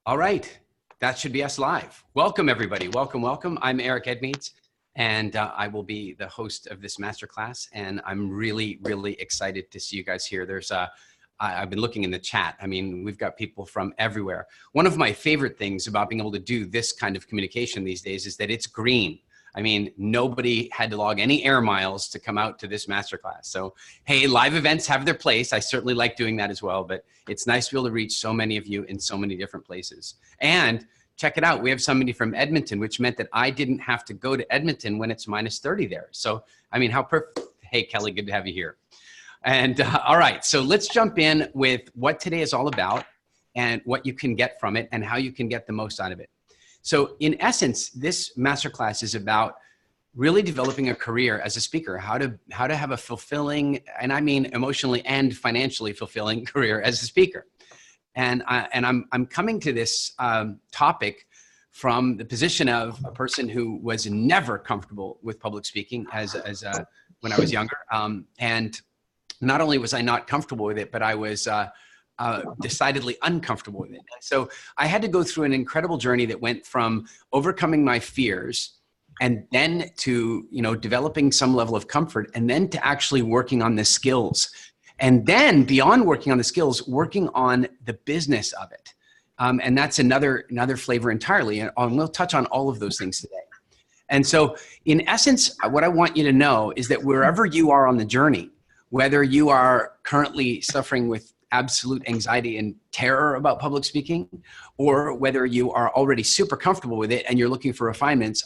All right, that should be us live. Welcome, everybody. Welcome, welcome. I'm Eric Edmeades, and I will be the host of this masterclass. And I'm really, really excited to see you guys here. I've been looking in the chat. I mean, we've got people from everywhere. One of my favorite things about being able to do this kind of communication these days is that it's green. I mean, nobody had to log any air miles to come out to this masterclass. So, hey, live events have their place. I certainly like doing that as well, but it's nice to be able to reach so many of you in so many different places. And check it out. We have somebody from Edmonton, which meant that I didn't have to go to Edmonton when it's minus 30 there. So, I mean, how perfect. Hey, Kelly, good to have you here. And all right, so let's jump in with what today is all about and what you can get from it and how you can get the most out of it. So in essence, this masterclass is about really developing a career as a speaker, how to have a fulfilling, and I mean emotionally and financially fulfilling career as a speaker. And I'm coming to this topic from the position of a person who was never comfortable with public speaking when I was younger. And not only was I not comfortable with it, but I was decidedly uncomfortable with it. So I had to go through an incredible journey that went from overcoming my fears and then to, developing some level of comfort, and then to actually working on the skills. And then beyond working on the skills, working on the business of it. And that's another flavor entirely. And we'll touch on all of those things today. And so in essence, what I want you to know is that wherever you are on the journey, whether you are currently suffering with absolute anxiety and terror about public speaking, or whether you are already super comfortable with it and you're looking for refinements,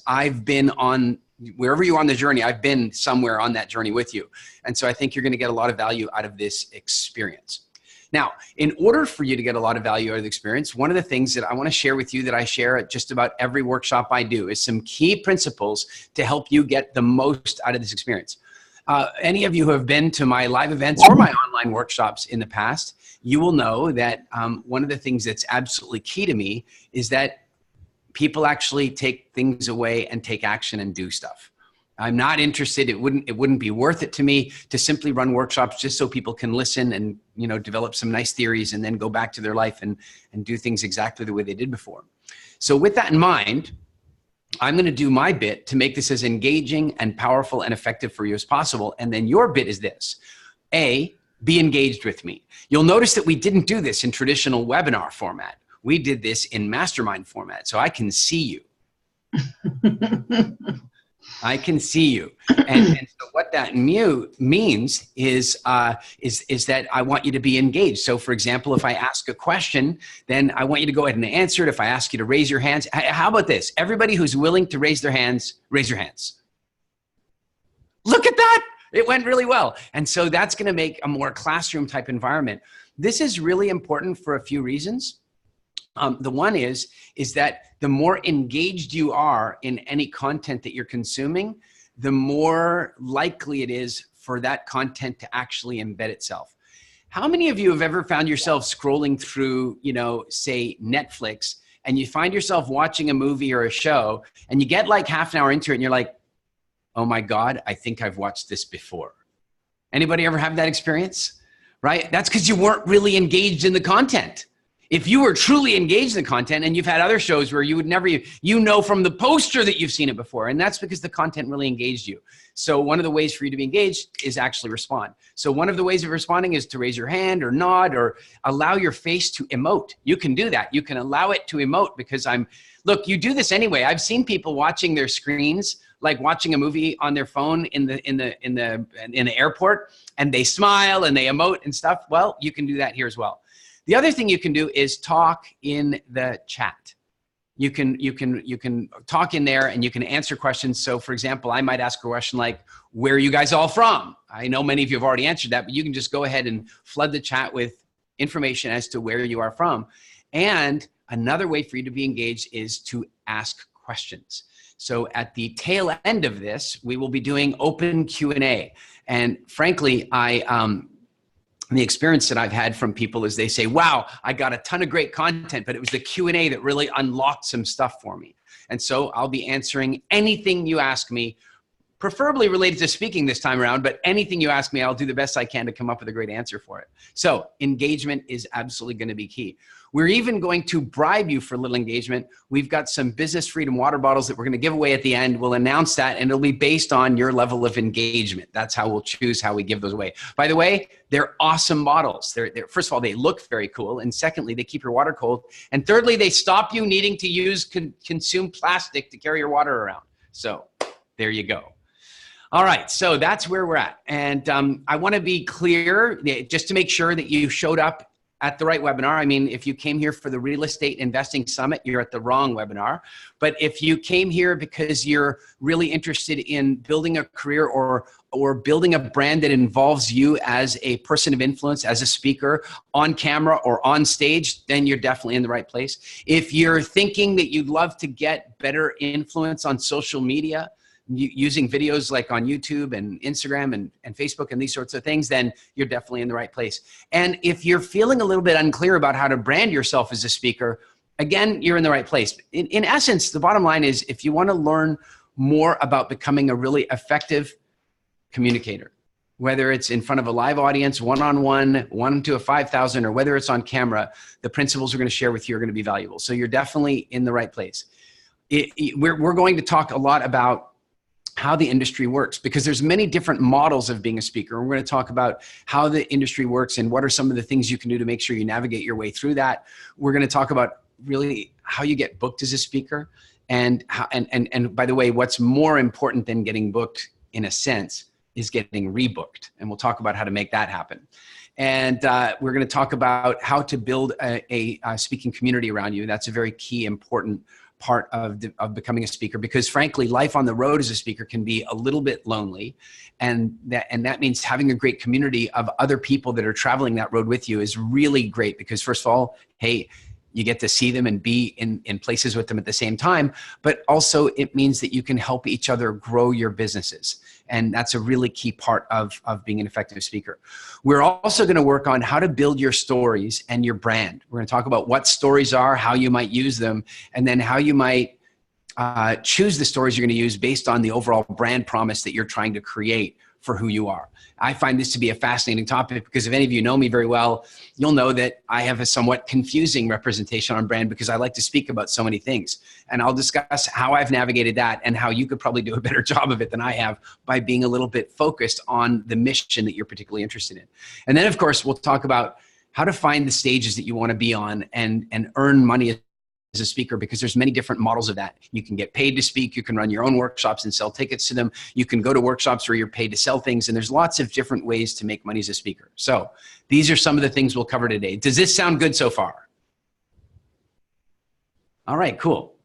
wherever you are on the journey, I've been somewhere on that journey with you. And so I think you're going to get a lot of value out of this experience. Now, in order for you to get a lot of value out of the experience, one of the things that I want to share with you that I share at just about every workshop I do is some key principles to help you get the most out of this experience. Any of you who have been to my live events or my online workshops in the past, you will know that one of the things that's absolutely key to me is that people actually take things away and take action and do stuff. I'm not interested. It wouldn't be worth it to me to simply run workshops just so people can listen and develop some nice theories and then go back to their life and do things exactly the way they did before. So with that in mind, I'm going to do my bit to make this as engaging and powerful and effective for you as possible. And then your bit is this. A, be engaged with me. You'll notice that we didn't do this in traditional webinar format. We did this in mastermind format. So I can see you. I can see you. And so what that means is that I want you to be engaged. So for example, if I ask a question, then I want you to go ahead and answer it. If I ask you to raise your hands, how about this? Everybody who's willing to raise their hands, raise your hands. Look at that. It went really well. And so that's going to make a more classroom type environment. This is really important for a few reasons. The one is that the more engaged you are in any content that you're consuming, the more likely it is for that content to actually embed itself. How many of you have ever found yourself scrolling through, say Netflix, and you find yourself watching a movie or a show and you get like half an hour into it and you're like, oh my God, I think I've watched this before. Anybody ever have that experience? Right? That's because you weren't really engaged in the content. If you were truly engaged in the content, and you've had other shows where you would never, from the poster that you've seen it before, and that's because the content really engaged you. So one of the ways for you to be engaged is actually respond. So one of the ways of responding is to raise your hand or nod or allow your face to emote. You can do that. You can allow it to emote because look, you do this anyway. I've seen people watching their screens, like watching a movie on their phone in the airport, and they smile and they emote and stuff. Well, you can do that here as well. The other thing you can do is talk in the chat. You can talk in there and you can answer questions. So for example, I might ask a question like, where are you guys all from? I know many of you have already answered that, but you can just go ahead and flood the chat with information as to where you are from. And another way for you to be engaged is to ask questions. So at the tail end of this, we will be doing open Q&A. And frankly, the experience that I've had from people is they say, wow, I got a ton of great content, but it was the Q&A that really unlocked some stuff for me. And so I'll be answering anything you ask me preferably related to speaking this time around, but anything you ask me, I'll do the best I can to come up with a great answer for it. So engagement is absolutely going to be key. We're even going to bribe you for a little engagement. We've got some Business Freedom water bottles that we're going to give away at the end. We'll announce that, and it'll be based on your level of engagement. That's how we'll choose how we give those away. By the way, they're awesome bottles. They're first of all, they look very cool. And secondly, they keep your water cold. And thirdly, they stop you needing to consume plastic to carry your water around. So there you go. All right, so that's where we're at. And I want to be clear, just to make sure that you showed up at the right webinar. I mean, if you came here for the Real Estate Investing Summit, you're at the wrong webinar. But if you came here because you're really interested in building a career or building a brand that involves you as a person of influence, as a speaker, on camera or on stage, then you're definitely in the right place. If you're thinking that you'd love to get better influence on social media, using videos like on YouTube and Instagram and Facebook and these sorts of things, then you're definitely in the right place. And if you're feeling a little bit unclear about how to brand yourself as a speaker, again, you're in the right place. In essence, the bottom line is, if you want to learn more about becoming a really effective communicator, whether it's in front of a live audience, one-on-one, 1 to 5,000, or whether it's on camera, the principles we're going to share with you are going to be valuable. So you're definitely in the right place. We're going to talk a lot about how the industry works, because there's many different models of being a speaker. We're going to talk about how the industry works and what are some of the things you can do to make sure you navigate your way through that. We're going to talk about really how you get booked as a speaker, and by the way, what's more important than getting booked in a sense is getting rebooked. And we'll talk about how to make that happen. And we're going to talk about how to build a speaking community around you. That's a very key, important part of becoming a speaker, because frankly, life on the road as a speaker can be a little bit lonely. And that means having a great community of other people that are traveling that road with you is really great, because first of all, hey, you get to see them and be in places with them at the same time, but also it means that you can help each other grow your businesses. And that's a really key part of being an effective speaker. We're also going to work on how to build your stories and your brand. We're going to talk about what stories are, how you might use them, and then how you might choose the stories you're going to use based on the overall brand promise that you're trying to create for who you are. I find this to be a fascinating topic, because if any of you know me very well, you'll know that I have a somewhat confusing representation on brand, because I like to speak about so many things. And I'll discuss how I've navigated that and how you could probably do a better job of it than I have by being a little bit focused on the mission that you're particularly interested in. And then, of course, we'll talk about how to find the stages that you want to be on and earn money as a speaker, because there's many different models of that. You can get paid to speak, you can run your own workshops and sell tickets to them, you can go to workshops where you're paid to sell things, and there's lots of different ways to make money as a speaker. So these are some of the things we'll cover today. Does this sound good so far? All right, cool.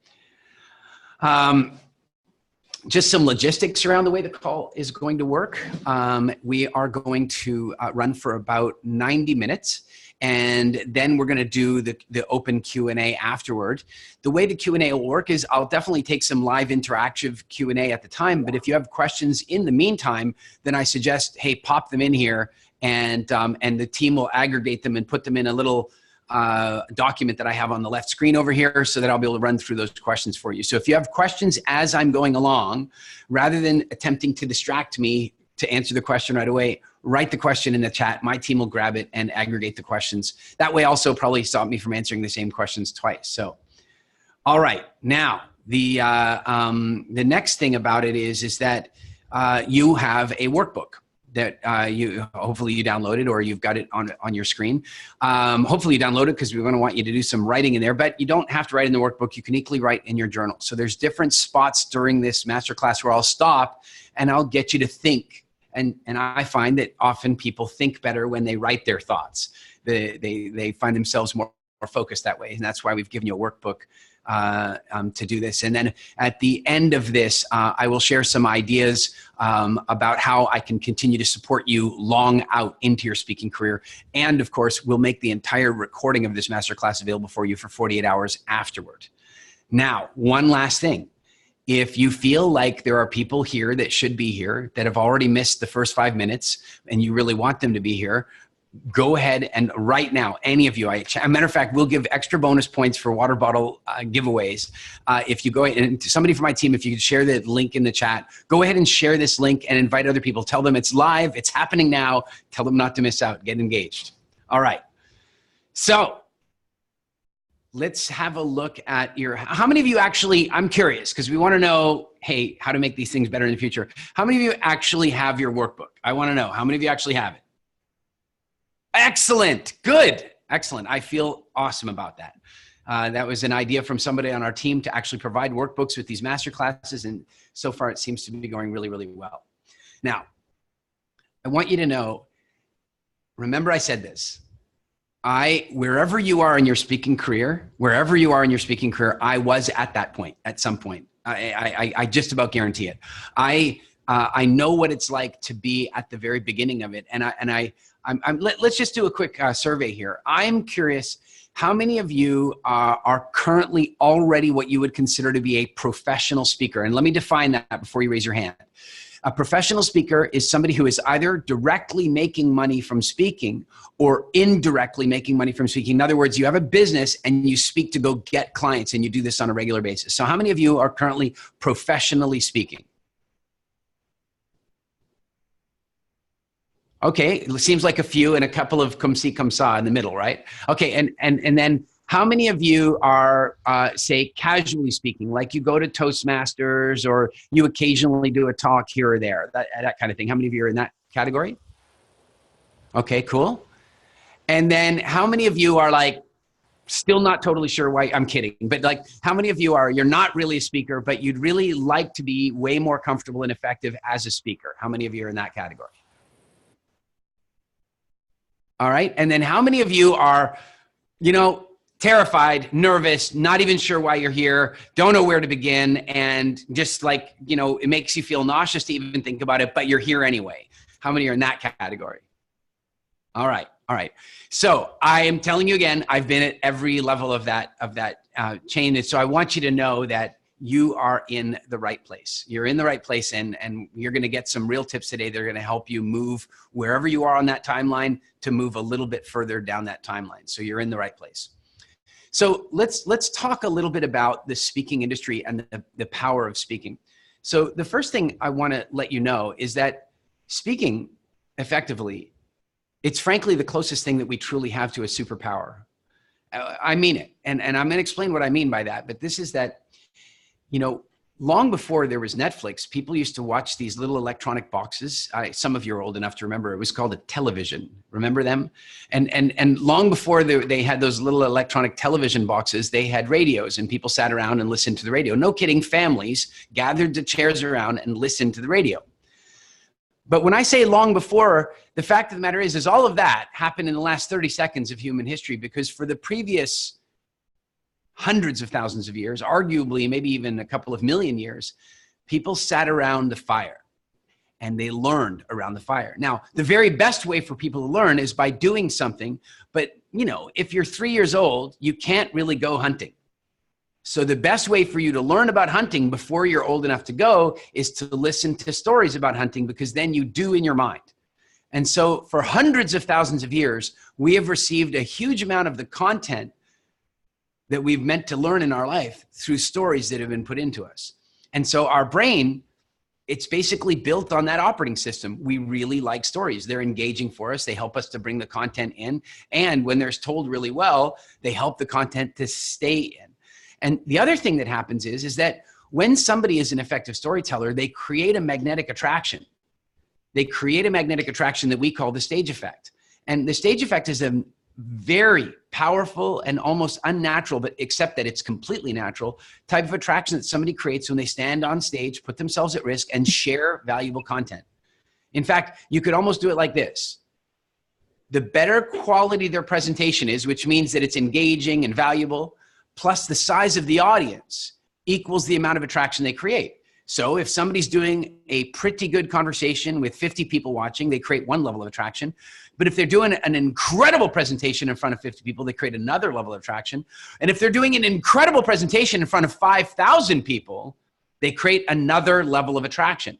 Just some logistics around the way the call is going to work. We are going to run for about 90 minutes. And then we're going to do the open Q&A afterward. The way the Q&A will work is I'll definitely take some live interactive Q&A at the time. But if you have questions in the meantime, then I suggest, hey, pop them in here, and the team will aggregate them and put them in a little document that I have on the left screen over here, so that I'll be able to run through those questions for you. So if you have questions as I'm going along, rather than attempting to distract me to answer the question right away, write the question in the chat. My team will grab it and aggregate the questions. That way also probably stop me from answering the same questions twice. So, all right. Now, the next thing about it is that you have a workbook that hopefully you downloaded, or you've got it on your screen. Hopefully you download it, because we're going to want you to do some writing in there, but you don't have to write in the workbook. You can equally write in your journal. So there's different spots during this masterclass where I'll stop and I'll get you to think. And I find that often people think better when they write their thoughts. They find themselves more focused that way. And that's why we've given you a workbook to do this. And then at the end of this, I will share some ideas about how I can continue to support you long out into your speaking career. And of course, we'll make the entire recording of this masterclass available for you for 48 hours afterward. Now, one last thing. If you feel like there are people here that should be here that have already missed the first 5 minutes and you really want them to be here, go ahead and right now, any of you, as a matter of fact, we'll give extra bonus points for water bottle giveaways. If you go ahead and somebody from my team, if you could share the link in the chat, go ahead and share this link and invite other people. Tell them it's live, it's happening now. Tell them not to miss out, get engaged. All right. So let's have a look at how many of you actually, I'm curious because we want to know, hey, how to make these things better in the future. How many of you actually have your workbook? I want to know how many of you actually have it. Excellent. Good. Excellent. I feel awesome about that. That was an idea from somebody on our team to actually provide workbooks with these master classes. And so far it seems to be going really, really well. Now, I want you to know, remember I said this, wherever you are in your speaking career, I was at that point, at some point. I just about guarantee it. I know what it's like to be at the very beginning of it. Let's just do a quick survey here. I'm curious, how many of you are currently already what you would consider to be a professional speaker? And let me define that before you raise your hand. A professional speaker is somebody who is either directly making money from speaking or indirectly making money from speaking. In other words, you have a business and you speak to go get clients, and you do this on a regular basis. So how many of you are currently professionally speaking? Okay, it seems like a few and a couple of come see, come saw in the middle, right? Okay, and then how many of you are, say, casually speaking, like you go to Toastmasters or you occasionally do a talk here or there, that kind of thing? How many of you are in that category? Okay, cool. And then how many of you are like, still not totally sure why, I'm kidding, but like how many of you you're not really a speaker, but you'd really like to be way more comfortable and effective as a speaker? How many of you are in that category? All right. And then how many of you are, terrified, nervous, not even sure why you're here, don't know where to begin, and just like, it makes you feel nauseous to even think about it, but you're here anyway? How many are in that category? All right. All right. So I am telling you again, I've been at every level of that chain. And so I want you to know that you are in the right place. You're in the right place, and you're going to get some real tips today. They're going to help you move wherever you are on that timeline to move a little bit further down that timeline. So you're in the right place. So let's talk a little bit about the speaking industry and the power of speaking. So the first thing I want to let you know is that speaking effectively, it's frankly the closest thing that we truly have to a superpower. I mean it. And I'm going to explain what I mean by that. But this is that, long before there was Netflix, people used to watch these little electronic boxes. Some of you are old enough to remember. It was called a television. Remember them? And long before they had those little electronic television boxes, they had radios, and people sat around and listened to the radio. No kidding, families gathered the chairs around and listened to the radio. But when I say long before, the fact of the matter is all of that happened in the last 30 seconds of human history, because for the previous hundreds of thousands of years, arguably maybe even a couple of million years, people sat around the fire and they learned around the fire. Now, the very best way for people to learn is by doing something. But, if you're 3 years old, you can't really go hunting. So the best way for you to learn about hunting before you're old enough to go is to listen to stories about hunting, because then you do in your mind. And so for hundreds of thousands of years, we have received a huge amount of the content that we've meant to learn in our life through stories that have been put into us. And so our brain, it's basically built on that operating system. We really like stories. They're engaging for us. They help us to bring the content in. And when they're told really well, they help the content to stay in. And the other thing that happens is that when somebody is an effective storyteller, they create a magnetic attraction. They create a magnetic attraction that we call the stage effect. And the stage effect is a very powerful and almost unnatural, but except that it's completely natural, type of attraction that somebody creates when they stand on stage, put themselves at risk, and share valuable content. In fact, you could almost do it like this. The better quality their presentation is, which means that it's engaging and valuable, plus the size of the audience equals the amount of attraction they create. So if somebody's doing a pretty good conversation with 50 people watching, they create one level of attraction. But if they're doing an incredible presentation in front of 50 people, they create another level of attraction. And if they're doing an incredible presentation in front of 5,000 people, they create another level of attraction.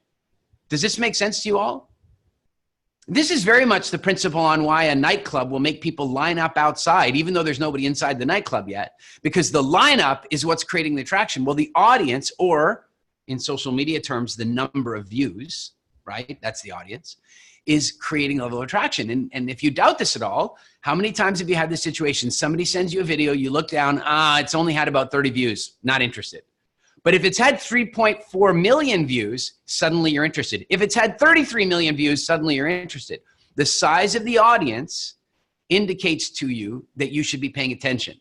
Does this make sense to you all? This is very much the principle on why a nightclub will make people line up outside, even though there's nobody inside the nightclub yet, because the lineup is what's creating the attraction. Well, the audience, or in social media terms, the number of views, right? That's the audience, is creating a level of attraction. And if you doubt this at all, how many times have you had this situation? Somebody sends you a video, you look down, it's only had about 30 views, not interested. But if it's had 3.4 million views, suddenly you're interested. If it's had 33 million views, suddenly you're interested. The size of the audience indicates to you that you should be paying attention.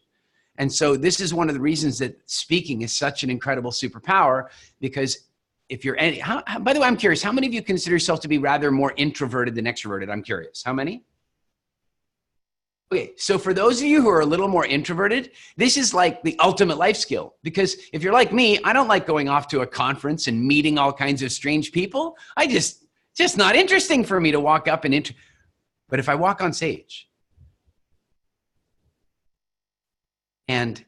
And so this is one of the reasons that speaking is such an incredible superpower, because if you're, by the way, I'm curious, how many of you consider yourself to be rather more introverted than extroverted? I'm curious. How many? Okay, so for those of you who are a little more introverted, this is like the ultimate life skill. Because if you're like me, I don't like going off to a conference and meeting all kinds of strange people. Just not interesting for me to walk up and but if I walk on stage and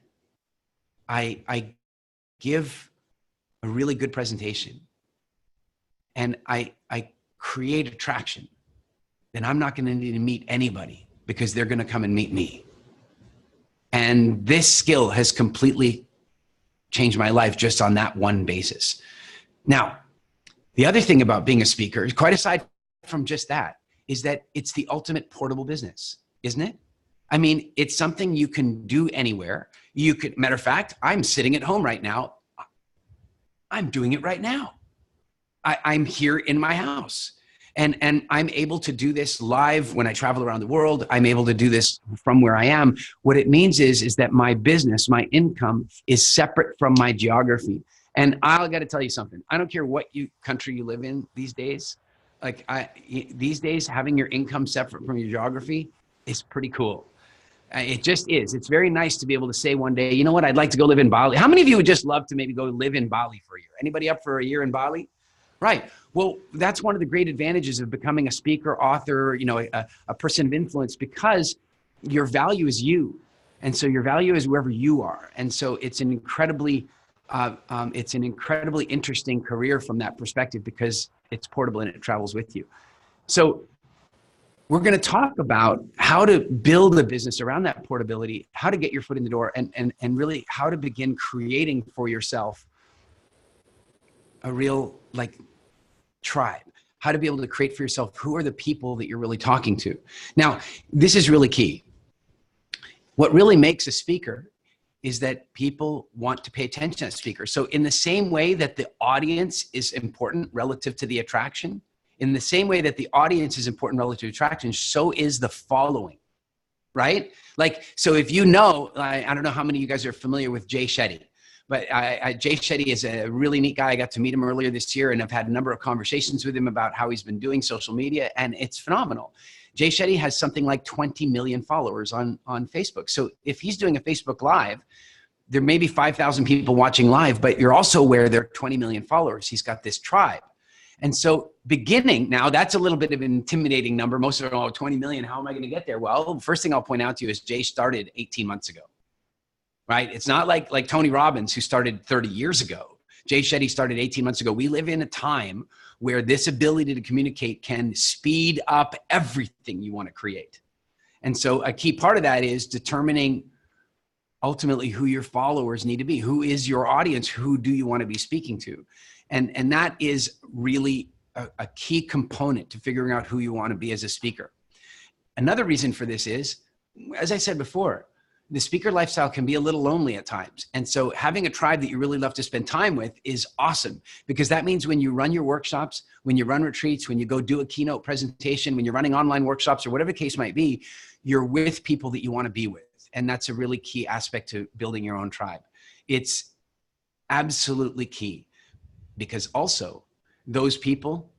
I give a really good presentation and I create attraction, then I'm not going to need to meet anybody, because they're going to come and meet me. And this skill has completely changed my life just on that one basis. Now, the other thing about being a speaker, quite aside from just that, is that it's the ultimate portable business, isn't it? I mean, it's something you can do anywhere. Matter of fact, I'm sitting at home right now. I'm doing it right now. I'm here in my house. And I'm able to do this live when I travel around the world. I'm able to do this from where I am. What it means is that my business, my income is separate from my geography. And I got to tell you something. I don't care what country you live in these days. These days, having your income separate from your geography is pretty cool. It just is. It's very nice to be able to say one day, you know what, I'd like to go live in Bali. How many of you would just love to maybe go live in Bali for a year? Anybody up for a year in Bali? Right. Well, that's one of the great advantages of becoming a speaker, author, a person of influence, because your value is you. And so your value is wherever you are. And so it's an incredibly interesting career from that perspective, because it's portable and it travels with you. So we're going to talk about how to build a business around that portability, how to get your foot in the door, and really how to begin creating for yourself a real tribe, how to be able to create for yourself who are the people that you're really talking to. Now, this is really key. What really makes a speaker is that people want to pay attention to a speaker. So in the same way that the audience is important relative to the attraction, in the same way that the audience is important relative to attraction, so is the following, right? So if I don't know how many of you guys are familiar with Jay Shetty. But Jay Shetty is a really neat guy. I got to meet him earlier this year, and I've had a number of conversations with him about how he's been doing social media, and it's phenomenal. Jay Shetty has something like 20 million followers on Facebook. So if he's doing a Facebook Live, there may be 5,000 people watching live, but you're also aware there are 20 million followers. He's got this tribe. And so now that's a little bit of an intimidating number. Most of them are 20 million. How am I going to get there? Well, the first thing I'll point out to you is Jay started 18 months ago. Right? It's not like Tony Robbins, who started 30 years ago. Jay Shetty started 18 months ago. We live in a time where this ability to communicate can speed up everything you want to create. And so a key part of that is determining ultimately who your followers need to be. Who is your audience? Who do you want to be speaking to? And that is really a key component to figuring out who you want to be as a speaker. Another reason for this is, as I said before, the speaker lifestyle can be a little lonely at times. And so having a tribe that you really love to spend time with is awesome, because that means when you run your workshops, when you run retreats, when you go do a keynote presentation, when you're running online workshops or whatever the case might be, you're with people that you want to be with. And that's a really key aspect to building your own tribe. It's absolutely key, because also those people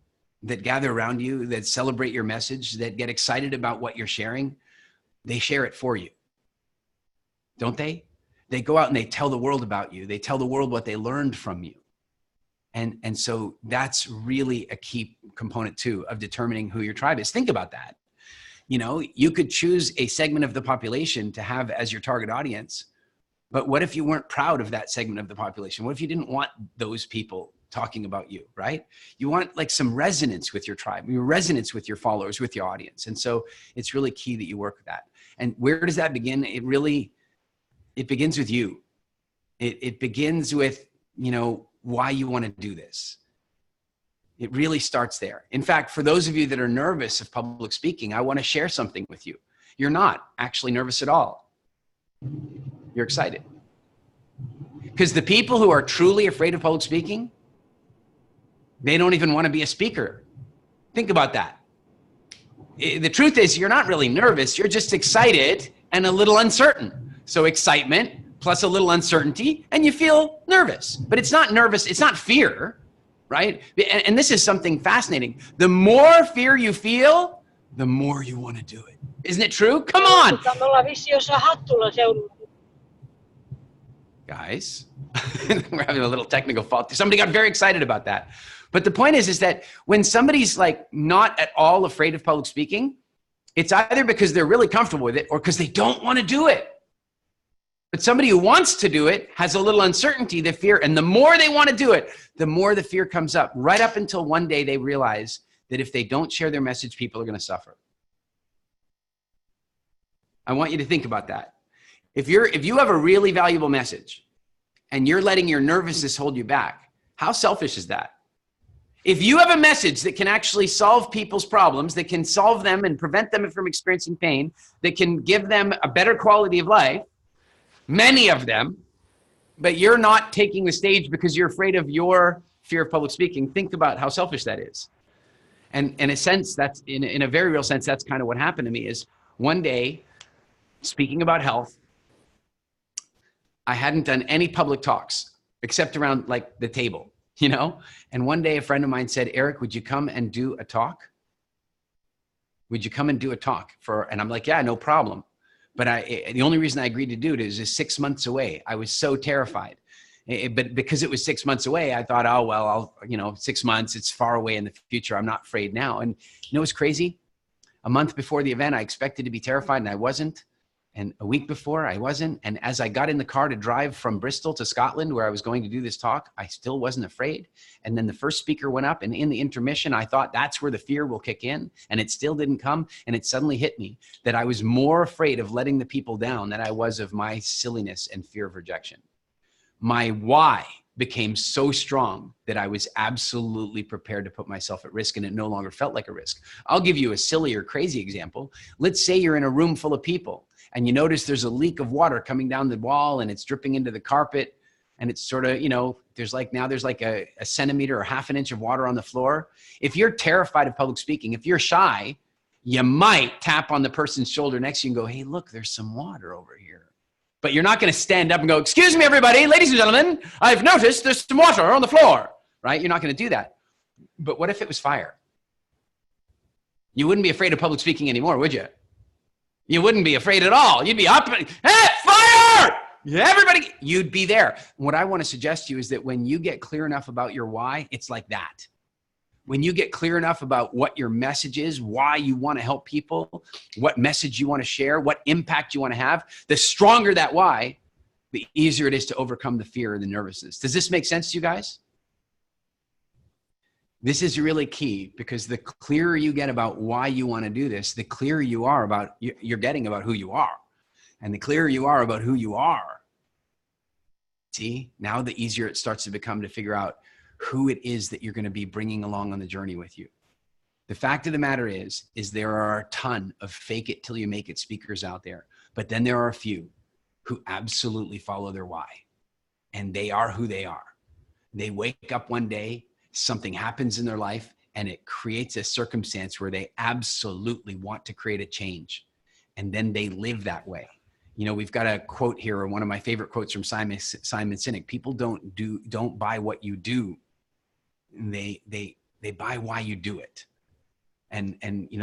that gather around you, that celebrate your message, that get excited about what you're sharing, they share it for you. Don't they? They go out and they tell the world about you. They tell the world what they learned from you. And so that's really a key component too of determining who your tribe is. Think about that. You could choose a segment of the population to have as your target audience, but what if you weren't proud of that segment of the population? What if you didn't want those people talking about you, right? You want like some resonance with your tribe, your resonance with your followers, with your audience. And so it's really key that you work with that. And where does that begin? It begins with you. It begins with, you know, why you want to do this. It really starts there. In fact, for those of you that are nervous of public speaking, I want to share something with you. You're not actually nervous at all. You're excited. Because the people who are truly afraid of public speaking, they don't even want to be a speaker. Think about that. The truth is, you're not really nervous. You're just excited and a little uncertain. So excitement plus a little uncertainty, and you feel nervous. But it's not nervous. It's not fear, right? And this is something fascinating. The more fear you feel, the more you want to do it. Isn't it true? Come on. Guys, we're having a little technical fault. Somebody got very excited about that. But the point is that when somebody's like not at all afraid of public speaking, it's either because they're really comfortable with it or because they don't want to do it. But somebody who wants to do it has a little uncertainty, the fear, and the more they want to do it, the more the fear comes up, right up until one day they realize that if they don't share their message, people are going to suffer. I want you to think about that. If you have a really valuable message and you're letting your nervousness hold you back, how selfish is that? If you have a message that can actually solve people's problems, that can solve them and prevent them from experiencing pain, that can give them a better quality of life, many of them, but you're not taking the stage because you're afraid of your fear of public speaking, think about how selfish that is. And in a sense, that's in a very real sense, that's kind of what happened to me. Is one day, speaking about health, I hadn't done any public talks except around like the table, you know? And one day a friend of mine said, Eric, would you come and do a talk? Would you come and do a talk and I'm like, yeah, no problem. But the only reason I agreed to do it is 6 months away. I was so terrified. But because it was 6 months away, I thought, oh, well, 6 months, it's far away in the future. I'm not afraid now. And you know what's crazy? A month before the event, I expected to be terrified and I wasn't. And a week before, I wasn't. And as I got in the car to drive from Bristol to Scotland, where I was going to do this talk, I still wasn't afraid. And then the first speaker went up, and in the intermission, I thought that's where the fear will kick in. And it still didn't come. And it suddenly hit me that I was more afraid of letting the people down than I was of my silliness and fear of rejection. My why became so strong that I was absolutely prepared to put myself at risk, and it no longer felt like a risk. I'll give you a silly or crazy example. Let's say you're in a room full of people and you notice there's a leak of water coming down the wall and it's dripping into the carpet, and it's sort of, there's like a centimeter or half an inch of water on the floor. If you're terrified of public speaking, if you're shy, you might tap on the person's shoulder next to you and go, hey, look, there's some water over here. But you're not going to stand up and go, excuse me, everybody, ladies and gentlemen, I've noticed there's some water on the floor, right? You're not going to do that. But what if it was fire? You wouldn't be afraid of public speaking anymore, would you? You wouldn't be afraid at all. You'd be up and, hey, fire! Everybody, you'd be there. What I want to suggest to you is that when you get clear enough about your why, it's like that. When you get clear enough about what your message is, why you want to help people, what message you want to share, what impact you want to have, the stronger that why, the easier it is to overcome the fear and the nervousness. Does this make sense to you guys? This is really key, because the clearer you get about why you want to do this, the clearer you are about, you're getting about who you are. And the clearer you are about who you are, see, now the easier it starts to become to figure out who it is that you're going to be bringing along on the journey with you. The fact of the matter is there are a ton of fake it till you make it speakers out there, but then there are a few who absolutely follow their why, and they are who they are. They wake up one day, something happens in their life, and it creates a circumstance where they absolutely want to create a change, and then they live that way. We've got a quote here, or one of my favorite quotes from Simon Sinek. People don't buy what you do. They buy why you do it. And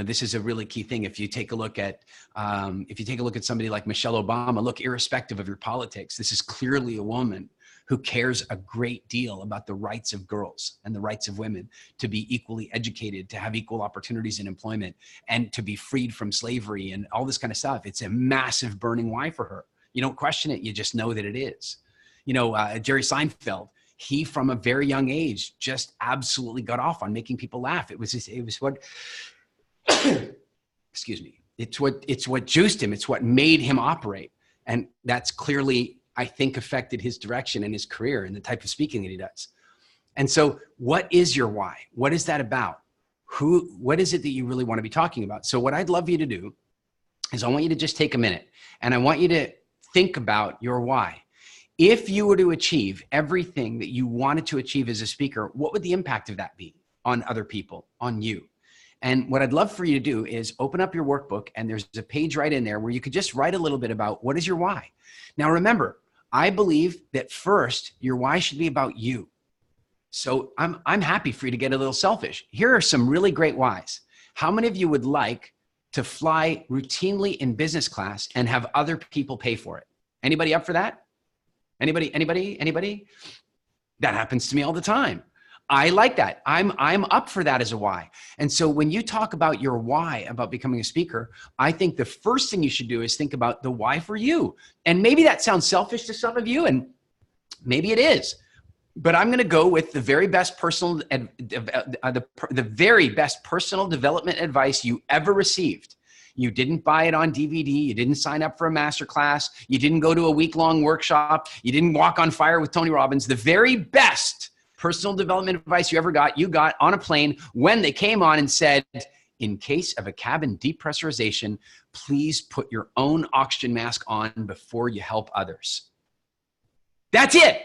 this is a really key thing. If you take a look at somebody like Michelle Obama, look, irrespective of your politics, this is clearly a woman who cares a great deal about the rights of girls and the rights of women to be equally educated, to have equal opportunities in employment, and to be freed from slavery and all this kind of stuff. It's a massive burning why for her. You don't question it. You just know that it is. Jerry Seinfeld, he from a very young age just absolutely got off on making people laugh. It was what, excuse me. It's what juiced him. It's what made him operate. And that's clearly, I think, affected his direction and his career and the type of speaking that he does. And so what is your why? What is that about? What is it that you really want to be talking about? So what I'd love you to do is I want you to just take a minute and I want you to think about your why. If you were to achieve everything that you wanted to achieve as a speaker, what would the impact of that be on other people, on you? And what I'd love for you to do is open up your workbook, and there's a page right in there where you could just write a little bit about what is your why. Now, remember, I believe that first, your why should be about you. So I'm happy for you to get a little selfish. Here are some really great whys. How many of you would like to fly routinely in business class and have other people pay for it? Anybody up for that? Anybody? That happens to me all the time. I like that. I'm up for that as a why. And so when you talk about your why about becoming a speaker, I think the first thing you should do is think about the why for you. And maybe that sounds selfish to some of you, and maybe it is. But I'm going to go with the very best personal development advice you ever received. You didn't buy it on DVD. You didn't sign up for a masterclass. You didn't go to a week-long workshop. You didn't walk on fire with Tony Robbins. The very best personal development advice you ever got, you got on a plane when they came on and said, in case of a cabin depressurization, please put your own oxygen mask on before you help others. That's it.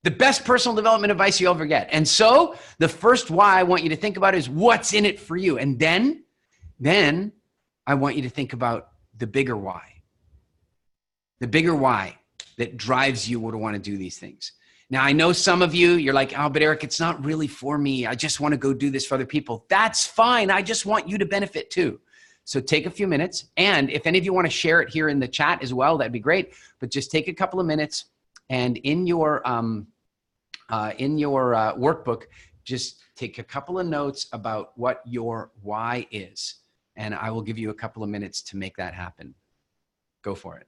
The best personal development advice you'll ever get. And so the first why I want you to think about is what's in it for you. And then I want you to think about the bigger why. The bigger why that drives you to want to do these things. Now, I know some of you, you're like, oh, but Eric, it's not really for me. I just want to go do this for other people. That's fine. I just want you to benefit too. So take a few minutes. And if any of you want to share it here in the chat as well, that'd be great. But just take a couple of minutes, and in your workbook, just take a couple of notes about what your why is. And I will give you a couple of minutes to make that happen. Go for it.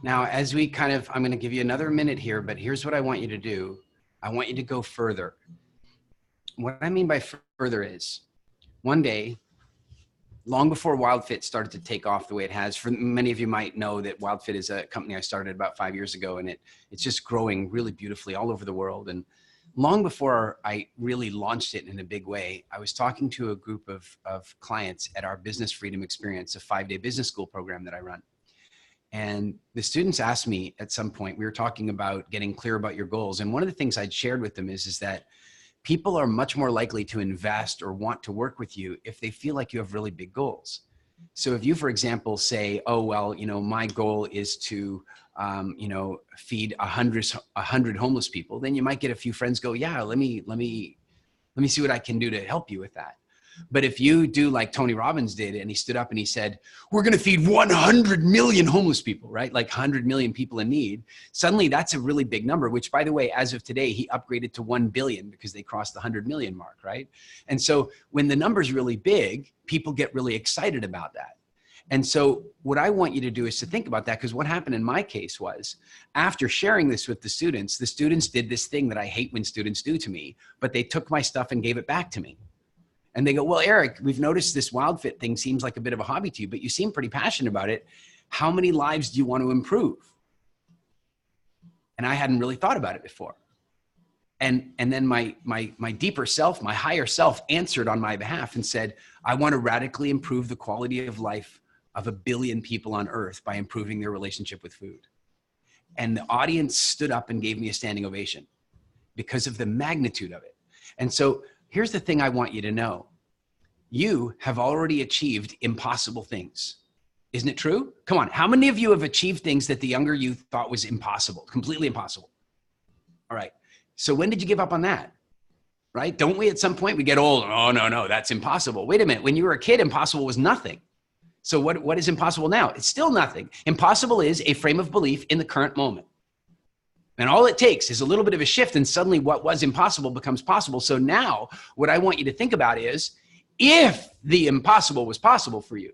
Now, as we I'm going to give you another minute here, but here's what I want you to do. I want you to go further. What I mean by further is, one day, long before WildFit started to take off the way it has, for many of you might know that WildFit is a company I started about 5 years ago, and it's just growing really beautifully all over the world. And long before I really launched it in a big way, I was talking to a group of clients at our Business Freedom Experience, a 5-day business school program that I run. And the students asked me at some point, we were talking about getting clear about your goals. And one of the things I'd shared with them is that people are much more likely to invest or want to work with you if they feel like you have really big goals. So if you, for example, say, oh, well, my goal is to, feed 100 homeless people, then you might get a few friends go, yeah, let me see what I can do to help you with that. But if you do like Tony Robbins did, and he stood up and he said, we're going to feed 100 million homeless people, right? Like 100 million people in need. Suddenly that's a really big number, which by the way, as of today, he upgraded to 1 billion because they crossed the 100 million mark, right? And so when the number's really big, people get really excited about that. And so what I want you to do is to think about that, because what happened in my case was, after sharing this with the students did this thing that I hate when students do to me, but they took my stuff and gave it back to me. And they go, well, Eric, we've noticed this WildFit thing seems like a bit of a hobby to you, but you seem pretty passionate about it. How many lives do you want to improve? And I hadn't really thought about it before. And then my deeper self, my higher self, answered on my behalf and said, I want to radically improve the quality of life of 1 billion people on earth by improving their relationship with food. And the audience stood up and gave me a standing ovation because of the magnitude of it. And so here's the thing I want you to know. You have already achieved impossible things. Isn't it true? Come on. How many of you have achieved things that the younger you thought was impossible, completely impossible? All right. So when did you give up on that? Right? Don't we at some point, we get old. Oh, no, that's impossible. Wait a minute. When you were a kid, impossible was nothing. So what is impossible now? It's still nothing. Impossible is a frame of belief in the current moment. And all it takes is a little bit of a shift, and suddenly what was impossible becomes possible. So now what I want you to think about is, if the impossible was possible for you,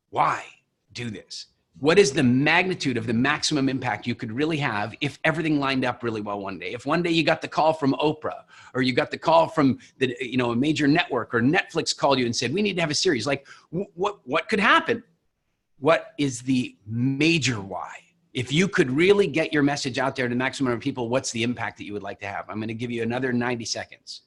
why do this? What is the magnitude of the maximum impact you could really have if everything lined up really well one day? If one day you got the call from Oprah, or you got the call from a major network, or Netflix called you and said, we need to have a series, like what could happen? What is the major why? If you could really get your message out there to the maximum number of people, what's the impact that you would like to have? I'm going to give you another 90 seconds.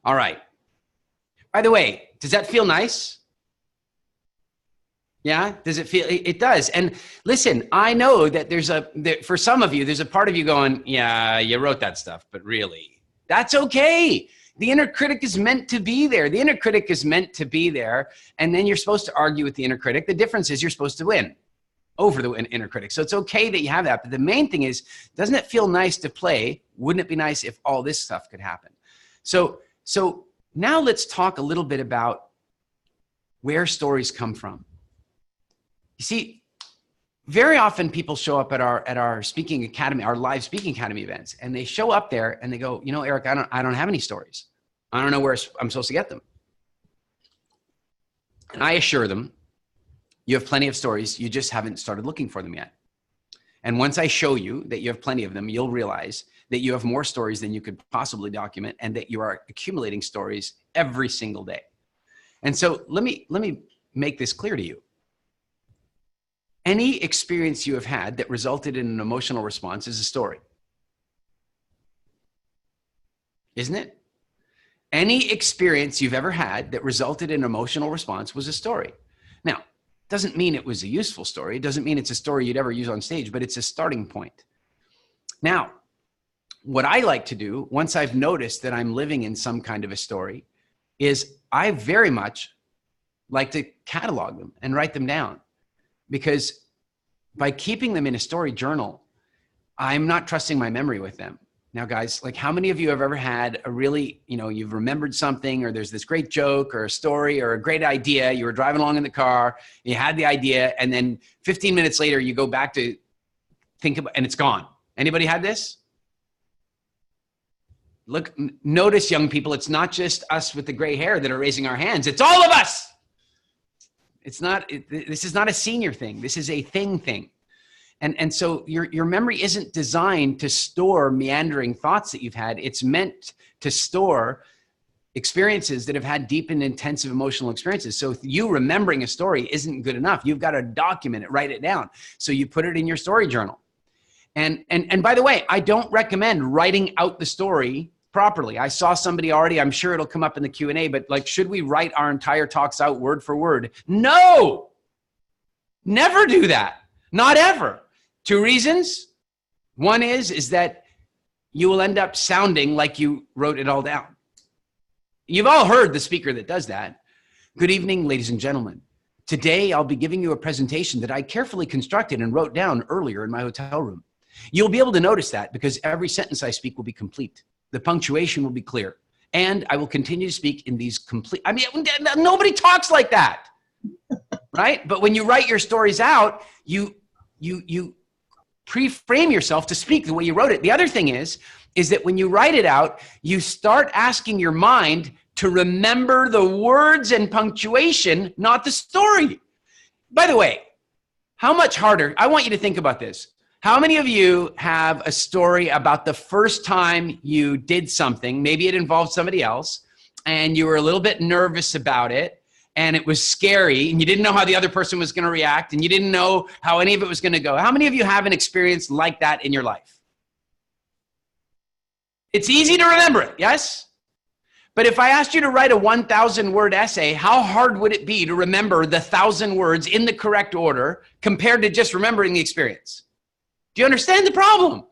All right. By the way, does that feel nice? Yeah, does it feel? It does. And listen, I know that for some of you, there's a part of you going, yeah, you wrote that stuff, but really, that's okay. The inner critic is meant to be there. The inner critic is meant to be there. And then you're supposed to argue with the inner critic. The difference is you're supposed to win over the inner critic. So it's okay that you have that. But the main thing is, doesn't it feel nice to play? Wouldn't it be nice if all this stuff could happen? So now let's talk a little bit about where stories come from. You see, very often people show up at our speaking academy, our live speaking academy events, and they show up there and they go, Eric, I don't have any stories. I don't know where I'm supposed to get them. And I assure them, you have plenty of stories. You just haven't started looking for them yet. And once I show you that you have plenty of them, you'll realize that you have more stories than you could possibly document, and that you are accumulating stories every single day. And so let me make this clear to you. Any experience you have had that resulted in an emotional response is a story. Isn't it? Any experience you've ever had that resulted in an emotional response was a story. Now, doesn't mean it was a useful story. It doesn't mean it's a story you'd ever use on stage, but it's a starting point. Now, what I like to do once I've noticed that I'm living in some kind of a story is I very much like to catalog them and write them down, because by keeping them in a story journal, I'm not trusting my memory with them. Now, guys, like how many of you have ever had a really, you've remembered something, or there's this great joke or a story or a great idea. You were driving along in the car, you had the idea, and then 15 minutes later, you go back to think about, and it's gone. Anybody had this? Look, notice, young people, it's not just us with the gray hair that are raising our hands. It's all of us. This is not a senior thing. This is a thing. And so your memory isn't designed to store meandering thoughts that you've had. It's meant to store experiences that have had deep and intensive emotional experiences. So you remembering a story isn't good enough. You've got to document it, write it down. So you put it in your story journal. And by the way, I don't recommend writing out the story properly. I saw somebody already, I'm sure it'll come up in the Q&A, but like, should we write our entire talks out word for word? No, never do that. Not ever. 2 reasons. One is that you will end up sounding like you wrote it all down. You've all heard the speaker that does that. Good evening, ladies and gentlemen. Today, I'll be giving you a presentation that I carefully constructed and wrote down earlier in my hotel room. You'll be able to notice that because every sentence I speak will be complete. The punctuation will be clear. And I will continue to speak in these complete, nobody talks like that, right? But when you write your stories out, you pre-frame yourself to speak the way you wrote it. The other thing is that when you write it out, you start asking your mind to remember the words and punctuation, not the story. By the way, how much harder, I want you to think about this. How many of you have a story about the first time you did something, maybe it involved somebody else, and you were a little bit nervous about it, and it was scary, and you didn't know how the other person was going to react, and you didn't know how any of it was going to go? How many of you have an experience like that in your life? It's easy to remember it, yes? But if I asked you to write a 1,000-word essay, how hard would it be to remember the 1,000 words in the correct order compared to just remembering the experience? Do you understand the problem?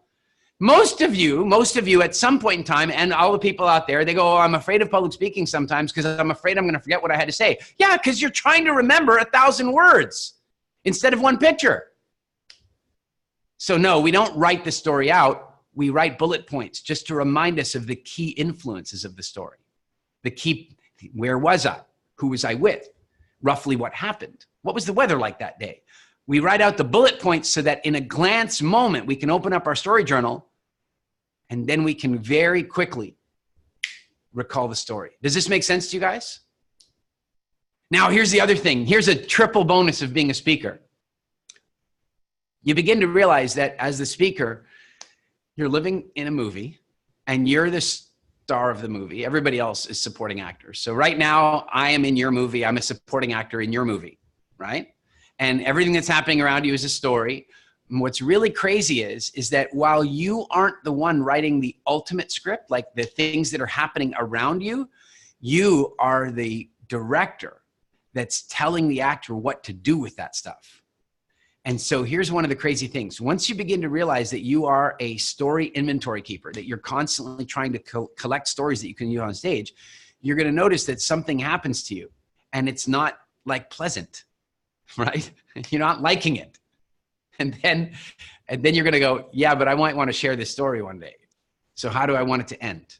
Most of you at some point in time, and all the people out there, they go, oh, I'm afraid of public speaking sometimes because I'm afraid I'm going to forget what I had to say. Yeah, because you're trying to remember 1,000 words instead of one picture. So no, we don't write the story out. We write bullet points just to remind us of the key influences of the story. The key, where was I? Who was I with? Roughly what happened? What was the weather like that day? We write out the bullet points so that in a glance moment, we can open up our story journal and then we can very quickly recall the story. Does this make sense to you guys? Now, here's the other thing. Here's a triple bonus of being a speaker. You begin to realize that as the speaker, you're living in a movie and you're the star of the movie. Everybody else is supporting actors. So right now, I am in your movie. I'm a supporting actor in your movie, right? And everything that's happening around you is a story. And what's really crazy is that while you aren't the one writing the ultimate script, like the things that are happening around you, you are the director that's telling the actor what to do with that stuff. And so here's one of the crazy things. Once you begin to realize that you are a story inventory keeper, that you're constantly trying to collect stories that you can use on stage, you're going to notice that something happens to you and it's not like pleasant, right? You're not liking it. And then you're going to go, yeah, but I might want to share this story one day. So how do I want it to end?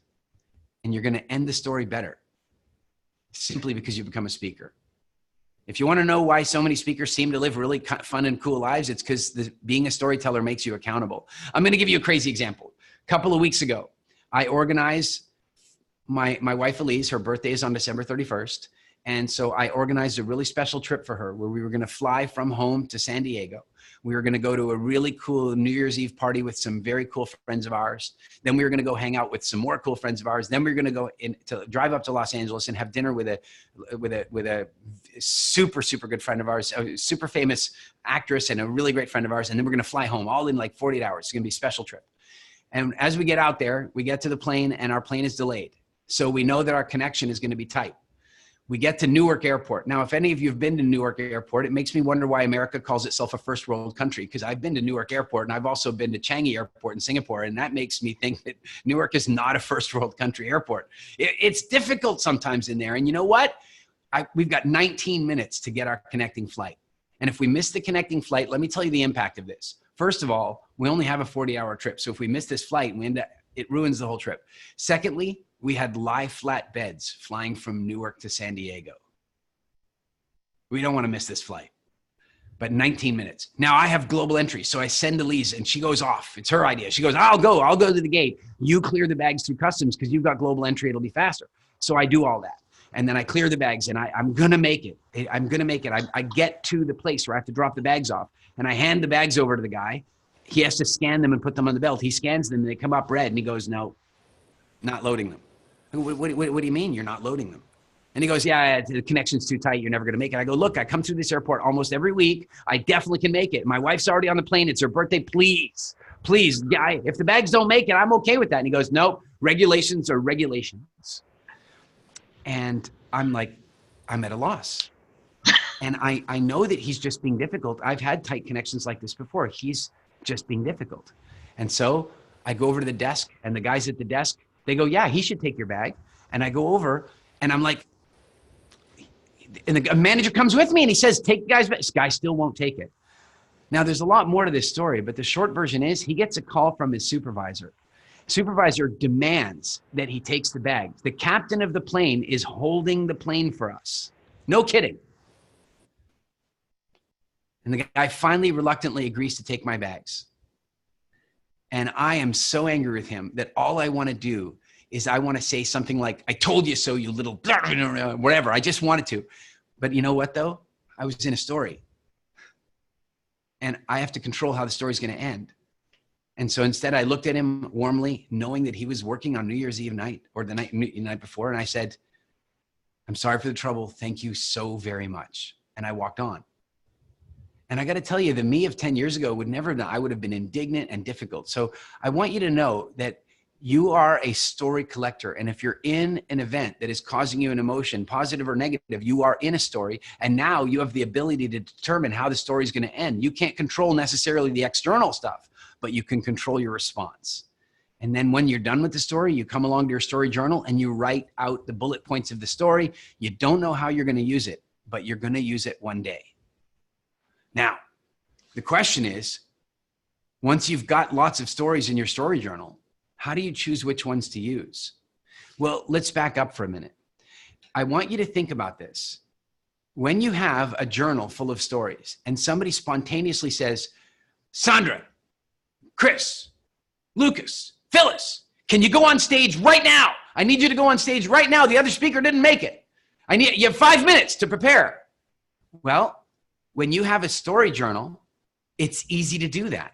And you're going to end the story better simply because you become a speaker. If you want to know why so many speakers seem to live really fun and cool lives, it's because being a storyteller makes you accountable. I'm going to give you a crazy example. A couple of weeks ago, I organized my wife, Elise, her birthday is on December 31st. And so I organized a really special trip for her where we were going to fly from home to San Diego. We were going to go to a really cool New Year's Eve party with some very cool friends of ours. Then we were going to go hang out with some more cool friends of ours. Then we were going to go to drive up to Los Angeles and have dinner with a super, super good friend of ours, a super famous actress and a really great friend of ours. And then we're going to fly home all in like 48 hours. It's going to be a special trip. And as we get out there, we get to the plane and our plane is delayed. So we know that our connection is going to be tight. We get to Newark Airport. Now, if any of you have been to Newark Airport, it makes me wonder why America calls itself a first world country, because I've been to Newark Airport and I've also been to Changi Airport in Singapore, and that makes me think that Newark is not a first world country airport. It's difficult sometimes in there. And you know what? We've got 19 minutes to get our connecting flight. And if we miss the connecting flight, let me tell you the impact of this. First of all, we only have a 40-hour trip. So if we miss this flight and we end up It ruins the whole trip. Secondly, we had lie flat beds flying from Newark to San Diego. We don't want to miss this flight. But 19 minutes. Now I have global entry. So I send Elise and she goes off. It's her idea. She goes, I'll go to the gate. You clear the bags through customs because you've got global entry. It'll be faster. So I do all that. And then I clear the bags and I'm going to make it. I'm going to make it. I get to the place where I have to drop the bags off and I hand the bags over to the guy. He has to scan them and put them on the belt. He scans them and they come up red and he goes, no, not loading them. I go, what do you mean you're not loading them? And he goes, yeah, the connection's too tight. You're never going to make it. I go, look, I come through this airport almost every week. I definitely can make it. My wife's already on the plane. It's her birthday. Please, yeah, if the bags don't make it, I'm okay with that. And he goes, nope, regulations are regulations. And I'm like, I'm at a loss. And I know that he's just being difficult. I've had tight connections like this before. He's just being difficult. And so I go over to the desk and the guys at the desk, they go, yeah, he should take your bag. And I go over and I'm like, and the manager comes with me and he says, take the guy's bag. This guy still won't take it. Now there's a lot more to this story, but the short version is he gets a call from his supervisor. Supervisor demands that he takes the bag. The captain of the plane is holding the plane for us. No kidding. And the guy finally reluctantly agrees to take my bags. And I am so angry with him that all I want to do is I want to say something like, I told you so, you little, whatever. I just wanted to. But you know what though? I was in a story. And I have to control how the story is going to end. And so instead I looked at him warmly, knowing that he was working on New Year's Eve night or the night before. And I said, I'm sorry for the trouble. Thank you so very much. And I walked on. And I got to tell you, the me of 10 years ago would never have done. I would have been indignant and difficult. So I want you to know that you are a story collector. And if you're in an event that is causing you an emotion, positive or negative, you are in a story. And now you have the ability to determine how the story is going to end. You can't control necessarily the external stuff, but you can control your response. And then when you're done with the story, you come along to your story journal and you write out the bullet points of the story. You don't know how you're going to use it, but you're going to use it one day. Now, the question is, once you've got lots of stories in your story journal, how do you choose which ones to use? Well, let's back up for a minute. I want you to think about this. When you have a journal full of stories and somebody spontaneously says, Sandra, Chris, Lucas, Phyllis, can you go on stage right now? I need you to go on stage right now. The other speaker didn't make it. You have 5 minutes to prepare. Well, when you have a story journal, it's easy to do that.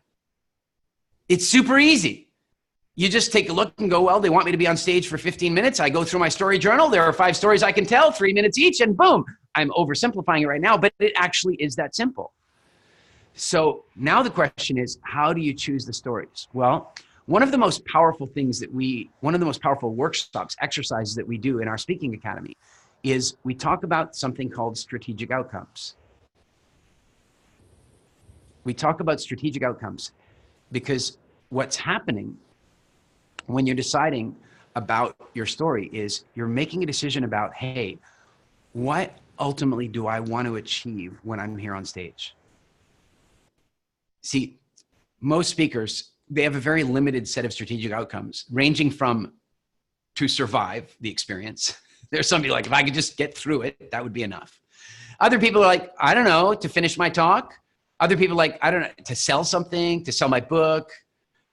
It's super easy. You just take a look and go, well, they want me to be on stage for 15 minutes. I go through my story journal. There are 5 stories I can tell, 3 minutes each, and boom. I'm oversimplifying it right now, but it actually is that simple. So now the question is, how do you choose the stories? Well, one of the most powerful workshops, exercises that we do in our speaking academy is we talk about something called strategic outcomes. We talk about strategic outcomes because what's happening when you're deciding about your story is you're making a decision about, hey, what ultimately do I want to achieve when I'm here on stage? See, most speakers, they have a very limited set of strategic outcomes, ranging from to survive the experience. There's some people like, if I could just get through it, that would be enough. Other people are like, I don't know, to finish my talk. Other people like, I don't know, to sell something, to sell my book,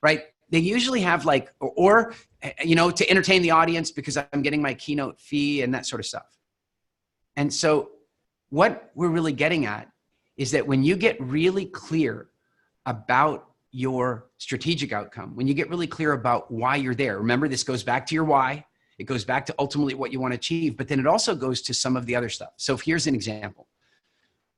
right? They usually have like, or to entertain the audience because I'm getting my keynote fee and that sort of stuff. And so what we're really getting at is that when you get really clear about your strategic outcome, when you get really clear about why you're there, remember this goes back to your why, it goes back to ultimately what you want to achieve, but then it also goes to some of the other stuff. So here's an example.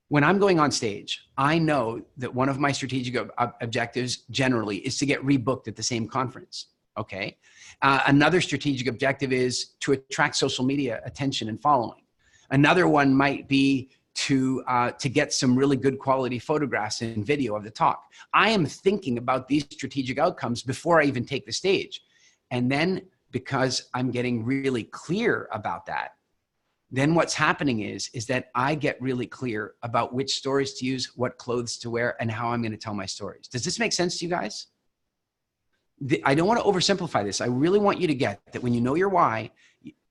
When I'm going on stage, I know that one of my strategic objectives generally is to get rebooked at the same conference, okay? Another strategic objective is to attract social media attention and following. Another one might be to get some really good quality photographs and video of the talk. I am thinking about these strategic outcomes before I even take the stage. And then because I'm getting really clear about that, then what's happening is that I get really clear about which stories to use, what clothes to wear, and how I'm going to tell my stories. Does this make sense to you guys? I don't want to oversimplify this. I really want you to get that when you know your why,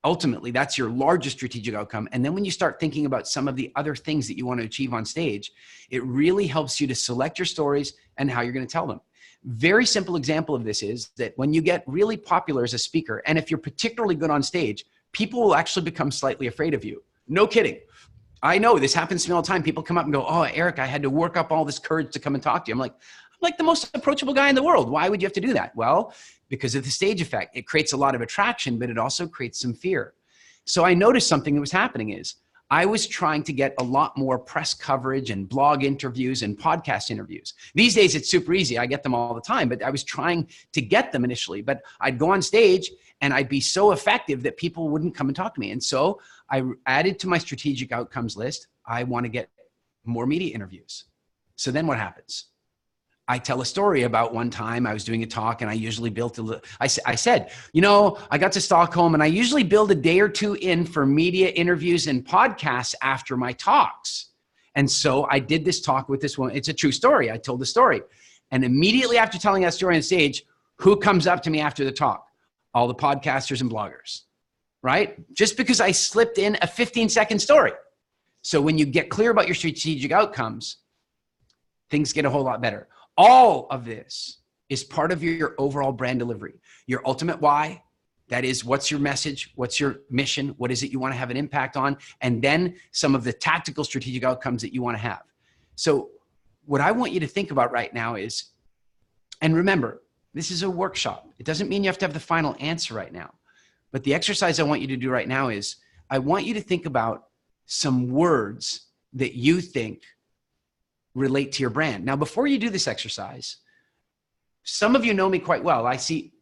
ultimately that's your largest strategic outcome. And then when you start thinking about some of the other things that you want to achieve on stage, it really helps you to select your stories and how you're going to tell them. Very simple example of this is that when you get really popular as a speaker, and if you're particularly good on stage, people will actually become slightly afraid of you. No kidding. I know this happens to me all the time. People come up and go, oh, Eric, I had to work up all this courage to come and talk to you. I'm like the most approachable guy in the world. Why would you have to do that? Well, because of the stage effect. It creates a lot of attraction, but it also creates some fear. So I noticed something that was happening is I was trying to get a lot more press coverage and blog interviews and podcast interviews. These days it's super easy. I get them all the time, but I was trying to get them initially. But I'd go on stage and I'd be so effective that people wouldn't come and talk to me. And so I added to my strategic outcomes list, I want to get more media interviews. So then what happens? I tell a story about one time I was doing a talk and I usually built I said, you know, I got to Stockholm and I usually build a day or two in for media interviews and podcasts after my talks. And so I did this talk with this woman. It's a true story. I told the story. And immediately after telling that story on stage, who comes up to me after the talk? All the podcasters and bloggers, right? Just because I slipped in a 15-second story. So when you get clear about your strategic outcomes, things get a whole lot better. All of this is part of your overall brand delivery. Your ultimate why, that is, what's your message? What's your mission? What is it you want to have an impact on? And then some of the tactical strategic outcomes that you want to have. So what I want you to think about right now is, and remember, this is a workshop. It doesn't mean you have to have the final answer right now. But the exercise I want you to do right now is, I want you to think about some words that you think relate to your brand. Now, before you do this exercise, some of you know me quite well. I see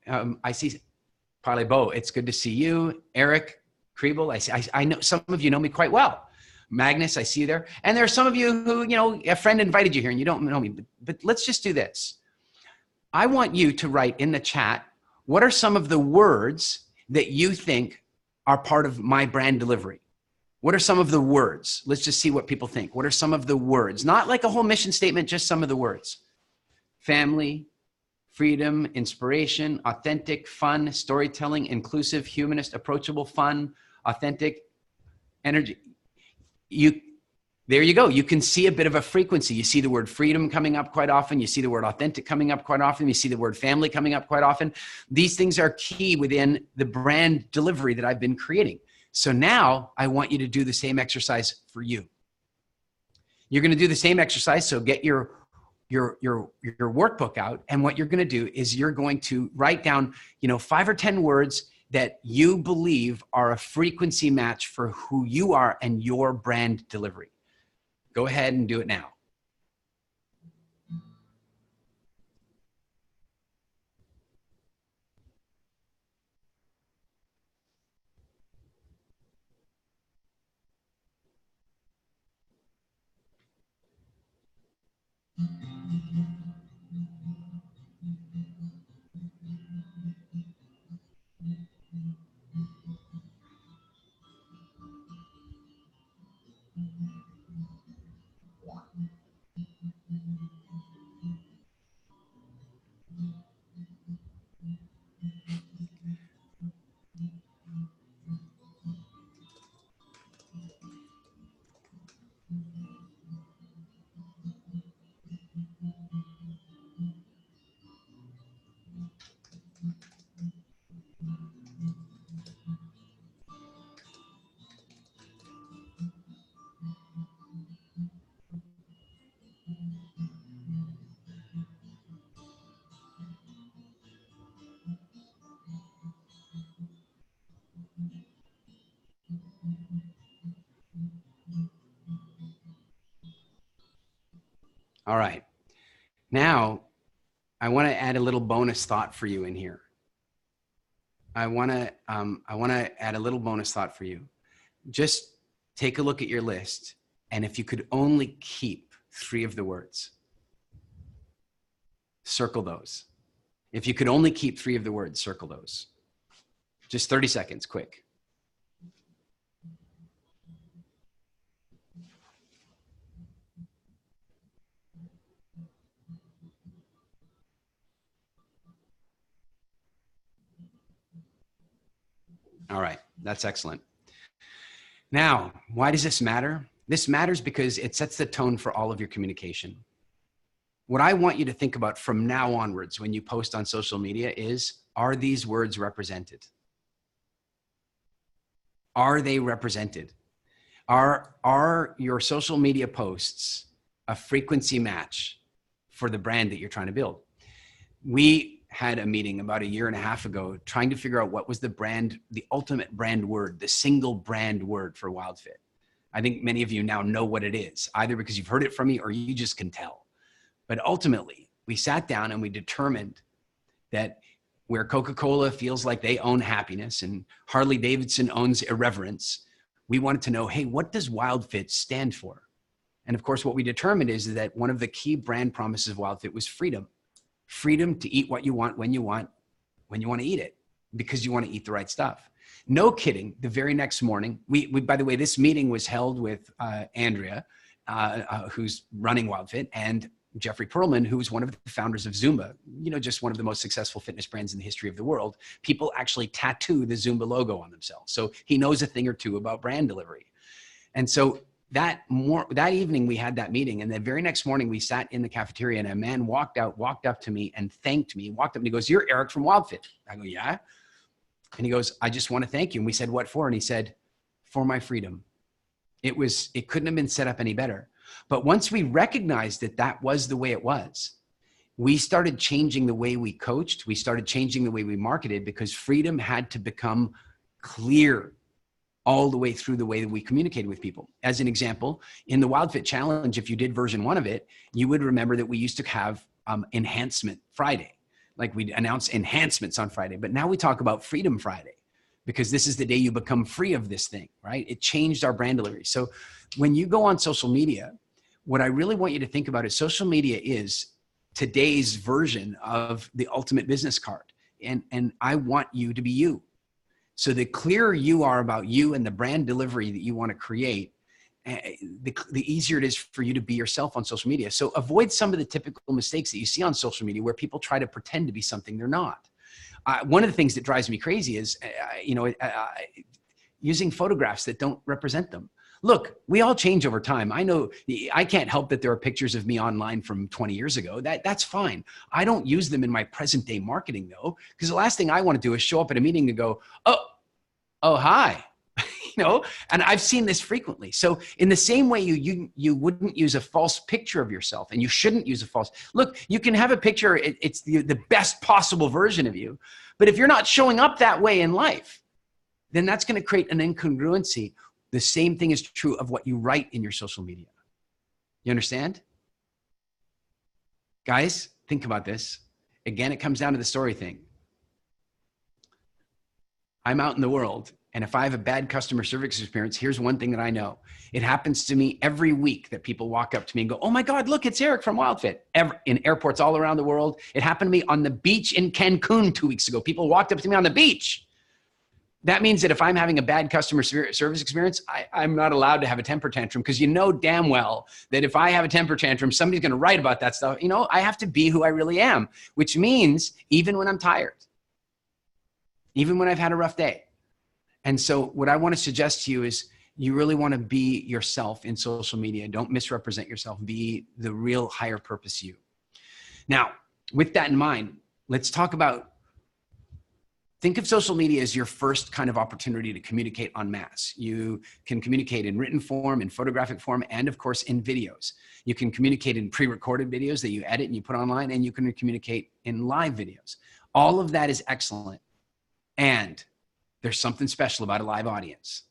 Parlez-Beau. It's good to see you. Eric Kriebel. I know some of you know me quite well. Magnus, I see you there. And there are some of you who, you know, a friend invited you here and you don't know me, but let's just do this. I want you to write in the chat, what are some of the words that you think are part of my brand delivery? What are some of the words? Let's just see what people think. What are some of the words? Not like a whole mission statement, just some of the words. Family, freedom, inspiration, authentic, fun, storytelling, inclusive, humanist, approachable, fun, authentic, energy. There you go. You can see a bit of a frequency. You see the word freedom coming up quite often. You see the word authentic coming up quite often. You see the word family coming up quite often. These things are key within the brand delivery that I've been creating. So now I want you to do the same exercise for you. You're going to do the same exercise. So get your workbook out. And what you're going to do is you're going to write down, 5 or 10 words that you believe are a frequency match for who you are and your brand delivery. Go ahead and do it now. All right. Now, I want to add a little bonus thought for you in here. I want to add a little bonus thought for you. Just take a look at your list, and if you could only keep 3 of the words, circle those. If you could only keep 3 of the words, circle those. Just 30 seconds, quick. All right. That's excellent. Now, why does this matter? This matters because it sets the tone for all of your communication. What I want you to think about from now onwards when you post on social media is, are these words represented? Are they represented? Are your social media posts a frequency match for the brand that you're trying to build? We had a meeting about 1.5 years ago trying to figure out what was the brand, the ultimate brand word, the single brand word for WildFit. I think many of you now know what it is, either because you've heard it from me or you just can tell. But ultimately, we sat down and we determined that where Coca-Cola feels like they own happiness and Harley-Davidson owns irreverence, we wanted to know, hey, what does WildFit stand for? And of course, what we determined is that one of the key brand promises of WildFit was freedom. Freedom to eat what you want, when you want to eat it, because you want to eat the right stuff. No kidding. The very next morning, we by the way, this meeting was held with Andrea, who's running WildFit, and Jeffrey Perlman, who's one of the founders of Zumba, just one of the most successful fitness brands in the history of the world. People actually tattoo the Zumba logo on themselves. So he knows a thing or two about brand delivery. And so that evening we had that meeting, and the very next morning we sat in the cafeteria, and a man walked up to me and thanked me. He walked up and he goes, "You're Eric from WildFit." I go, "Yeah." And he goes, "I just want to thank you." And we said, "What for?" And he said, "For my freedom." It couldn't have been set up any better. But once we recognized that that was the way it was, we started changing the way we coached. We started changing the way we marketed, because freedom had to become clear all the way through the way that we communicated with people. As an example, in the WildFit Challenge, if you did version 1 of it, you would remember that we used to have Enhancement Friday. Like, we'd announce enhancements on Friday, but now we talk about Freedom Friday, because this is the day you become free of this thing, right? It changed our brand delivery. So when you go on social media, what I really want you to think about is social media is today's version of the ultimate business card. And I want you to be you. So the clearer you are about you and the brand delivery that you want to create, the easier it is for you to be yourself on social media. So avoid some of the typical mistakes that you see on social media where people try to pretend to be something they're not. One of the things that drives me crazy is, using photographs that don't represent them. Look, we all change over time. I know I can't help that there are pictures of me online from 20 years ago. That's fine. I don't use them in my present day marketing though, because the last thing I want to do is show up at a meeting to go, oh, hi, and I've seen this frequently. So in the same way you wouldn't use a false picture of yourself, and you shouldn't use a false, look, you can have a picture, it's the best possible version of you. But if you're not showing up that way in life, then that's going to create an incongruency. The same thing is true of what you write in your social media. You understand? Guys, think about this. Again, it comes down to the story thing. I'm out in the world, and if I have a bad customer service experience, here's one thing that I know. It happens to me every week that people walk up to me and go, "Oh my God, look, it's Eric from WildFit." In airports all around the world. It happened to me on the beach in Cancun 2 weeks ago. People walked up to me on the beach. That means that if I'm having a bad customer service experience, I'm not allowed to have a temper tantrum, because you know damn well that if I have a temper tantrum, somebody's going to write about that stuff. I have to be who I really am, which means even when I'm tired, even when I've had a rough day. And so what I want to suggest to you is you really want to be yourself in social media. Don't misrepresent yourself. Be the real higher purpose you. Now, with that in mind, let's talk about, think of social media as your first kind of opportunity to communicate en masse. You can communicate in written form, in photographic form, and of course in videos. You can communicate in pre-recorded videos that you edit and you put online, and you can communicate in live videos. All of that is excellent. And there's something special about a live audience.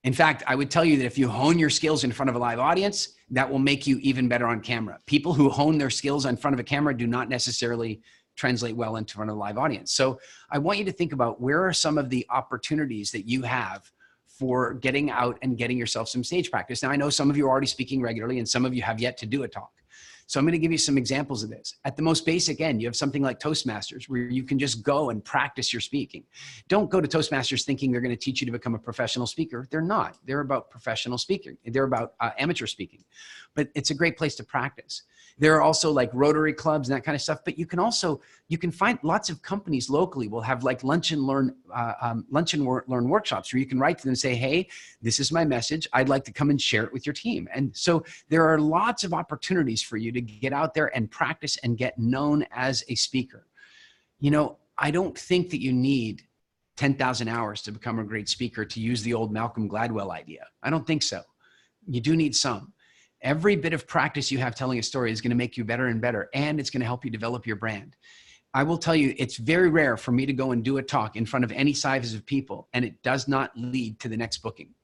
In fact, I would tell you that if you hone your skills in front of a live audience, that will make you even better on camera. People who hone their skills in front of a camera do not necessarily translate well into front of a live audience. So I want you to think about, where are some of the opportunities that you have for getting out and getting yourself some stage practice. Now, I know some of you are already speaking regularly, and some of you have yet to do a talk. So I'm going to give you some examples of this. At the most basic end, you have something like Toastmasters, where you can just go and practice your speaking. Don't go to Toastmasters thinking they're going to teach you to become a professional speaker. They're not. They're about professional speaking. They're about amateur speaking. But it's a great place to practice. There are also like Rotary clubs and that kind of stuff. But you can find lots of companies locally will have like lunch and learn workshops where you can write to them and say, hey, this is my message. I'd like to come and share it with your team. And so there are lots of opportunities for you to get out there and practice and get known as a speaker. You know, I don't think that you need 10,000 hours to become a great speaker, to use the old Malcolm Gladwell idea. I don't think so. You do need some. Every bit of practice you have telling a story is going to make you better and better, and it's going to help you develop your brand. I will tell you, it's very rare for me to go and do a talk in front of any size of people, and it does not lead to the next booking,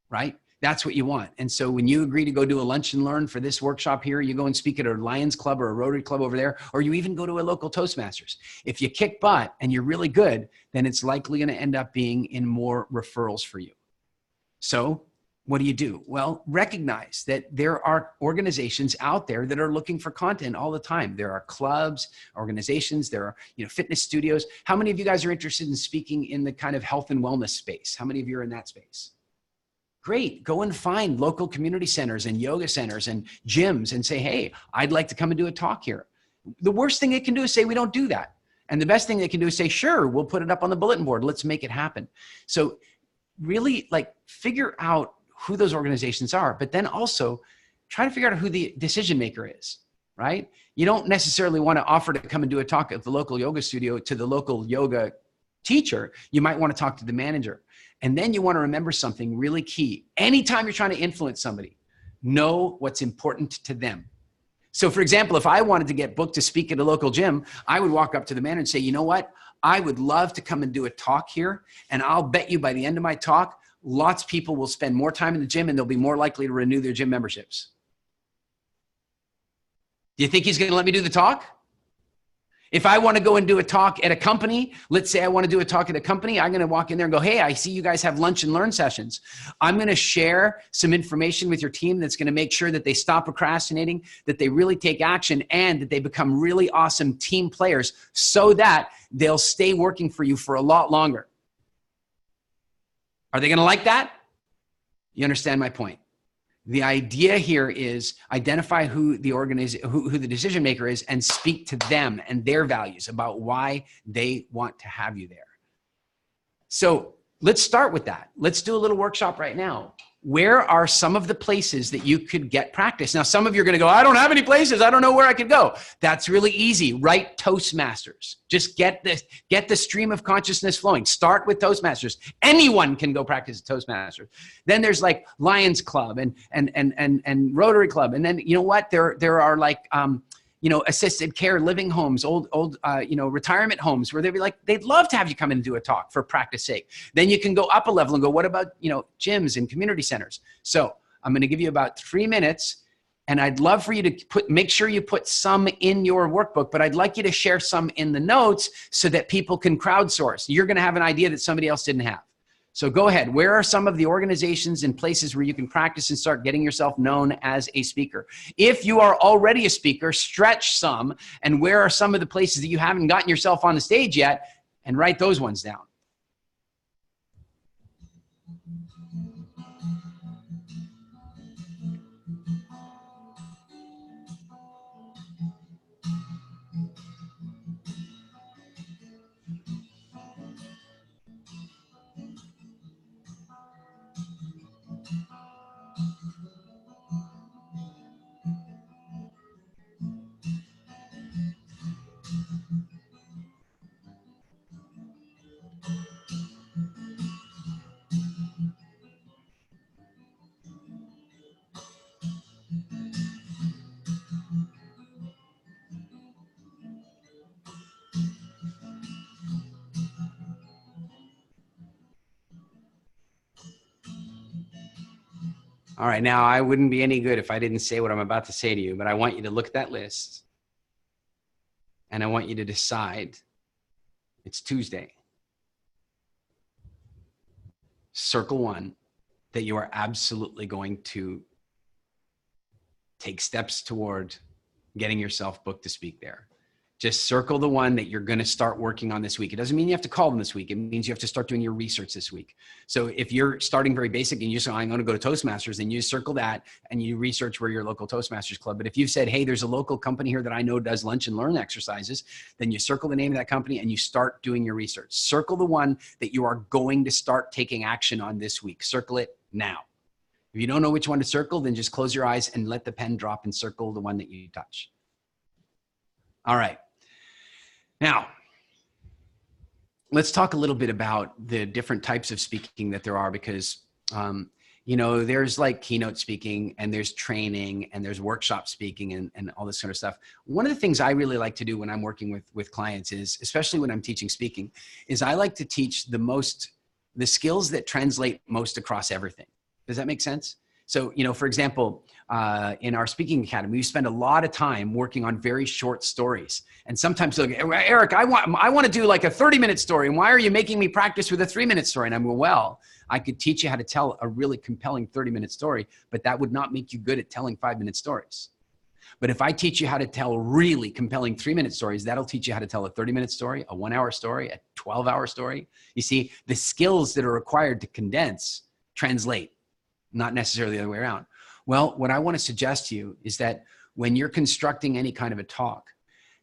right? That's what you want. And so when you agree to go do a lunch and learn for this workshop here, you go and speak at a Lions Club or a Rotary Club over there, or you even go to a local Toastmasters. If you kick butt and you're really good, then it's likely going to end up being in more referrals for you. So what do you do? Well, recognize that there are organizations out there that are looking for content all the time. There are clubs, organizations, there are, fitness studios. How many of you guys are interested in speaking in the kind of health and wellness space? How many of you are in that space? Great. Go and find local community centers and yoga centers and gyms and say, hey, I'd like to come and do a talk here. The worst thing they can do is say, we don't do that. And the best thing they can do is say, sure, we'll put it up on the bulletin board. Let's make it happen. So really figure out who those organizations are, but then also try to figure out who the decision maker is, right? You don't necessarily want to offer to come and do a talk at the local yoga studio to the local yoga teacher. You might want to talk to the manager. And then you want to remember something really key. Anytime you're trying to influence somebody, know what's important to them. So for example, if I wanted to get booked to speak at a local gym, I would walk up to the manager and say, you know what? I would love to come and do a talk here. And I'll bet you by the end of my talk, lots of people will spend more time in the gym and they'll be more likely to renew their gym memberships. Do you think he's going to let me do the talk? If I want to go and do a talk at a company, let's say I want to do a talk at a company, I'm going to walk in there and go, hey, I see you guys have lunch and learn sessions. I'm going to share some information with your team that's going to make sure that they stop procrastinating, that they really take action, and that they become really awesome team players so that they'll stay working for you for a lot longer. Are they going to like that? You understand my point? The idea here is identify who the decision maker is and speak to them and their values about why they want to have you there. So let's start with that. Let's do a little workshop right now. Where are some of the places that you could get practice? Now, some of you are going to go, I don't have any places. I don't know where I could go. That's really easy. Write Toastmasters. Just get the stream of consciousness flowing. Start with Toastmasters. Anyone can go practice at Toastmasters. Then there's like Lions Club and Rotary Club. And then, you know what? There are like, assisted care living homes, old retirement homes where they'd love to have you come in and do a talk for practice sake. Then you can go up a level and go, what about, gyms and community centers? So I'm going to give you about 3 minutes, and I'd love for you to make sure you put some in your workbook, but I'd like you to share some in the notes so that people can crowdsource. You're going to have an idea that somebody else didn't have. So go ahead. Where are some of the organizations and places where you can practice and start getting yourself known as a speaker? If you are already a speaker, stretch some. And where are some of the places that you haven't gotten yourself on the stage yet? And write those ones down. All right, now I wouldn't be any good if I didn't say what I'm about to say to you, but I want you to look at that list and I want you to decide. It's Tuesday. Circle one that you are absolutely going to take steps toward getting yourself booked to speak there. Just circle the one that you're going to start working on this week. It doesn't mean you have to call them this week. It means you have to start doing your research this week. So if you're starting very basic and you say, I'm going to go to Toastmasters, then you circle that and you research where your local Toastmasters club. But if you've said, hey, there's a local company here that I know does lunch and learn exercises, then you circle the name of that company and you start doing your research. Circle the one that you are going to start taking action on this week. Circle it now. If you don't know which one to circle, then just close your eyes and let the pen drop and circle the one that you touch. All right. Now, let's talk a little bit about the different types of speaking that there are, because, you know, there's like keynote speaking and there's training and there's workshop speaking and all this sort of stuff. One of the things I really like to do when I'm working with clients is, especially when I'm teaching speaking, is I like to teach the skills that translate most across everything. Does that make sense? So, you know, for example, in our speaking academy, we spend a lot of time working on very short stories. And sometimes they'll go, Eric, I want to do like a 30-minute story. And why are you making me practice with a 3-minute story? And I'm going, well, I could teach you how to tell a really compelling 30-minute story, but that would not make you good at telling 5-minute stories. But if I teach you how to tell really compelling 3-minute stories, that'll teach you how to tell a 30-minute story, a 1-hour story, a 12-hour story. You see, the skills that are required to condense translate, not necessarily the other way around. Well, what I want to suggest to you is that when you're constructing any kind of a talk,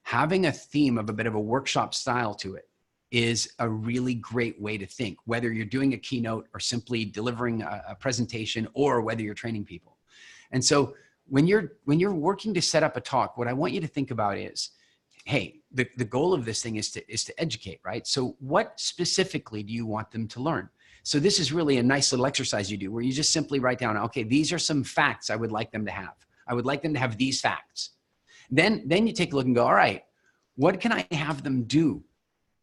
having a theme of a bit of a workshop style to it is a really great way to think, whether you're doing a keynote or simply delivering a presentation, or whether you're training people. And so when you're working to set up a talk, what I want you to think about is, hey, the goal of this thing is to educate, right? So what specifically do you want them to learn? So this is really a nice little exercise you do where you just simply write down, okay, these are some facts I would like them to have. I would like them to have these facts. Then you take a look and go, all right, what can I have them do?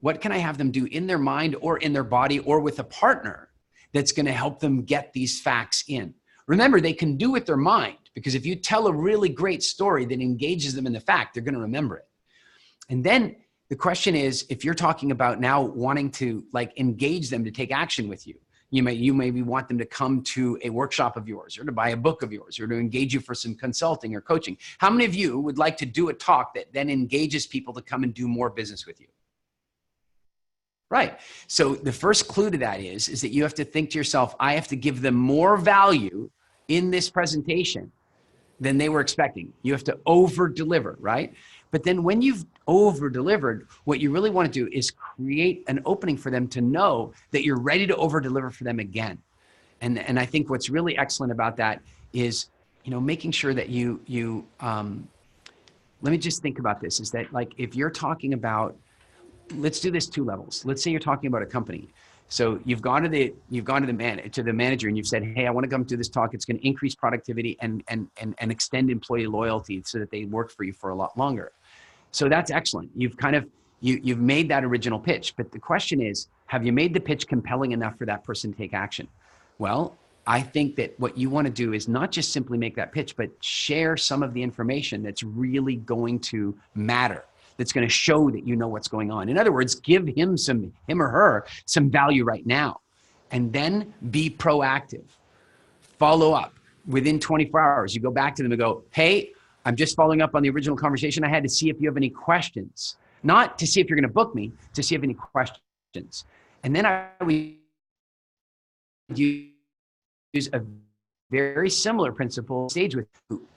What can I have them do in their mind or in their body or with a partner that's going to help them get these facts in? Remember, they can do with their mind, because if you tell a really great story that engages them in the fact, they're going to remember it. And then the question is, if you're talking about now wanting to like engage them to take action with you, you maybe want them to come to a workshop of yours or to buy a book of yours or to engage you for some consulting or coaching. How many of you would like to do a talk that then engages people to come and do more business with you? Right. So the first clue to that is that you have to think to yourself, I have to give them more value in this presentation than they were expecting. You have to over deliver, right? But then when you've over delivered, what you really want to do is create an opening for them to know that you're ready to over deliver for them again. And I think what's really excellent about that is, you know, making sure that let me just think about this, is that like, if you're talking about, let's do this 2 levels. Let's say you're talking about a company. So you've gone to the manager and you've said, hey, I want to come to this talk. It's going to increase productivity and extend employee loyalty so that they work for you for a lot longer. So that's excellent. You've made that original pitch. But the question is, have you made the pitch compelling enough for that person to take action? Well, I think that what you want to do is not just simply make that pitch, but share some of the information that's really going to matter, that's going to show that you know what's going on. In other words, give him or her some value right now, and then be proactive. Follow up within 24 hours. You go back to them and go, hey, I'm just following up on the original conversation I had to see if you have any questions, not to see if you're going to book me, to see if you have any questions. And then I would use a very similar principle stage with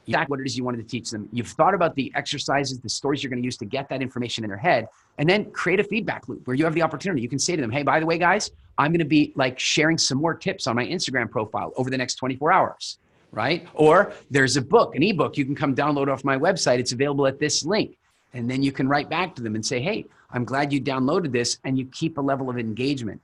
exactly what it is you wanted to teach them. You've thought about the exercises, the stories you're going to use to get that information in their head, and then create a feedback loop where you have the opportunity. You can say to them, hey, by the way, guys, I'm going to be like sharing some more tips on my Instagram profile over the next 24 hours, right? Or there's a book, an ebook you can come download off my website. It's available at this link. And then you can write back to them and say, hey, I'm glad you downloaded this, and you keep a level of engagement.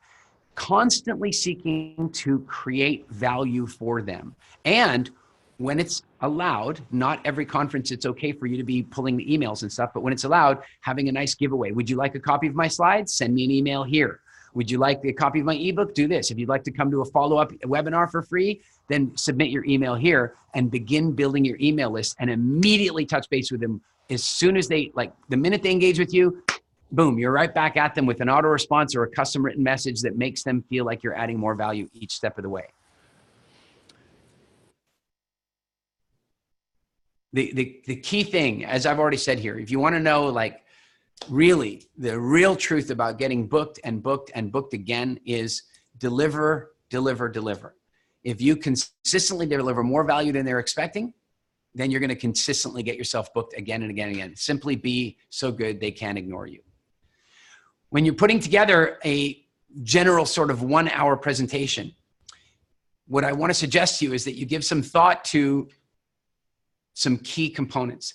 Constantly seeking to create value for them. And when it's allowed, not every conference, it's okay for you to be pulling the emails and stuff, but when it's allowed, having a nice giveaway. Would you like a copy of my slides? Send me an email here. Would you like a copy of my ebook? Do this. If you'd like to come to a follow-up webinar for free, then submit your email here and begin building your email list, and immediately touch base with them as soon as the minute they engage with you. Boom, you're right back at them with an auto response or a custom written message that makes them feel like you're adding more value each step of the way. The key thing, as I've already said here, if you want to know like really, the real truth about getting booked and booked and booked again is deliver, deliver, deliver. If you consistently deliver more value than they're expecting, then you're going to consistently get yourself booked again and again and again. Simply be so good they can't ignore you. When you're putting together a general sort of 1 hour presentation, what I want to suggest to you is that you give some thought to some key components.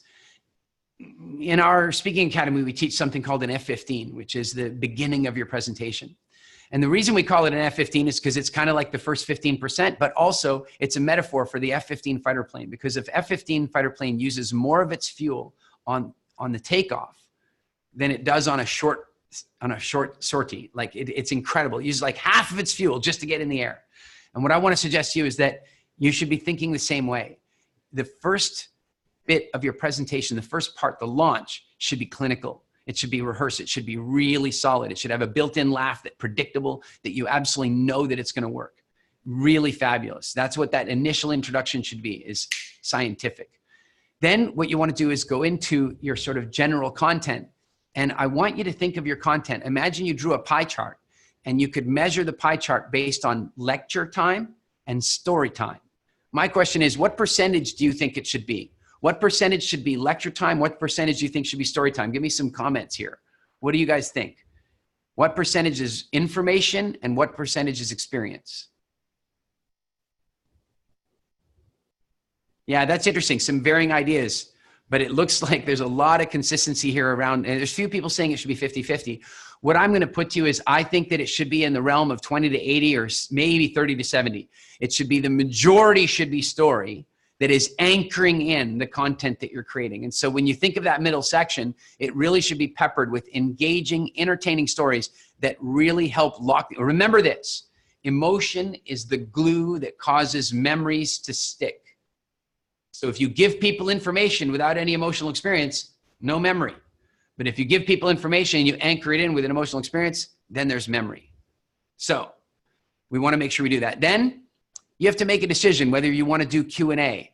In our speaking academy, we teach something called an F15, which is the beginning of your presentation. And the reason we call it an F15 is because it's kind of like the first 15%, but also it's a metaphor for the F-15 fighter plane, because if F-15 fighter plane uses more of its fuel on the takeoff than it does on a short sortie, like it's incredible. It uses like half of its fuel just to get in the air. And what I want to suggest to you is that you should be thinking the same way. The first bit of your presentation, the first part, the launch, should be clinical. It should be rehearsed. It should be really solid. It should have a built-in laugh that's predictable, that you absolutely know that it's going to work. Really fabulous. That's what that initial introduction should be, is scientific. Then what you want to do is go into your sort of general content. And I want you to think of your content. Imagine you drew a pie chart and you could measure the pie chart based on lecture time and story time. My question is, what percentage do you think it should be? What percentage should be lecture time? What percentage do you think should be story time? Give me some comments here. What do you guys think? What percentage is information and what percentage is experience? Yeah, that's interesting. Some varying ideas, but it looks like there's a lot of consistency here around, and there's few people saying it should be 50-50. What I'm going to put to you is I think that it should be in the realm of 20 to 80 or maybe 30 to 70. It should be, the majority should be story that is anchoring in the content that you're creating. And so when you think of that middle section, it really should be peppered with engaging, entertaining stories that really help lock. Remember this, emotion is the glue that causes memories to stick. So if you give people information without any emotional experience, no memory. But if you give people information and you anchor it in with an emotional experience, then there's memory. So we want to make sure we do that. Then you have to make a decision whether you want to do Q&A.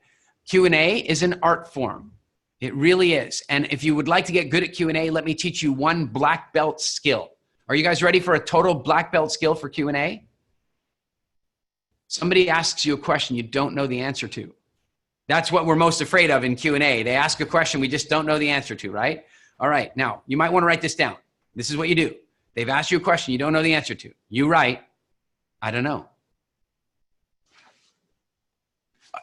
Q&A is an art form. It really is. And if you would like to get good at Q&A, let me teach you one black belt skill. Are you guys ready for a total black belt skill for Q&A? Somebody asks you a question you don't know the answer to. That's what we're most afraid of in Q&A. They ask a question we just don't know the answer to, right? All right. Now, you might want to write this down. This is what you do. They've asked you a question you don't know the answer to. You write, I don't know.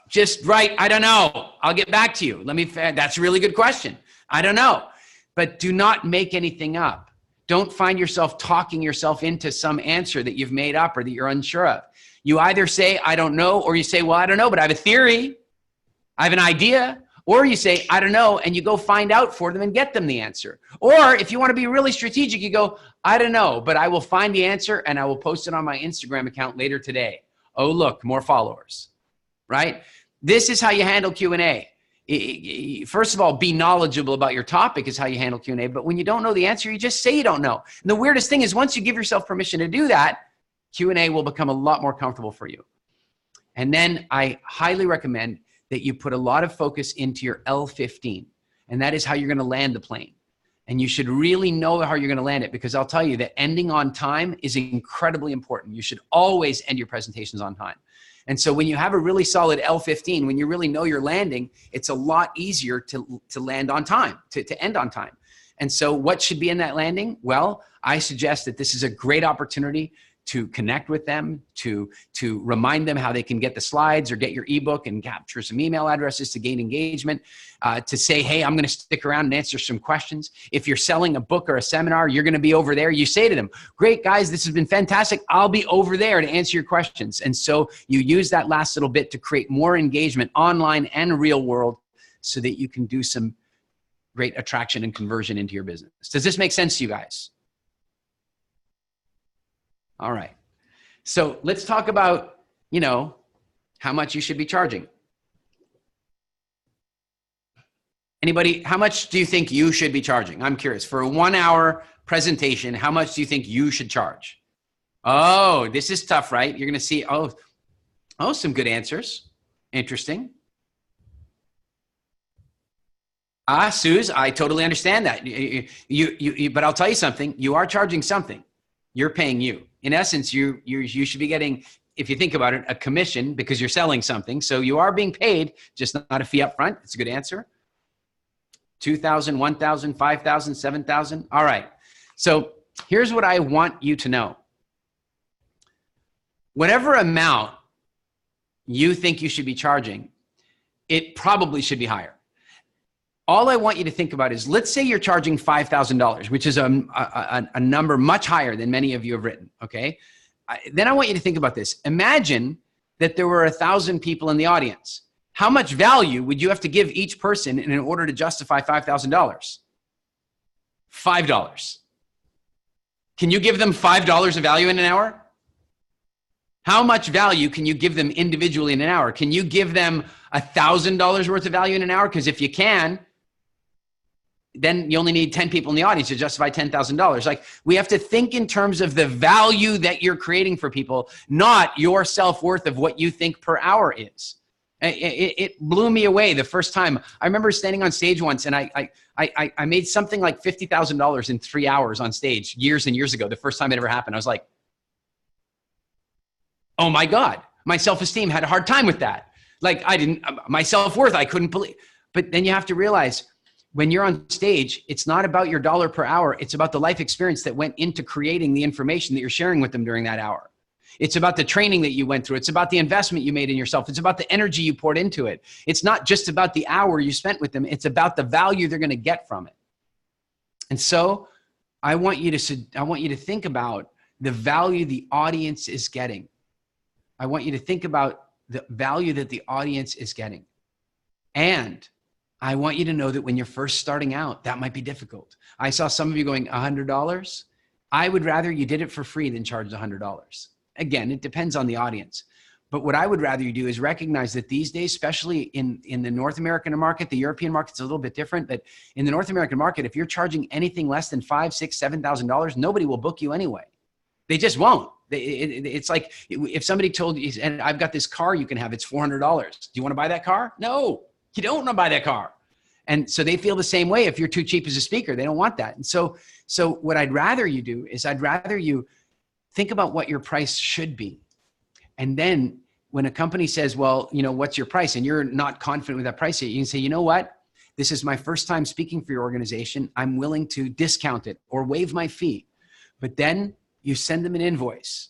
Just write, I don't know. I'll get back to you. That's a really good question. I don't know. But do not make anything up. Don't find yourself talking yourself into some answer that you've made up or that you're unsure of. You either say, I don't know, or you say, well, I don't know, but I have a theory. I have an idea. Or you say, I don't know, and you go find out for them and get them the answer. Or if you want to be really strategic, you go, I don't know, but I will find the answer and I will post it on my Instagram account later today. Oh, look, more followers, right? This is how you handle Q&A. First of all, be knowledgeable about your topic is how you handle Q&A. But when you don't know the answer, you just say you don't know. And the weirdest thing is once you give yourself permission to do that, Q&A will become a lot more comfortable for you. And then I highly recommend that you put a lot of focus into your L15. And that is how you're going to land the plane. And you should really know how you're going to land it, because I'll tell you that ending on time is incredibly important. You should always end your presentations on time. And so when you have a really solid L15, when you really know you're landing, it's a lot easier to land on time, to end on time. And so what should be in that landing? Well, I suggest that this is a great opportunity to connect with them, to remind them how they can get the slides or get your ebook and capture some email addresses to gain engagement, to say, hey, I'm going to stick around and answer some questions. If you're selling a book or a seminar, you're going to be over there. You say to them, great guys, this has been fantastic. I'll be over there to answer your questions. And so you use that last little bit to create more engagement online and real world so that you can do some great attraction and conversion into your business. Does this make sense to you guys? All right. So let's talk about, how much you should be charging. Anybody, how much do you think you should be charging? I'm curious. For a 1 hour presentation, how much do you think you should charge? Oh, this is tough, right? You're going to see, some good answers. Interesting. Suze, I totally understand that. But I'll tell you something. You are charging something. You're paying you. In essence, you should be getting, if you think about it, a commission because you're selling something. So you are being paid, just not a fee up front. It's a good answer. 2,000, 1,000, 5,000, 7,000. All right. So here's what I want you to know. Whatever amount you think you should be charging, it probably should be higher. All I want you to think about is, let's say you're charging $5,000, which is a number much higher than many of you have written, okay? Then I want you to think about this. Imagine that there were 1,000 people in the audience. How much value would you have to give each person in order to justify $5,000? $5. Can you give them $5 of value in an hour? How much value can you give them individually in an hour? Can you give them $1,000 worth of value in an hour? Because if you can, then you only need 10 people in the audience to justify $10,000. Like, we have to think in terms of the value that you're creating for people, not your self-worth of what you think per hour is. It blew me away the first time. I remember standing on stage once, and I made something like $50,000 in 3 hours on stage years and years ago. The first time it ever happened, I was like, oh my God, my self-esteem had a hard time with that. Like, my self-worth, I couldn't believe. But then you have to realize, when you're on stage, it's not about your dollar per hour. It's about the life experience that went into creating the information that you're sharing with them during that hour. It's about the training that you went through. It's about the investment you made in yourself. It's about the energy you poured into it. It's not just about the hour you spent with them. It's about the value they're going to get from it. And so I want you to think about the value the audience is getting. I want you to think about the value that the audience is getting. And I want you to know that when you're first starting out, that might be difficult. I saw some of you going, $100. I would rather you did it for free than charge $100. Again, it depends on the audience. But what I would rather you do is recognize that these days, especially in the North American market, the European market's a little bit different, but in the North American market, if you're charging anything less than $5,000, $6,000, $7,000, nobody will book you anyway. They just won't. It's like if somebody told you, and I've got this car you can have, it's $400. Do you want to buy that car? No. You don't want to buy that car. And so they feel the same way. If you're too cheap as a speaker, they don't want that. And so what I'd rather you do is I'd rather you think about what your price should be. And then when a company says, well, you know, what's your price? And you're not confident with that price yet, you can say, you know what? This is my first time speaking for your organization. I'm willing to discount it or waive my fee. But then you send them an invoice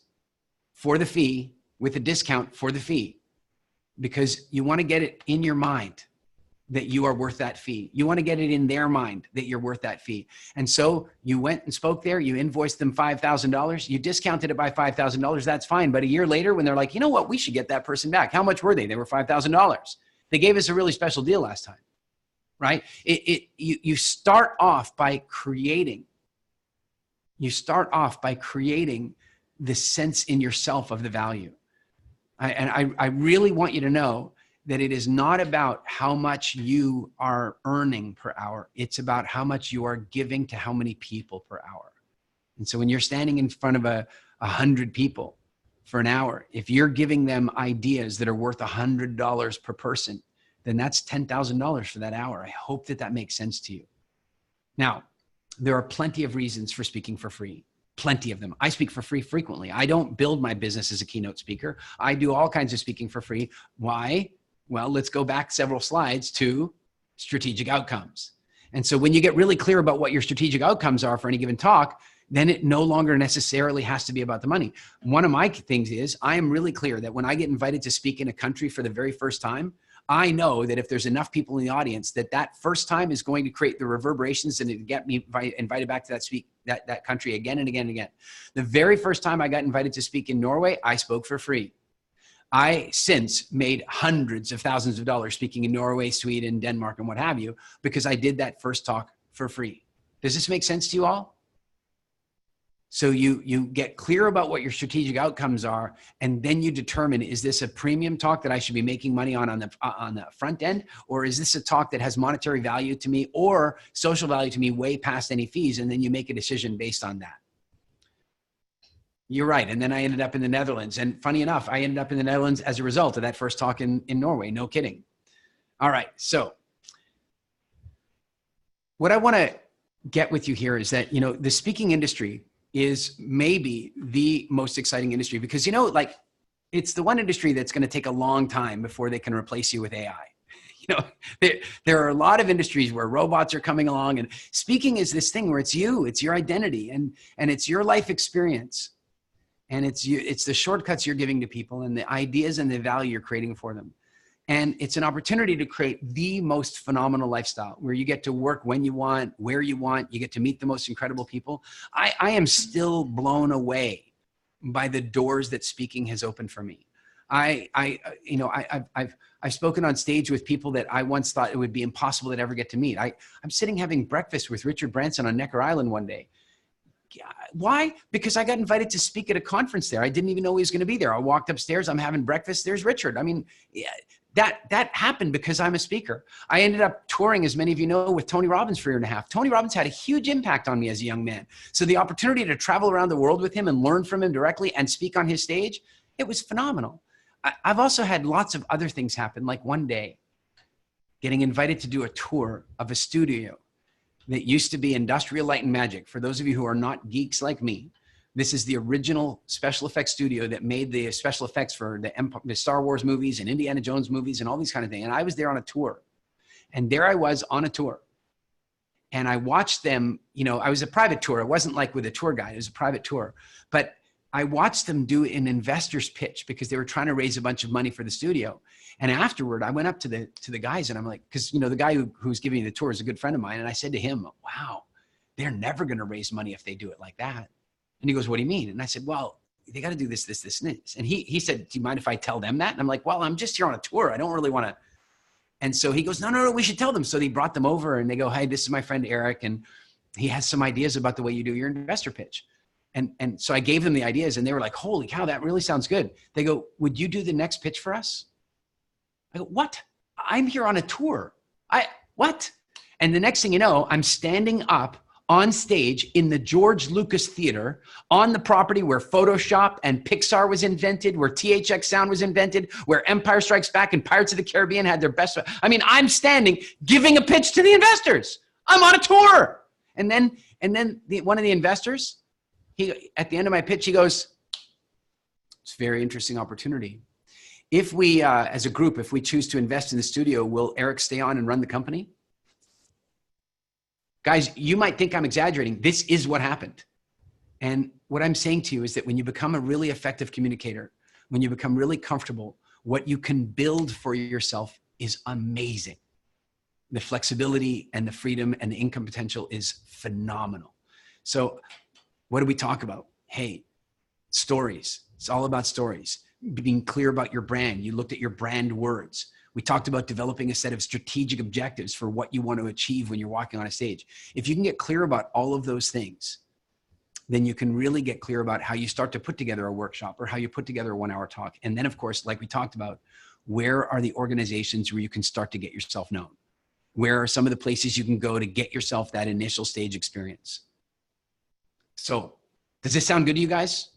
for the fee with a discount for the fee, because you want to get it in your mind that you are worth that fee. You want to get it in their mind that you're worth that fee. And so you went and spoke there, you invoiced them $5,000, you discounted it by $5,000, that's fine. But a year later, when they're like, you know what, we should get that person back. How much were they? They were $5,000. They gave us a really special deal last time, right? You start off by creating. You start off by creating the sense in yourself of the value. I really want you to know that it is not about how much you are earning per hour. It's about how much you are giving to how many people per hour. And so when you're standing in front of 100 people for an hour, if you're giving them ideas that are worth $100 per person, then that's $10,000 for that hour. I hope that makes sense to you. Now, there are plenty of reasons for speaking for free. Plenty of them. I speak for free frequently. I don't build my business as a keynote speaker. I do all kinds of speaking for free. Why? Well, let's go back several slides to strategic outcomes. And so when you get really clear about what your strategic outcomes are for any given talk, then it no longer necessarily has to be about the money. One of my things is I am really clear that when I get invited to speak in a country for the very first time, I know that if there's enough people in the audience, that first time is going to create the reverberations and it get me invited back to that country again and again and again. The very first time I got invited to speak in Norway, I spoke for free. I since made hundreds of thousands of dollars speaking in Norway, Sweden, Denmark, and what have you, because I did that first talk for free. Does this make sense to you all? So you get clear about what your strategic outcomes are, and then you determine, is this a premium talk that I should be making money on the front end, or is this a talk that has monetary value to me or social value to me way past any fees? And then you make a decision based on that. You're right. And then I ended up in the Netherlands. And funny enough, I ended up in the Netherlands as a result of that first talk in Norway. No kidding. All right. So what I want to get with you here is that, you know, the speaking industry is maybe the most exciting industry because, you know, like it's the one industry that's going to take a long time before they can replace you with AI. You know, there are a lot of industries where robots are coming along, and speaking is this thing where it's you, it's your identity, and it's your life experience. And it's the shortcuts you're giving to people and the ideas and the value you're creating for them. And it's an opportunity to create the most phenomenal lifestyle where you get to work when you want, where you want, you get to meet the most incredible people. I am still blown away by the doors that speaking has opened for me. You know, I've spoken on stage with people that I once thought it would be impossible to ever get to meet. I'm sitting having breakfast with Richard Branson on Necker Island one day. Why? Because I got invited to speak at a conference there. I didn't even know he was going to be there. I walked upstairs. I'm having breakfast. There's Richard. I mean, yeah, that happened because I'm a speaker. I ended up touring, as many of you know, with Tony Robbins for a year and a half. Tony Robbins had a huge impact on me as a young man. So the opportunity to travel around the world with him and learn from him directly and speak on his stage, it was phenomenal. I've also had lots of other things happen, like one day getting invited to do a tour of a studio that used to be Industrial Light and Magic. For those of you who are not geeks like me, this is the original special effects studio that made the special effects for the Star Wars movies and Indiana Jones movies and all these kind of things. And I was there on a tour. And there I was on a tour. And I watched them, you know, I was a private tour. It wasn't like with a tour guide, it was a private tour. But I watched them do an investor's pitch because they were trying to raise a bunch of money for the studio. And afterward, I went up to the guys and I'm like, because, you know, the guy who's giving me the tour is a good friend of mine. And I said to him, wow, they're never going to raise money if they do it like that. And he goes, what do you mean? And I said, well, they got to do this, this, this, and this. And he said, do you mind if I tell them that? And I'm like, well, I'm just here on a tour. I don't really want to. And so he goes, no, we should tell them. So they brought them over and they go, hey, this is my friend Eric. And he has some ideas about the way you do your investor pitch. And so I gave them the ideas and they were like, holy cow, that really sounds good. They go, would you do the next pitch for us? I go, what? I'm here on a tour. What? And the next thing you know, I'm standing up on stage in the George Lucas Theater on the property where Photoshop and Pixar was invented, where THX sound was invented, where Empire Strikes Back and Pirates of the Caribbean had their best. I mean, I'm standing giving a pitch to the investors. I'm on a tour. And then one of the investors, at the end of my pitch, he goes, it's a very interesting opportunity. If we, as a group, if we choose to invest in the studio, will Eric stay on and run the company? Guys, you might think I'm exaggerating. This is what happened. And what I'm saying to you is that when you become a really effective communicator, when you become really comfortable, what you can build for yourself is amazing. The flexibility and the freedom and the income potential is phenomenal. So what do we talk about? Hey, stories. It's all about stories. Being clear about your brand. You looked at your brand words. We talked about developing a set of strategic objectives for what you want to achieve when you're walking on a stage. If you can get clear about all of those things, then you can really get clear about how you start to put together a workshop or how you put together a 1-hour talk. And then, of course, like we talked about, where are the organizations where you can start to get yourself known? Where are some of the places you can go to get yourself that initial stage experience? So does this sound good to you guys?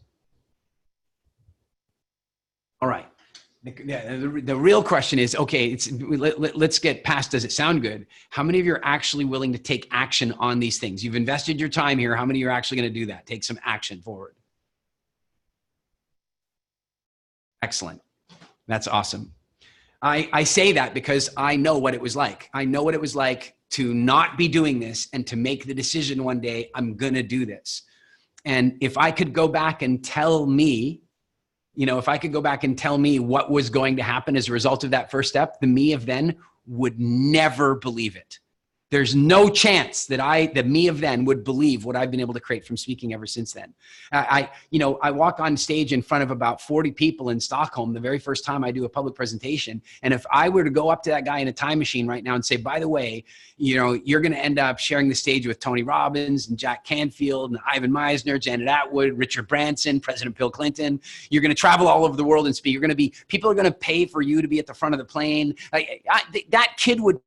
All right. The real question is, okay, let's get past, does it sound good? How many of you are actually willing to take action on these things? You've invested your time here. How many of you are actually going to do that? Take some action forward. Excellent. That's awesome. I say that because I know what it was like. I know what it was like to not be doing this and to make the decision one day, I'm going to do this. And if I could go back and tell me, if I could go back and tell me what was going to happen as a result of that first step, the me of then would never believe it. There's no chance that the me of then would believe what I've been able to create from speaking ever since then. I walk on stage in front of about 40 people in Stockholm the very first time I do a public presentation. And if I were to go up to that guy in a time machine right now and say, by the way, you're going to end up sharing the stage with Tony Robbins and Jack Canfield and Ivan Misner, Janet Atwood, Richard Branson, President Bill Clinton. You're going to travel all over the world and speak. People are going to pay for you to be at the front of the plane. That kid would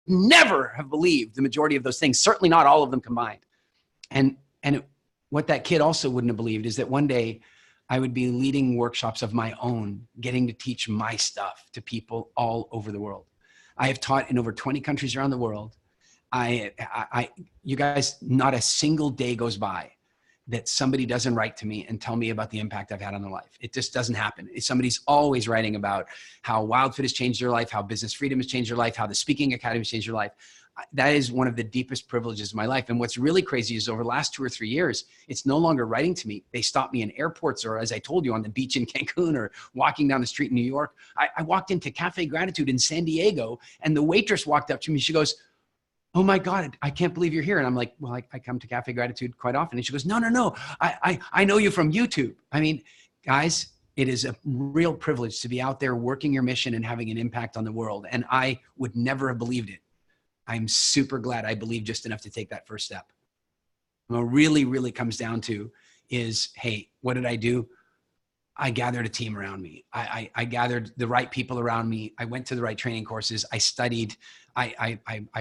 never have believed the majority of those things, certainly not all of them combined. And what that kid also wouldn't have believed is that one day I would be leading workshops of my own, getting to teach my stuff to people all over the world. I have taught in over 20 countries around the world. You guys, not a single day goes by that somebody doesn't write to me and tell me about the impact I've had on their life. It just doesn't happen. Somebody's always writing about how WildFit has changed their life, how Business Freedom has changed their life, how the Speaking Academy has changed their life. That is one of the deepest privileges of my life. And what's really crazy is over the last 2 or 3 years, it's no longer writing to me. They stop me in airports, or as I told you, on the beach in Cancun, or walking down the street in New York. I walked into Cafe Gratitude in San Diego, and the waitress walked up to me. She goes, "Oh my God, I can't believe you're here." And I'm like, "Well, I come to Cafe Gratitude quite often." And she goes, no. I know you from YouTube. I mean, guys, it is a real privilege to be out there working your mission and having an impact on the world. And I would never have believed it. I'm super glad I believed just enough to take that first step. What really, really comes down to is, hey, what did I do? I gathered a team around me. I gathered the right people around me. I went to the right training courses. I studied. I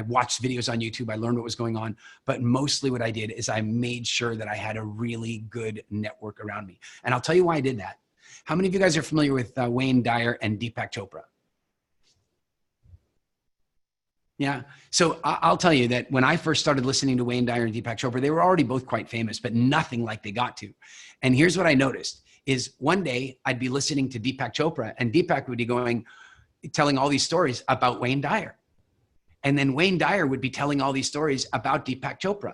watched videos on YouTube. I learned what was going on. But mostly what I did is I made sure that I had a really good network around me. And I'll tell you why I did that. How many of you guys are familiar with Wayne Dyer and Deepak Chopra? Yeah. So I'll tell you that when I first started listening to Wayne Dyer and Deepak Chopra, they were already both quite famous, but nothing like they got to. And here's what I noticed is one day I'd be listening to Deepak Chopra, and Deepak would be telling all these stories about Wayne Dyer. And then Wayne Dyer would be telling all these stories about Deepak Chopra.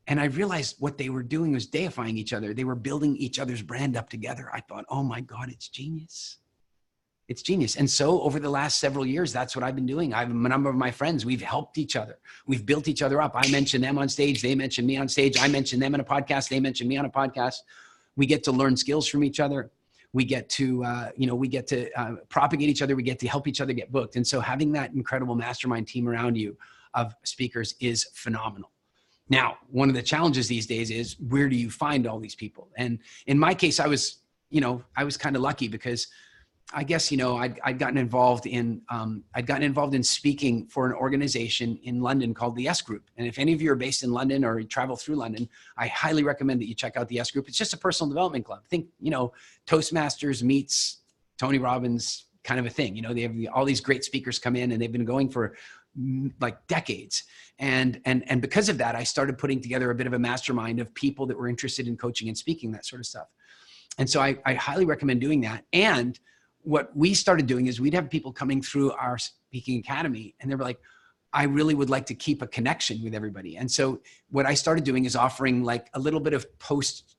And I realized what they were doing was deifying each other. They were building each other's brand up together. I thought, oh my God, it's genius. It's genius. And so over the last several years, that's what I've been doing. I have a number of my friends. We've helped each other. We've built each other up. I mention them on stage. They mention me on stage. I mention them in a podcast. They mention me on a podcast. We get to learn skills from each other. We get to, propagate each other. We get to help each other get booked. And so having that incredible mastermind team around you of speakers is phenomenal. Now, one of the challenges these days is, where do you find all these people? And in my case, I was kind of lucky because I guess, I'd gotten involved in speaking for an organization in London called the S Group. And if any of you are based in London or you travel through London, I highly recommend that you check out the S Group. It's just a personal development club. Think, Toastmasters meets Tony Robbins kind of a thing. They have all these great speakers come in, and they've been going for like decades. And because of that, I started putting together a bit of a mastermind of people that were interested in coaching and speaking, that sort of stuff. And so I highly recommend doing that. And what we started doing is we'd have people coming through our Speaking Academy, and they were like, I really would like to keep a connection with everybody. And so what I started doing is offering like a little bit of post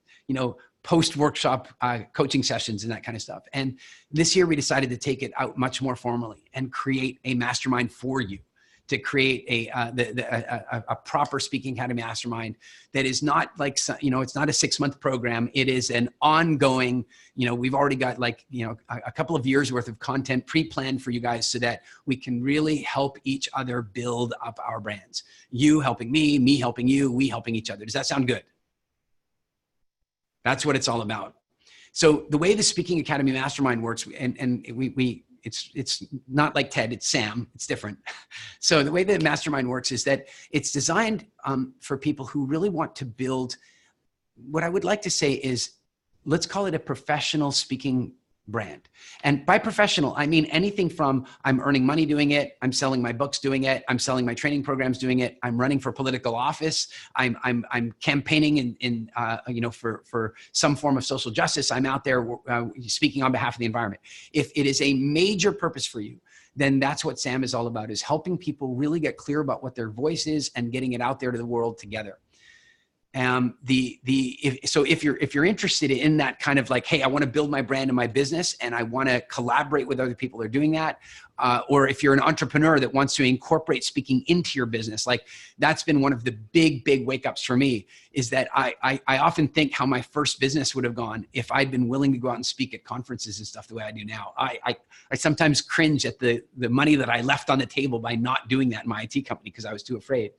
workshop coaching sessions and that kind of stuff. And this year we decided to take it out much more formally and create a mastermind for you, to create a proper Speaking Academy mastermind that is not like, it's not a 6-month program. It is an ongoing, we've already got a couple of years worth of content pre-planned for you guys so that we can really help each other build up our brands. You helping me helping you, we helping each other. Does that sound good? That's what it's all about. So the way the Speaking Academy Mastermind works, and it's not like TED, it's Sam, it's different. So the way the mastermind works is that it's designed for people who really want to build, what I would like to say is, let's call it a professional speaking brand. And by professional, I mean anything from I'm earning money doing it, I'm selling my books doing it, I'm selling my training programs doing it, I'm running for political office, I'm campaigning for some form of social justice, I'm out there speaking on behalf of the environment. If it is a major purpose for you, then that's what Sam is all about, is helping people really get clear about what their voice is and getting it out there to the world together. So if you're interested in that kind of like, hey, I want to build my brand and my business, and I want to collaborate with other people who are doing that, or if you're an entrepreneur that wants to incorporate speaking into your business, like that's been one of the big wake ups for me, is that I often think how my first business would have gone if I'd been willing to go out and speak at conferences and stuff the way I do now. I sometimes cringe at the money that I left on the table by not doing that in my IT company because I was too afraid.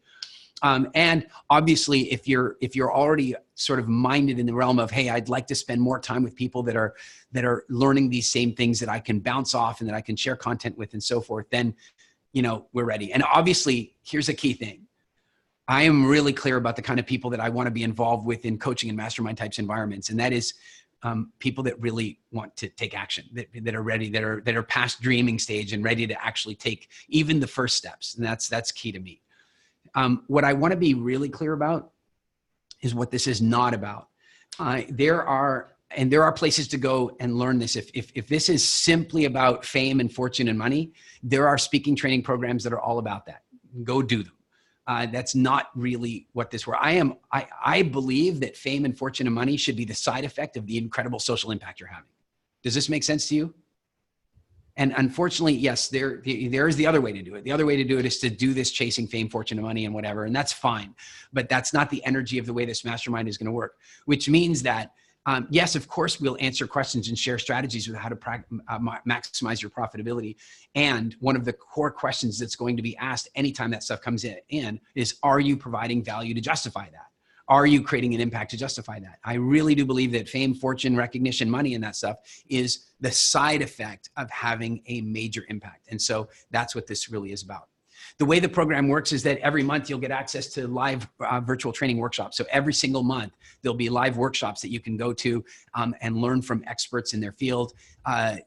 And obviously, if you're already sort of minded in the realm of, hey, I'd like to spend more time with people that are learning these same things that I can bounce off and that I can share content with and so forth, then, we're ready. And obviously, here's a key thing. I am really clear about the kind of people that I want to be involved with in coaching and mastermind types environments. And that is people that really want to take action, that are ready, that are past dreaming stage and ready to actually take even the first steps. And that's key to me. What I want to be really clear about is what this is not about. There are places to go and learn this. If this is simply about fame and fortune and money, there are speaking training programs that are all about that. Go do them. That's not really what this were. I believe that fame and fortune and money should be the side effect of the incredible social impact you're having. Does this make sense to you? And unfortunately, yes, there is the other way to do it. The other way to do it is to do this chasing fame, fortune, and money and whatever. And that's fine. But that's not the energy of the way this mastermind is going to work, which means that, yes, of course, we'll answer questions and share strategies with how to maximize your profitability. And one of the core questions that's going to be asked anytime that stuff comes in is, are you providing value to justify that? Are you creating an impact to justify that? I really do believe that fame, fortune, recognition, money, and that stuff is the side effect of having a major impact. And so that's what this really is about. The way the program works is that every month you'll get access to live virtual training workshops. So every single month, there'll be live workshops that you can go to and learn from experts in their field.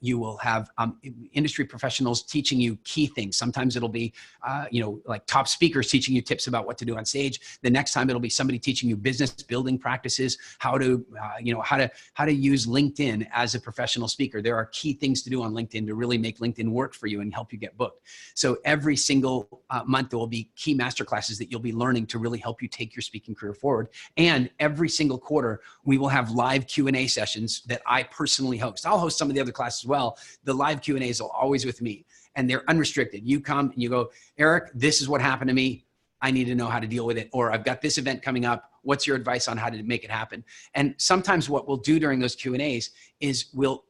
You will have industry professionals teaching you key things. Sometimes it'll be, like top speakers teaching you tips about what to do on stage. The next time it'll be somebody teaching you business building practices, how to use LinkedIn as a professional speaker. There are key things to do on LinkedIn to really make LinkedIn work for you and help you get booked. So every single month, there will be key masterclasses that you'll be learning to really help you take your speaking career forward. And every single quarter, we will have live Q&A sessions that I personally host. I'll host some of the other classes as well. The live Q&As are always with me, and they're unrestricted. You come and you go, Eric, this is what happened to me. I need to know how to deal with it. Or I've got this event coming up. What's your advice on how to make it happen? And sometimes what we'll do during those Q&As is we'll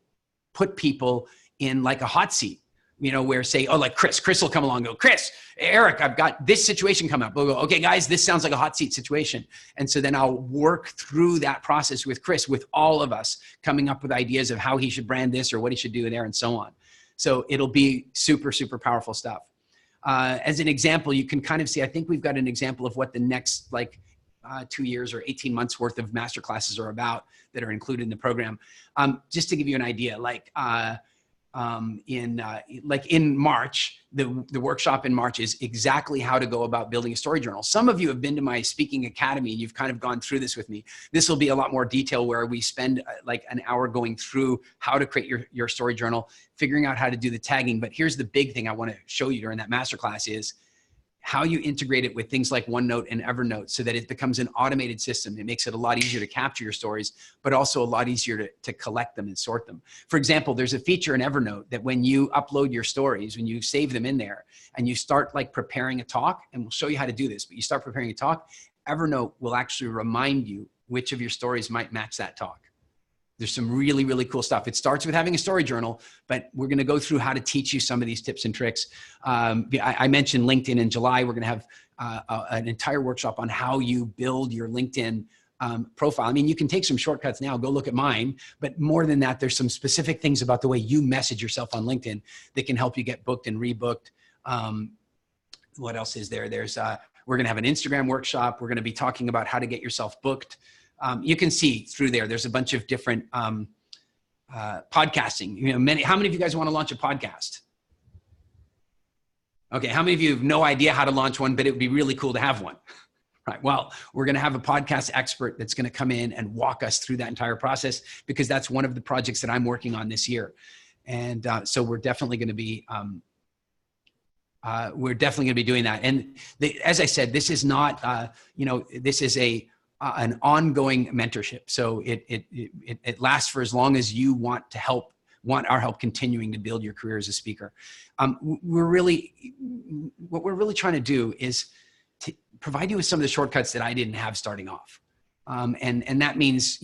put people in like a hot seat. Where say, oh, like Chris will come along and go, Chris, Eric, I've got this situation coming up. We'll go, okay, guys, this sounds like a hot seat situation. And so then I'll work through that process with Chris, with all of us coming up with ideas of how he should brand this or what he should do there and so on. So it'll be super, super powerful stuff. As an example, you can kind of see, I think we've got an example of what the next 2 years or 18 months worth of masterclasses are about that are included in the program. Just to give you an idea, in March, the workshop in March is exactly how to go about building a story journal. Some of you have been to my speaking academy. You've kind of gone through this with me. This will be a lot more detail where we spend like an hour going through how to create your story journal, figuring out how to do the tagging. But here's the big thing I want to show you during that masterclass is how you integrate it with things like OneNote and Evernote so that it becomes an automated system. It makes it a lot easier to capture your stories, but also a lot easier to collect them and sort them. For example, there's a feature in Evernote that when you upload your stories, when you save them in there and you start preparing a talk, and we'll show you how to do this, but you start preparing a talk, Evernote will actually remind you which of your stories might match that talk. There's some really, really cool stuff. It starts with having a story journal, but we're going to go through how to teach you some of these tips and tricks. I mentioned LinkedIn in July. We're going to have an entire workshop on how you build your LinkedIn profile. I mean, you can take some shortcuts now, go look at mine, but more than that, there's some specific things about the way you message yourself on LinkedIn that can help you get booked and rebooked. What else is there? We're going to have an Instagram workshop. We're going to be talking about how to get yourself booked. You can see through there's a bunch of different podcasting. How many of you guys want to launch a podcast? Okay, how many of you have no idea how to launch one, but it would be really cool to have one? Right. Well, we're going to have a podcast expert that's going to come in and walk us through that entire process because that's one of the projects that I'm working on this year. And so we're definitely going to be doing that. And as I said, this is not, this is an ongoing mentorship. So it lasts for as long as you want our help continuing to build your career as a speaker. What we're really trying to do is to provide you with some of the shortcuts that I didn't have starting off. And that means,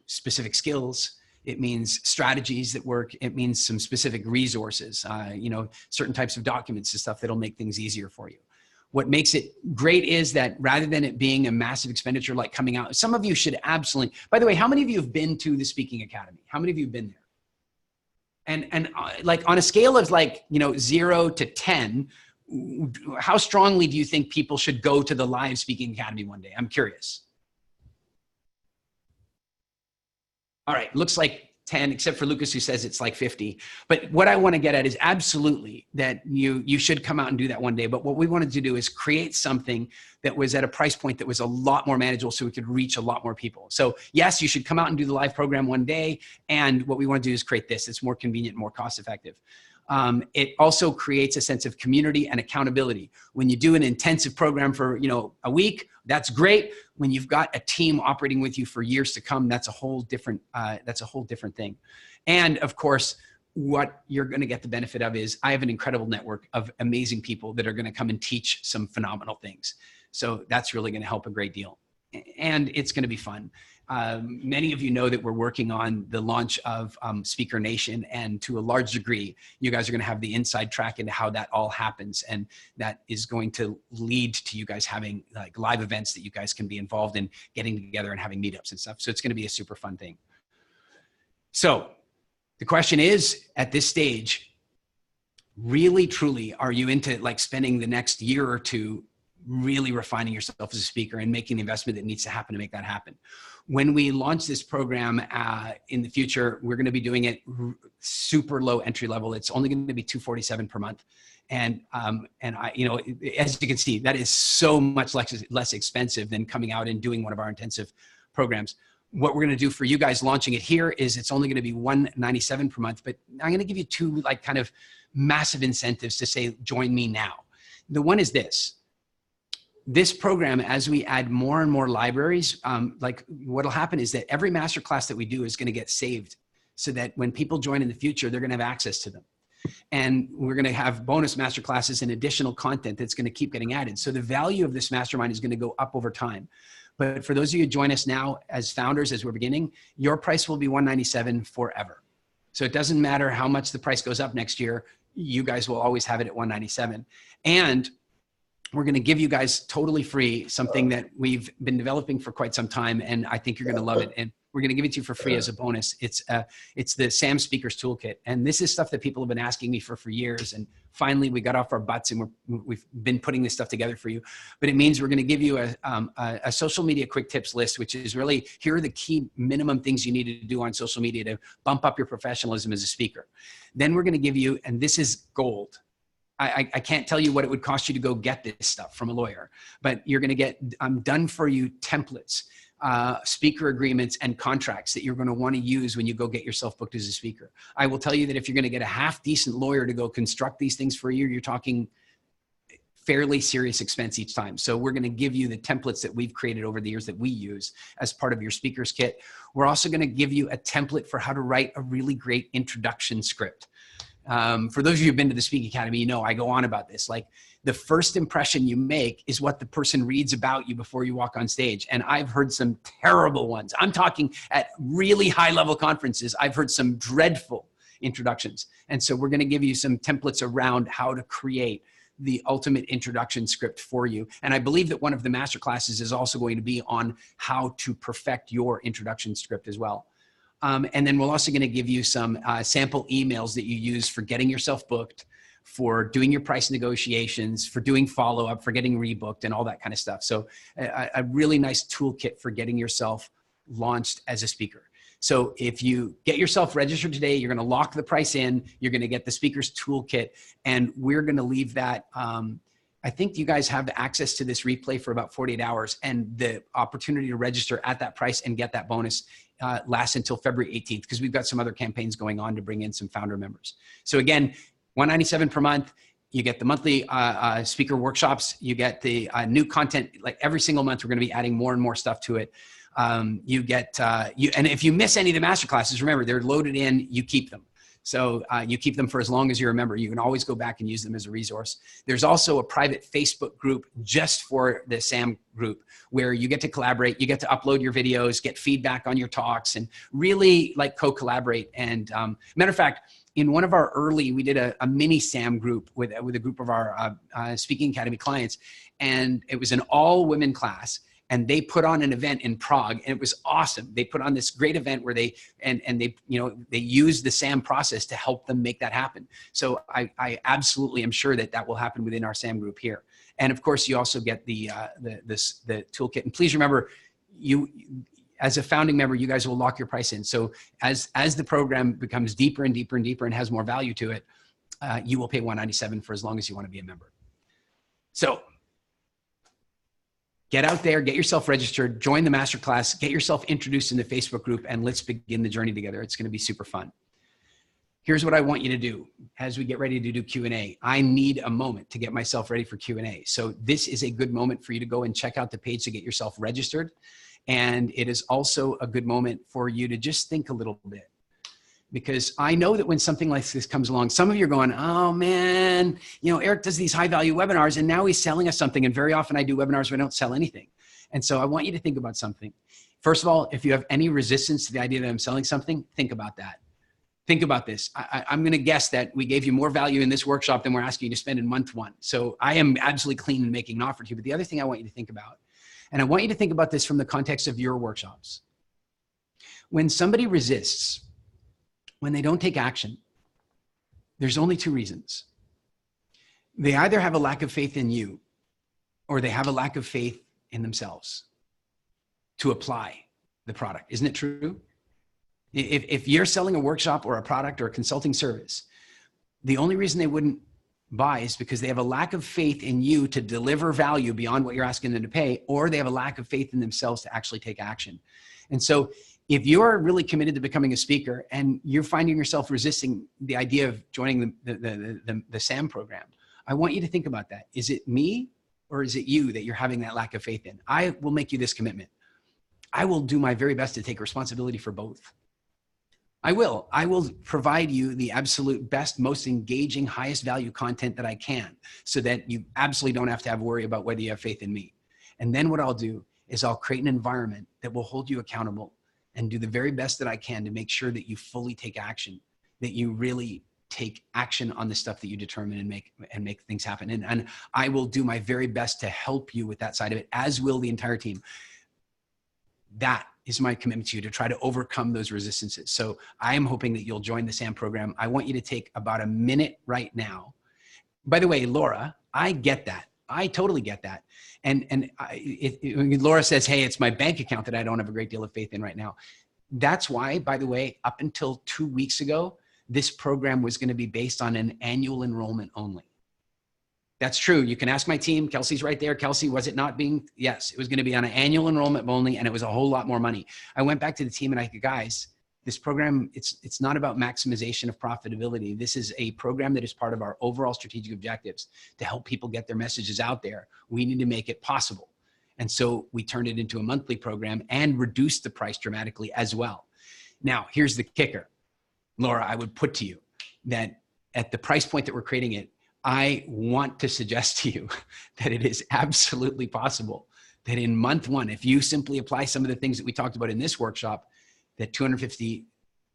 specific skills. It means strategies that work. It means some specific resources, certain types of documents and stuff that'll make things easier for you. What makes it great is that rather than it being a massive expenditure like coming out, some of you should absolutely, by the way, how many of you have been to the Speaking Academy? How many of you have been there? And on a scale of 0 to 10, how strongly do you think people should go to the live Speaking Academy one day? I'm curious. All right, looks like 10, except for Lucas, who says it's like 50. But what I want to get at is absolutely that you should come out and do that one day. But what we wanted to do is create something that was at a price point that was a lot more manageable so we could reach a lot more people. So yes, you should come out and do the live program one day. And what we want to do is create this. It's more convenient, more cost effective. It also creates a sense of community and accountability. When you do an intensive program for, a week, that's great. When you've got a team operating with you for years to come, that's a whole different thing. And of course, what you're going to get the benefit of is I have an incredible network of amazing people that are going to come and teach some phenomenal things. So that's really going to help a great deal. And it's going to be fun. Many of you know that we're working on the launch of Speaker Nation, and to a large degree, you guys are going to have the inside track into how that all happens. And that is going to lead to you guys having like live events that you guys can be involved in, getting together and having meetups and stuff. So it's going to be a super fun thing. So the question is, at this stage, really, truly, are you into like spending the next year or two really refining yourself as a speaker and making the investment that needs to happen to make that happen? When we launch this program in the future, we're going to be doing it super low entry level. It's only going to be $247 per month. And I, as you can see, that is so much less expensive than coming out and doing one of our intensive programs. What we're going to do for you guys launching it here is it's only going to be $197 per month, but I'm going to give you two like kind of massive incentives to say, join me now. The one is this program, as we add more and more libraries, like what'll happen is that every masterclass that we do is going to get saved so that when people join in the future, they're going to have access to them. And we're going to have bonus masterclasses and additional content that's going to keep getting added. So the value of this mastermind is going to go up over time. But for those of you who join us now as founders, as we're beginning, your price will be $197 forever. So it doesn't matter how much the price goes up next year, you guys will always have it at $197. And we're going to give you guys totally free something that we've been developing for quite some time, and I think you're going to love it. And we're going to give it to you for free as a bonus. It's the SAM Speakers Toolkit, and this is stuff that people have been asking me for years. And finally, we got off our butts, and we've been putting this stuff together for you. But it means we're going to give you a social media quick tips list, which is really here are the key minimum things you need to do on social media to bump up your professionalism as a speaker. Then we're going to give you, and this is gold. I can't tell you what it would cost you to go get this stuff from a lawyer, but you're going to get done for you templates, speaker agreements, and contracts that you're going to want to use when you go get yourself booked as a speaker. I will tell you that if you're going to get a half decent lawyer to go construct these things for you, you're talking fairly serious expense each time. So we're going to give you the templates that we've created over the years that we use as part of your speaker's kit. We're also going to give you a template for how to write a really great introduction script. For those of you who've been to the Speaking Academy, I go on about this. Like the first impression you make is what the person reads about you before you walk on stage. And I've heard some terrible ones. I'm talking at really high level conferences. I've heard some dreadful introductions. And so we're going to give you some templates around how to create the ultimate introduction script for you. And I believe that one of the masterclasses is also going to be on how to perfect your introduction script as well. And then we're also going to give you some sample emails that you use for getting yourself booked, for doing your price negotiations, for doing follow-up, for getting rebooked, and all that kind of stuff. So a really nice toolkit for getting yourself launched as a speaker. So if you get yourself registered today, you're going to lock the price in, you're going to get the speaker's toolkit, and we're going to leave that. I think you guys have access to this replay for about 48 hours, and the opportunity to register at that price and get that bonus lasts until February 18th, because we've got some other campaigns going on to bring in some founder members. So again, $197 per month. You get the monthly speaker workshops. You get the new content. Like every single month, we're going to be adding more and more stuff to it. You get, and if you miss any of the masterclasses, remember, they're loaded in, you keep them. So you keep them for as long as you remember. You can always go back and use them as a resource. There's also a private Facebook group just for the SAM group where you get to collaborate, you get to upload your videos, get feedback on your talks, and really like co-collaborate. And matter of fact, in one of our early, we did a mini SAM group with a group of our Speaking Academy clients, and it was an all-women class. And they put on an event in Prague, and it was awesome. They put on this great event where they used the SAM process to help them make that happen. So I absolutely am sure that will happen within our SAM group here. And of course, you also get the toolkit. And please remember, as a founding member, you guys will lock your price in. So as the program becomes deeper and deeper and deeper and has more value to it, you will pay $197 for as long as you want to be a member. So get out there, get yourself registered, join the masterclass, get yourself introduced in the Facebook group, and let's begin the journey together. It's going to be super fun. Here's what I want you to do as we get ready to do Q&A. I need a moment to get myself ready for Q&A. So this is a good moment for you to go and check out the page to get yourself registered. And it is also a good moment for you to just think a little bit. Because I know that when something like this comes along, some of you are going, oh man, you know, Eric does these high value webinars and now he's selling us something. And very often I do webinars where I don't sell anything. And so I want you to think about something. First of all, if you have any resistance to the idea that I'm selling something, think about that. Think about this. I'm going to guess that we gave you more value in this workshop than we're asking you to spend in month one. So I am absolutely clean in making an offer to you. But the other thing I want you to think about, and I want you to think about this from the context of your workshops. When somebody resists, when they don't take action, there's only two reasons. They either have a lack of faith in you or they have a lack of faith in themselves to apply the product. Isn't it true? If you're selling a workshop or a product or a consulting service, the only reason they wouldn't buy is because they have a lack of faith in you to deliver value beyond what you're asking them to pay, or they have a lack of faith in themselves to actually take action. And so if you're really committed to becoming a speaker and you're finding yourself resisting the idea of joining the SAM program, I want you to think about that. Is it me or is it you that you're having that lack of faith in? I will make you this commitment. I will do my very best to take responsibility for both. I will provide you the absolute best, most engaging, highest value content that I can so that you absolutely don't have to worry about whether you have faith in me. And then what I'll do is I'll create an environment that will hold you accountable and do the very best that I can to make sure that you fully take action, that you really take action on the stuff that you determine and make things happen. And I will do my very best to help you with that side of it, as will the entire team. That is my commitment to you, to try to overcome those resistances. So I am hoping that you'll join the SAM program. I want you to take about a minute right now. By the way, Laura, I get that. I totally get that. And Laura says, hey, it's my bank account that I don't have a great deal of faith in right now. That's why, by the way, up until 2 weeks ago, this program was going to be based on an annual enrollment only. That's true. You can ask my team. Kelsey's right there. Kelsey, was it not being? Yes, it was going to be on an annual enrollment only, and it was a whole lot more money. I went back to the team and I said, guys, this program, it's not about maximization of profitability. This is a program that is part of our overall strategic objectives to help people get their messages out there. We need to make it possible. And so we turned it into a monthly program and reduced the price dramatically as well. Now, here's the kicker. Laura, I would put to you that at the price point that we're creating it, I want to suggest to you that it is absolutely possible that in month one, if you simply apply some of the things that we talked about in this workshop, that 250,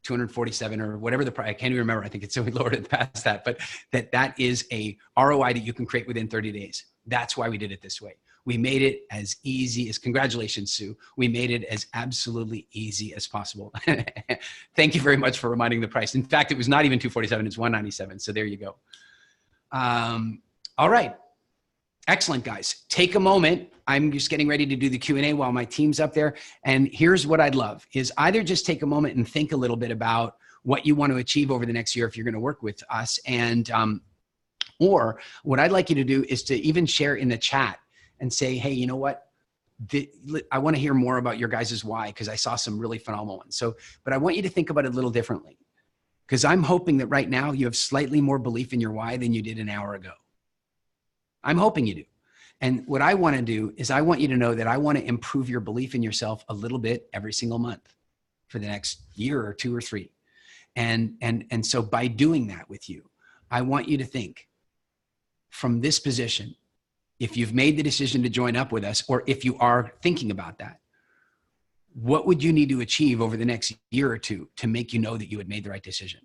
247 or whatever the price, I can't even remember. I think it's so we lowered it past that, but that is a ROI that you can create within 30 days. That's why we did it this way. We made it as easy as, congratulations, Sue. We made it as absolutely easy as possible. Thank you very much for reminding the price. In fact, it was not even 247, it's 197. So there you go. All right. Excellent, guys. Take a moment. I'm just getting ready to do the Q&A while my team's up there. And here's what I'd love is either just take a moment and think a little bit about what you want to achieve over the next year if you're going to work with us. And, or what I'd like you to do is to even share in the chat and say, hey, you know what? I want to hear more about your guys' why, because I saw some really phenomenal ones. So, but I want you to think about it a little differently, because I'm hoping that right now you have slightly more belief in your why than you did an hour ago. I'm hoping you do. And what I want to do is I want you to know that I want to improve your belief in yourself a little bit every single month for the next year or 2 or 3. And so by doing that with you, I want you to think from this position, if you've made the decision to join up with us, or if you are thinking about that, what would you need to achieve over the next year or 2 to make you know that you had made the right decision?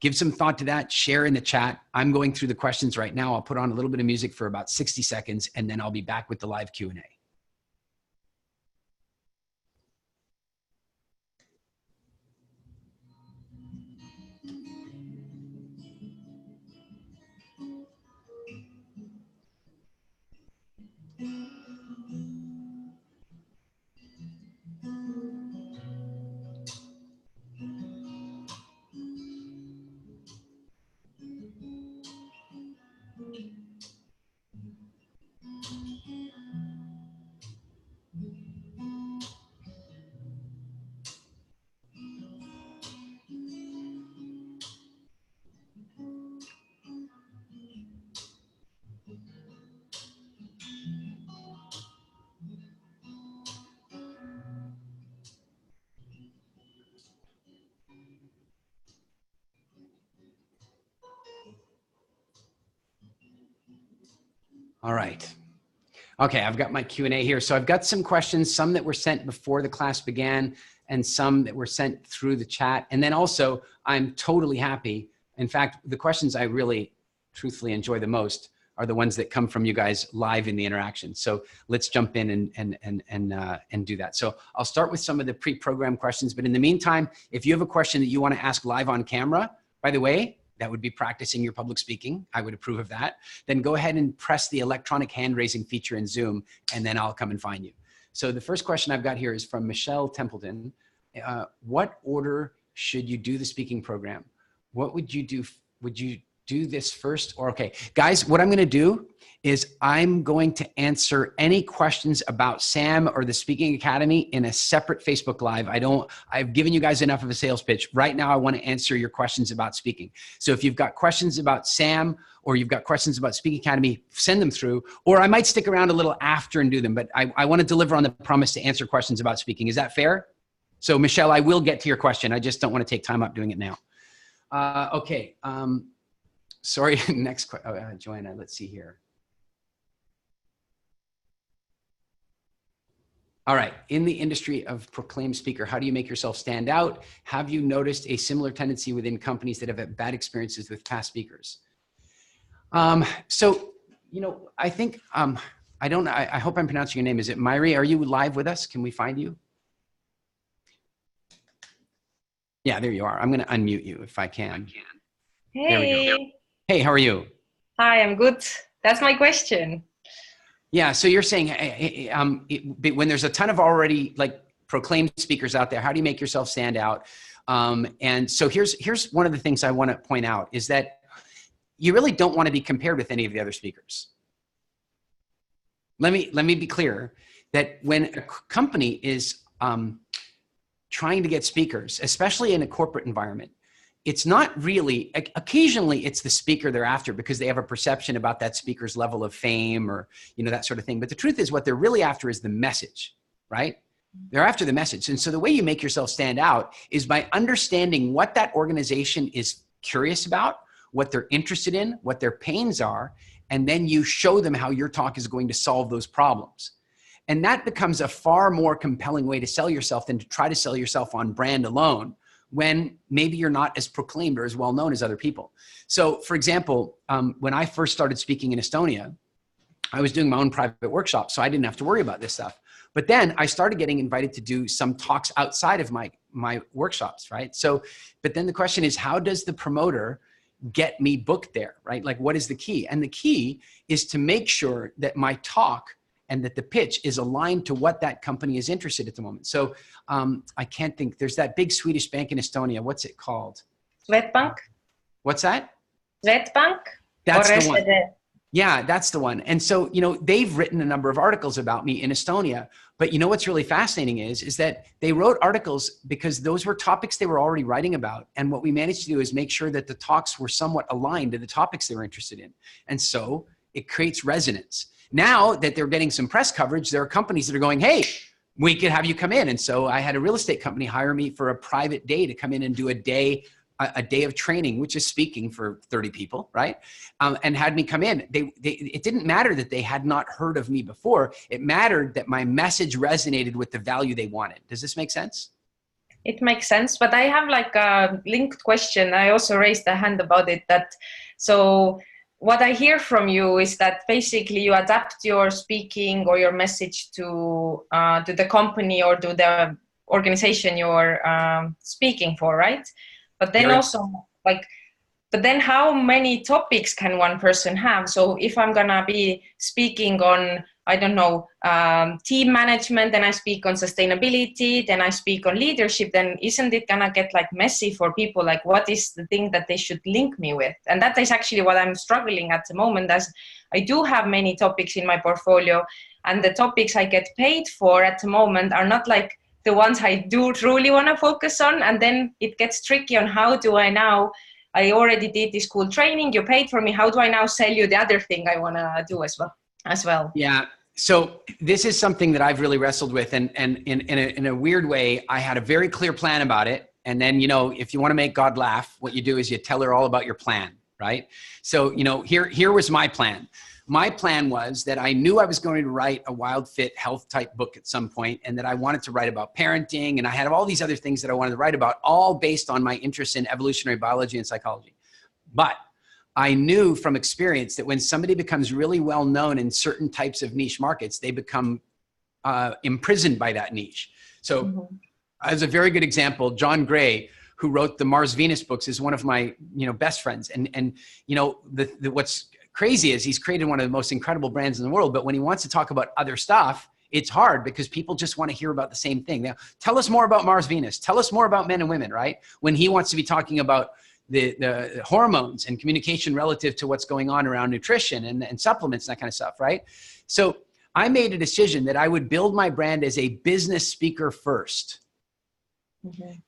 Give some thought to that, share in the chat. I'm going through the questions right now. I'll put on a little bit of music for about 60 seconds, and then I'll be back with the live Q&A. All right. Okay, I've got my Q&A here. So I've got some questions, some that were sent before the class began and some that were sent through the chat. And then also, I'm totally happy. In fact, the questions I really truthfully enjoy the most are the ones that come from you guys live in the interaction. So let's jump in and do that. So I'll start with some of the pre-programmed questions, but in the meantime, if you have a question that you want to ask live on camera, by the way, that would be practicing your public speaking. I would approve of that. Then go ahead and press the electronic hand raising feature in Zoom, and then I'll come and find you. So the first question I've got here is from Michelle Templeton. What order should you do the speaking program? What would you do? Would you do this first or okay? Guys, what I'm going to do is I'm going to answer any questions about Sam or the Speaking Academy in a separate Facebook Live. I've given you guys enough of a sales pitch. Right now, I want to answer your questions about speaking. So if you've got questions about Sam or you've got questions about Speaking Academy, send them through, or I might stick around a little after and do them, but I want to deliver on the promise to answer questions about speaking. Is that fair? So Michelle, I will get to your question. I just don't want to take time up doing it now. Okay. Sorry, next question. Joanna, let's see here. All right. In the industry of proclaimed speaker, how do you make yourself stand out? Have you noticed a similar tendency within companies that have had bad experiences with past speakers? So, you know, I think, I hope I'm pronouncing your name. Is it Myri? Are you live with us? Can we find you? Yeah, there you are. I'm going to unmute you if I can. Hey. There we go. Hey, how are you? Hi, I'm good. That's my question. Yeah, so you're saying when there's a ton of already like proclaimed speakers out there, how do you make yourself stand out? And so here's one of the things I want to point out is that you really don't want to be compared with any of the other speakers. Let me be clear that when a company is trying to get speakers, especially in a corporate environment, it's not really, occasionally it's the speaker they're after because they have a perception about that speaker's level of fame or, you know, that sort of thing. But the truth is what they're really after is the message, right? They're after the message. And so the way you make yourself stand out is by understanding what that organization is curious about, what they're interested in, what their pains are, and then you show them how your talk is going to solve those problems. And that becomes a far more compelling way to sell yourself than to try to sell yourself on brand alone, when maybe you're not as proclaimed or as well known as other people. So for example, when I first started speaking in Estonia, I was doing my own private workshop, so I didn't have to worry about this stuff. But then I started getting invited to do some talks outside of my workshops, right? So, but then the question is, how does the promoter get me booked there, right? Like, what is the key? And the key is to make sure that my talk and that the pitch is aligned to what that company is interested at the moment. So I can't think, there's that big Swedish bank in Estonia. What's it called? Swedbank. What's that? Swedbank. That's the one. Yeah, that's the one. And so, you know, they've written a number of articles about me in Estonia, but you know, what's really fascinating is that they wrote articles because those were topics they were already writing about. And what we managed to do is make sure that the talks were somewhat aligned to the topics they were interested in. And so it creates resonance. Now that they're getting some press coverage, there are companies that are going, hey, we could have you come in. And so I had a real estate company hire me for a private day to come in and do a day of training, which is speaking for 30 people, right? And had me come in. It didn't matter that they had not heard of me before. It mattered that my message resonated with the value they wanted. Does this make sense? It makes sense, but I have like a linked question. I also raised a hand about it. So what I hear from you is that basically you adapt your speaking or your message to the company or to the organization you're speaking for, right? But then also but then how many topics can one person have? So if I'm gonna be speaking on, I don't know, team management, then I speak on sustainability, then I speak on leadership, then isn't it gonna get like messy for people? Like, what is the thing that they should link me with? And that is actually what I'm struggling at the moment, as I do have many topics in my portfolio, and the topics I get paid for at the moment are not like the ones I do truly want to focus on. And then it gets tricky on how do I now, I already did this cool training, you paid for me, how do I now sell you the other thing I want to do as well? Yeah. So this is something that I've really wrestled with, and in a weird way, I had a very clear plan about it. And then, you know, if you want to make God laugh, what you do is you tell her all about your plan, right? So, you know, here was my plan. my plan was that I knew I was going to write a WildFit health type book at some point, and that I wanted to write about parenting, and I had all these other things that I wanted to write about, all based on my interest in evolutionary biology and psychology. But I knew from experience that when somebody becomes really well known in certain types of niche markets, they become imprisoned by that niche. So as a very good example, John Gray, who wrote the Mars Venus books, is one of my best friends. And what's crazy is he's created one of the most incredible brands in the world, but when he wants to talk about other stuff, it's hard because people just want to hear about the same thing. Now, tell us more about Mars Venus. Tell us more about men and women, right? When he wants to be talking about the hormones and communication relative to what's going on around nutrition and supplements and that kind of stuff, right? So I made a decision that I would build my brand as a business speaker first.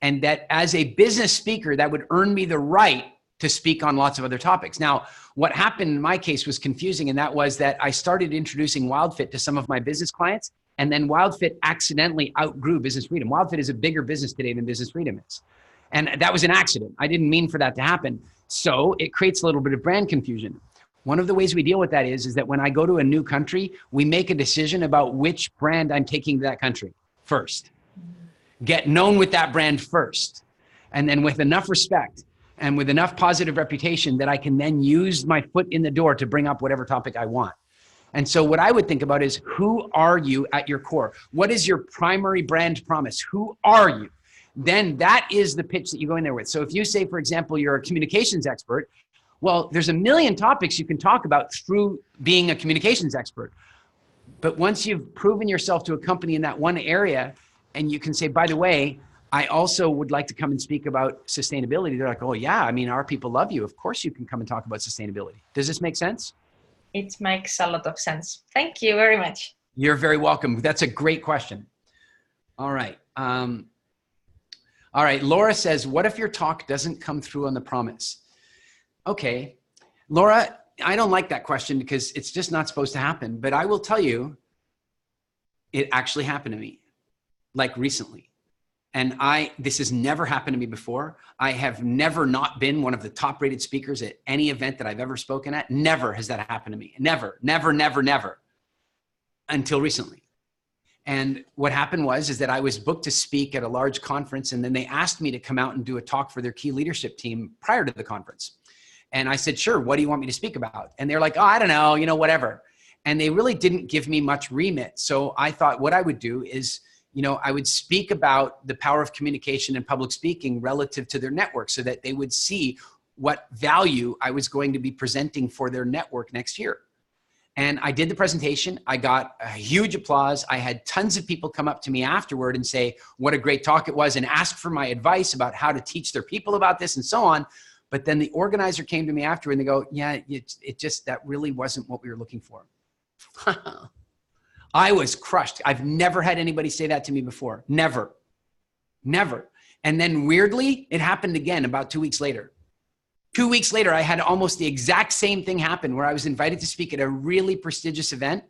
And that as a business speaker, that would earn me the right to speak on lots of other topics. Now, what happened in my case was confusing, and that was that I started introducing WildFit to some of my business clients, and then WildFit accidentally outgrew Business Freedom. WildFit is a bigger business today than Business Freedom is. And that was an accident. I didn't mean for that to happen. So it creates a little bit of brand confusion. One of the ways we deal with that is that when I go to a new country, we make a decision about which brand I'm taking to that country first. Get known with that brand first. And then with enough respect and with enough positive reputation that I can then use my foot in the door to bring up whatever topic I want. And so what I would think about is, who are you at your core? What is your primary brand promise? Who are you? Then that is the pitch that you go in there with. So if you say, for example, you're a communications expert, well, there's a million topics you can talk about through being a communications expert. But once you've proven yourself to a company in that one area, and you can say, by the way, I also would like to come and speak about sustainability. They're like, oh yeah, I mean, our people love you. Of course you can come and talk about sustainability. Does this make sense? It makes a lot of sense. Thank you very much. You're very welcome. That's a great question. All right. All right. Laura says, what if your talk doesn't come through on the promise? Okay. Laura, I don't like that question because it's just not supposed to happen. But I will tell you, it actually happened to me, like recently. And this has never happened to me before. I have never not been one of the top rated speakers at any event that I've ever spoken at. Never has that happened to me. Never, never, never, never, until recently. And what happened is that I was booked to speak at a large conference, and then they asked me to come out and do a talk for their key leadership team prior to the conference. And I said, sure, what do you want me to speak about? And they're like, oh, I don't know, whatever. And they really didn't give me much remit. So I thought what I would do is, I would speak about the power of communication and public speaking relative to their network so that they would see what value I was going to be presenting for their network next year. And I did the presentation. I got a huge applause. I had tons of people come up to me afterward and say what a great talk it was and ask for my advice about how to teach their people about this and so on. But then the organizer came to me after and they go, yeah, that really wasn't what we were looking for. I was crushed. I've never had anybody say that to me before. Never, never. And then weirdly, it happened again about 2 weeks later. 2 weeks later, I had almost the exact same thing happen where I was invited to speak at a really prestigious event.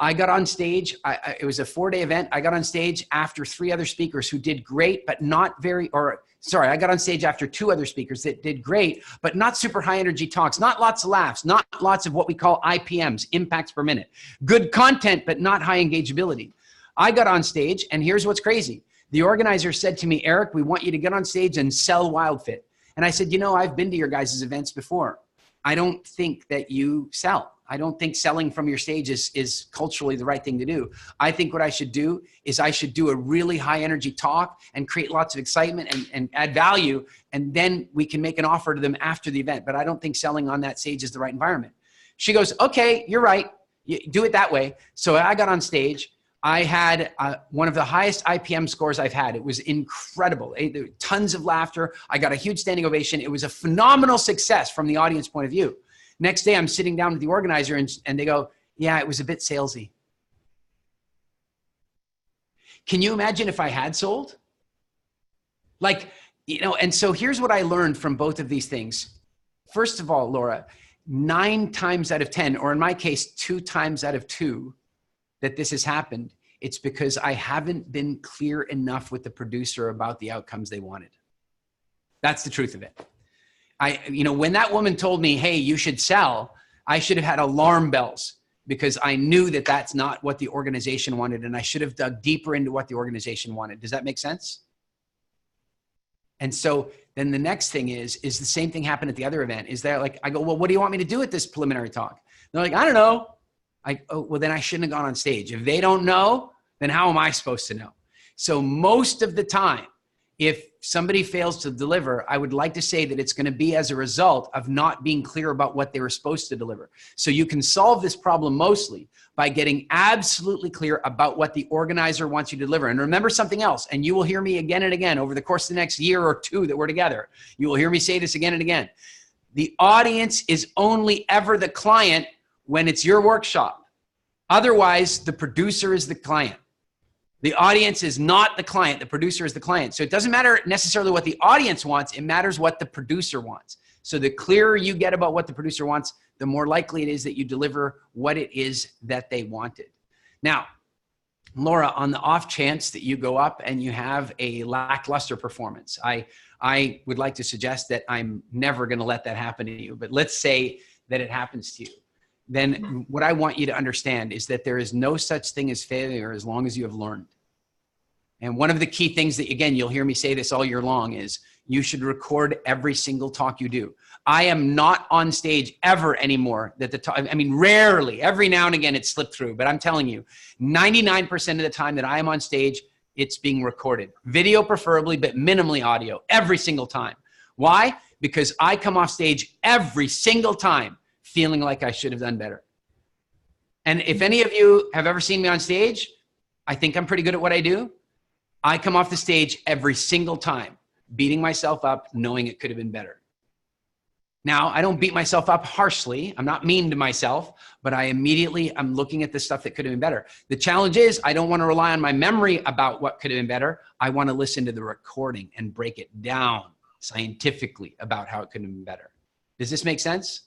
I got on stage. It was a 4-day event. I got on stage after 3 other speakers who did great, but not very, I got on stage after 2 other speakers that did great, but not super high energy talks, not lots of laughs, not lots of what we call IPMs, impacts per minute. Good content, but not high engageability. I got on stage, and here's what's crazy. The organizer said to me, Eric, we want you to get on stage and sell WildFit. And I said, I've been to your guys' events before. I don't think that you sell. I don't think selling from your stage is culturally the right thing to do. I think what I should do is I should do a really high energy talk and create lots of excitement and add value. And then we can make an offer to them after the event. But I don't think selling on that stage is the right environment. She goes, okay, you're right. You do it that way. So I got on stage. I had one of the highest IPM scores I've had. It was incredible. Tons of laughter. I got a huge standing ovation. It was a phenomenal success from the audience point of view. Next day, I'm sitting down with the organizer and they go, yeah, it was a bit salesy. Can you imagine if I had sold? And so here's what I learned from both of these things. First of all, Laura, 9 times out of 10, or in my case, 2 times out of 2, that this has happened, it's because I haven't been clear enough with the producer about the outcomes they wanted. That's the truth of it. When that woman told me, hey, you should sell, I should have had alarm bells because I knew that that's not what the organization wanted, and I should have dug deeper into what the organization wanted. Does that make sense? And so then the next thing is the same thing happened at the other event. Is that like, I go, well, what do you want me to do at this preliminary talk? They're like, I don't know. Oh, well, then I shouldn't have gone on stage. If they don't know, then how am I supposed to know? So most of the time, if somebody fails to deliver, I would like to say that it's going to be as a result of not being clear about what they were supposed to deliver. So you can solve this problem mostly by getting absolutely clear about what the organizer wants you to deliver. And remember something else, and you will hear me again and again over the course of the next year or two that we're together. You will hear me say this again and again. The audience is only ever the client when it's your workshop. Otherwise, the producer is the client. The audience is not the client. The producer is the client. So it doesn't matter necessarily what the audience wants. It matters what the producer wants. So the clearer you get about what the producer wants, the more likely it is that you deliver what it is that they wanted. Now, Laura, on the off chance that you go up and you have a lackluster performance, I would like to suggest that I'm never going to let that happen to you. But let's say that it happens to you. Then what I want you to understand is that there is no such thing as failure as long as you have learned. And one of the key things that, again, you'll hear me say this all year long is you should record every single talk you do. I am not on stage ever anymore that the talk, I mean, rarely, every now and again it's slipped through, but I'm telling you, 99% of the time that I am on stage, it's being recorded. Video preferably, but minimally audio every single time. Why? Because I come off stage every single time feeling like I should have done better. And if any of you have ever seen me on stage, I think I'm pretty good at what I do. I come off the stage every single time, beating myself up, knowing it could have been better. Now, I don't beat myself up harshly. I'm not mean to myself, but I'm looking at the stuff that could have been better. The challenge is I don't want to rely on my memory about what could have been better. I want to listen to the recording and break it down scientifically about how it could have been better. Does this make sense?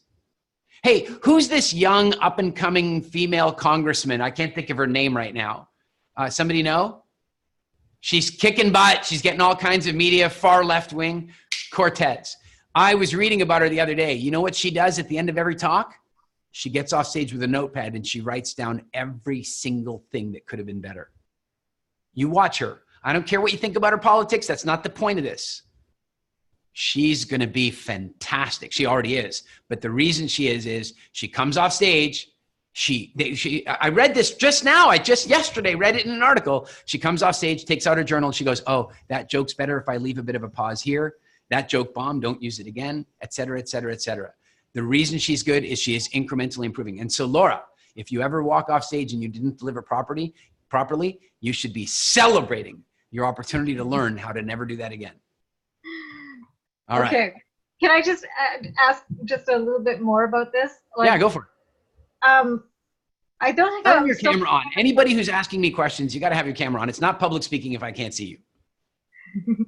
Hey, who's this young up-and-coming female congressman? I can't think of her name right now. Somebody know? She's kicking butt. She's getting all kinds of media, far left wing. Cortez. I was reading about her the other day. You know what she does at the end of every talk? She gets off stage with a notepad and she writes down every single thing that could have been better. You watch her. I don't care what you think about her politics. That's not the point of this. She's going to be fantastic. She already is. But the reason she is she comes off stage. I read this just now. I just yesterday read it in an article. She comes off stage, takes out her journal, and she goes, oh, that joke's better if I leave a bit of a pause here. That joke bombed, don't use it again, et cetera, et cetera, et cetera. The reason she's good is she is incrementally improving. And so, Laura, if you ever walk off stage and you didn't deliver properly, you should be celebrating your opportunity to learn how to never do that again. All right. Okay. Can I just ask just a little bit more about this? Yeah, go for it. I don't have your camera on. Anybody who's asking me questions, you got to have your camera on. It's not public speaking if I can't see you.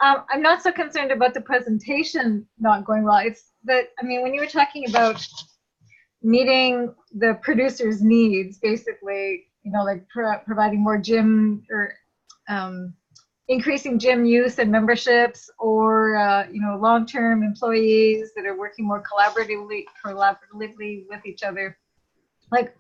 I'm not so concerned about the presentation not going well. It's that, I mean, when you were talking about meeting the producer's needs, basically, you know, like providing more gym or increasing gym use and memberships, or you know, long-term employees that are working more collaboratively with each other. Like,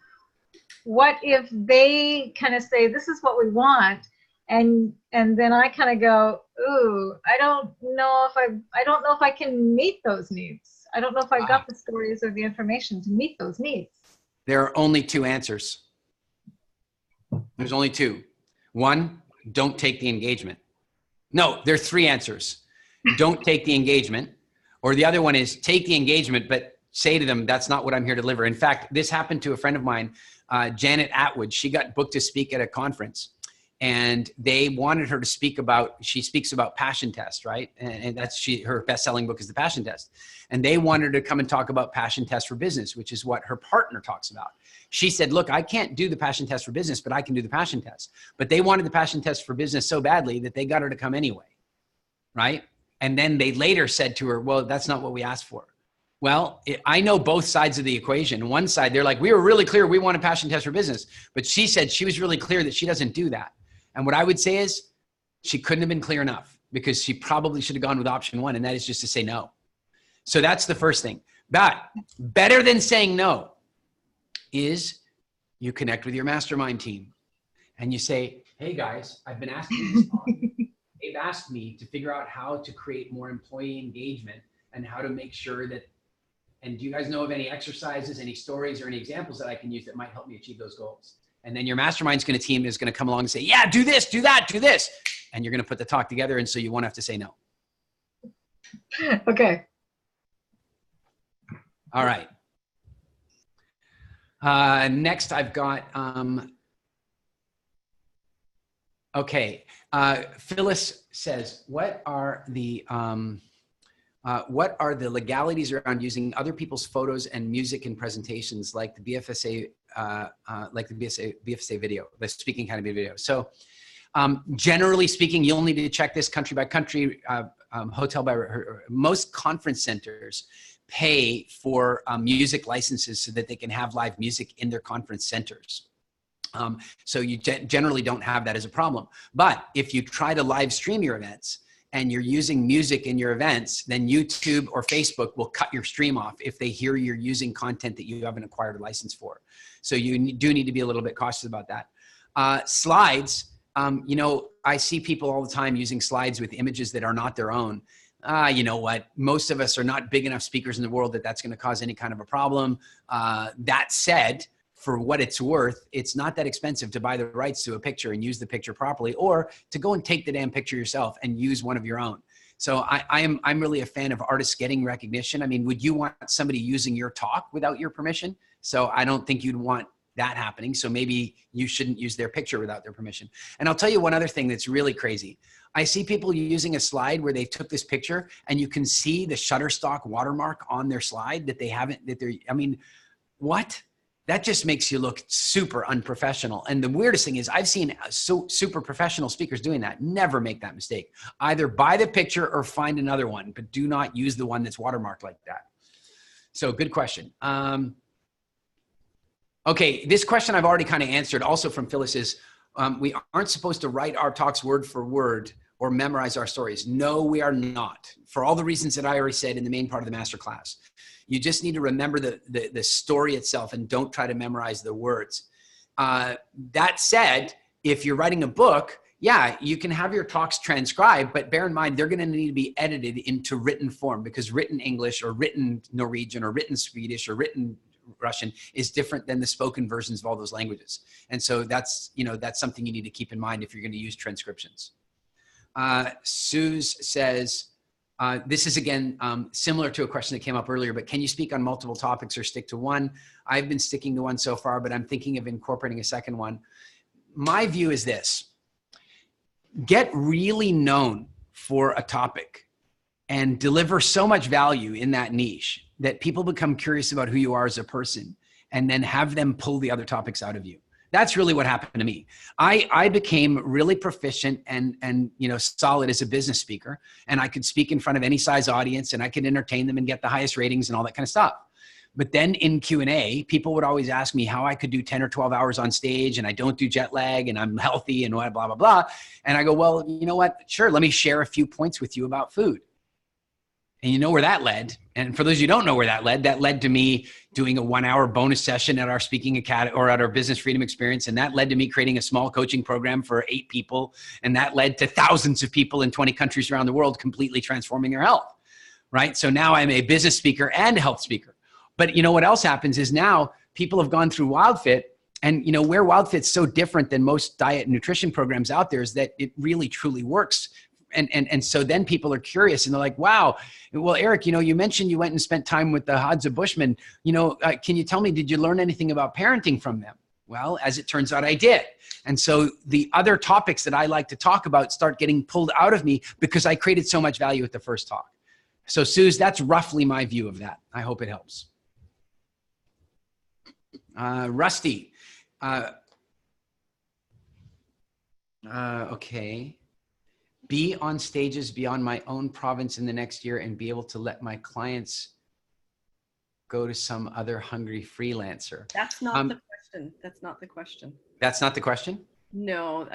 what if they kind of say, this is what we want, and then I kind of go, ooh, I don't know if I can meet those needs. I don't know if I got the stories or the information to meet those needs. There are only two answers. There's only two. One, don't take the engagement. No, there are three answers. Don't take the engagement. Or the other one is take the engagement, but say to them, that's not what I'm here to deliver. In fact, this happened to a friend of mine, Janet Atwood. She got booked to speak at a conference, and they wanted her to speak about, she speaks about passion test, right? And that's her best-selling book is The Passion Test. And they wanted her to come and talk about passion test for business, which is what her partner talks about. She said, look, I can't do the passion test for business, but I can do the passion test. But they wanted the passion test for business so badly that they got her to come anyway, right? And then they later said to her, well, that's not what we asked for. Well, I know both sides of the equation. One side, they're like, we were really clear we want a passion test for business. But she said she was really clear that she doesn't do that. And what I would say is she couldn't have been clear enough, because she probably should have gone with option one, and that is just to say no. So that's the first thing. But better than saying no is you connect with your mastermind team and you say, hey guys, I've been asking you this long. They've asked me to figure out how to create more employee engagement and how to make sure that, and do you guys know of any exercises, any stories, or any examples that I can use that might help me achieve those goals? And then your mastermind's team is going to come along and say, yeah, do this, do that, do this. And you're going to put the talk together. And so you won't have to say no. Okay. All right. Next I've got, okay. Phyllis says, what are the legalities around using other people's photos and music in presentations like the BFSA, BFSA video, the Speaking Academy video? So generally speaking, you'll need to check this country by country, hotel by, most conference centers pay for music licenses so that they can have live music in their conference centers. So you generally don't have that as a problem. But if you try to live stream your events and you're using music in your events, then YouTube or Facebook will cut your stream off if they hear you're using content that you haven't acquired a license for. So you do need to be a little bit cautious about that. Slides, you know, I see people all the time using slides with images that are not their own. You know what? Most of us are not big enough speakers in the world that that's going to cause any kind of a problem. That said, for what it's worth, it's not that expensive to buy the rights to a picture and use the picture properly, or to go and take the damn picture yourself and use one of your own. So I'm really a fan of artists getting recognition. I mean, would you want somebody using your talk without your permission? So I don't think you'd want that happening. So maybe you shouldn't use their picture without their permission. And I'll tell you one other thing that's really crazy. I see people using a slide where they took this picture and you can see the Shutterstock watermark on their slide that they haven't, that they're, I mean, what? That just makes you look super unprofessional. And the weirdest thing is I've seen super professional speakers doing that. Never make that mistake. Either buy the picture or find another one, but do not use the one that's watermarked like that. So good question. Okay, this question I've already kind of answered also from Phyllis is, we aren't supposed to write our talks word for word or memorize our stories. No, we are not. For all the reasons that I already said in the main part of the masterclass. You just need to remember the story itself and don't try to memorize the words. That said, if you're writing a book, yeah, you can have your talks transcribed, but bear in mind, they're going to need to be edited into written form because written English or written Norwegian or written Swedish or written Russian is different than the spoken versions of all those languages. And so that's, you know, that's something you need to keep in mind if you're going to use transcriptions. Suze says, this is again, similar to a question that came up earlier, but can you speak on multiple topics or stick to one? I've been sticking to one so far, but I'm thinking of incorporating a second one. My view is this: get really known for a topic and deliver so much value in that niche that people become curious about who you are as a person, and then have them pull the other topics out of you. That's really what happened to me. I became really proficient and you know, solid as a business speaker, and I could speak in front of any size audience and I could entertain them and get the highest ratings and all that kind of stuff. But then in Q&A, people would always ask me how I could do 10 or 12 hours on stage and I don't do jet lag and I'm healthy and blah, blah, blah. And I go, well, you know what? Sure, let me share a few points with you about food. And you know where that led. And for those who don't know where that led to me doing a 1-hour bonus session at our Speaking Academy or at our Business Freedom Experience. And that led to me creating a small coaching program for 8 people. And that led to thousands of people in 20 countries around the world completely transforming their health, right? So now I'm a business speaker and a health speaker. But you know what else happens is now people have gone through WildFit. And you know where WildFit's so different than most diet and nutrition programs out there is that it really truly works. And so then people are curious and they're like, wow, well, Eric, you know, you mentioned you went and spent time with the Hadza Bushmen. You know, can you tell me, did you learn anything about parenting from them? Well, as it turns out, I did. And so the other topics that I like to talk about start getting pulled out of me because I created so much value with the first talk. So Suze, that's roughly my view of that. I hope it helps. Rusty. Okay. Be on stages beyond my own province in the next year and be able to let my clients go to some other hungry freelancer. That's not the question. That's not the question. That's not the question? No,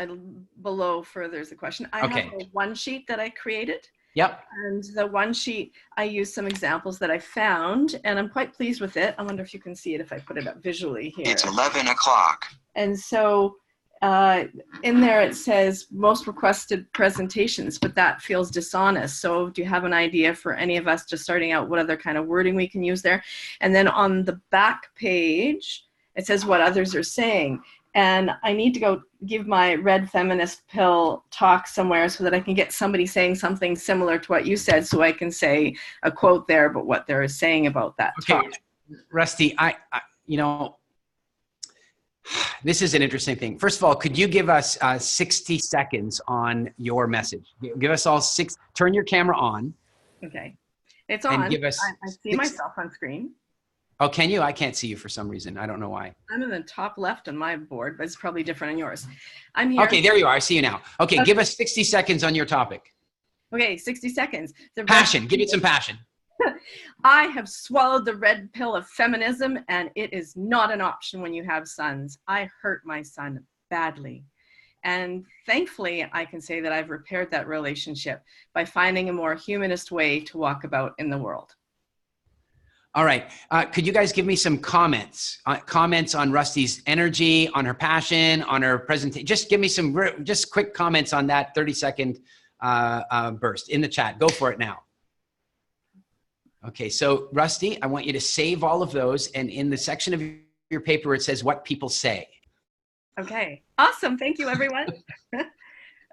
below further is the question. I have a one sheet that I created Yep. And the one sheet, I used some examples that I found, and I'm quite pleased with it. I wonder if you can see it if I put it up visually here. It's 11 o'clock. And so in there it says most requested presentations, but that feels dishonest. So do you have an idea for any of us just starting out what other kind of wording we can use there? And then on the back page, it says what others are saying. And I need to go give my red feminist pill talk somewhere so that I can get somebody saying something similar to what you said, so I can say a quote there about what they're saying about that talk. Rusty, I you know, this is an interesting thing. First of all, could you give us 60 seconds on your message? Give us all turn your camera on. Okay. It's on. Give us I see myself on screen. Oh, can you? I can't see you for some reason. I don't know why. I'm in the top left on my board, but it's probably different on yours. I'm here. Okay, there you are. I see you now. Okay, give us 60 seconds on your topic. Okay, 60 seconds. Passion. Give it some passion. I have swallowed the red pill of feminism, and it is not an option when you have sons. I hurt my son badly. And thankfully, I can say that I've repaired that relationship by finding a more humanist way to walk about in the world. All right. Could you guys give me some comments? Comments on Rusty's energy, on her passion, on her presentation. Just give me some just quick comments on that 30-second burst in the chat. Go for it now. Okay. So Rusty, I want you to save all of those. And in the section of your paper, it says what people say. Okay. Awesome. Thank you, everyone.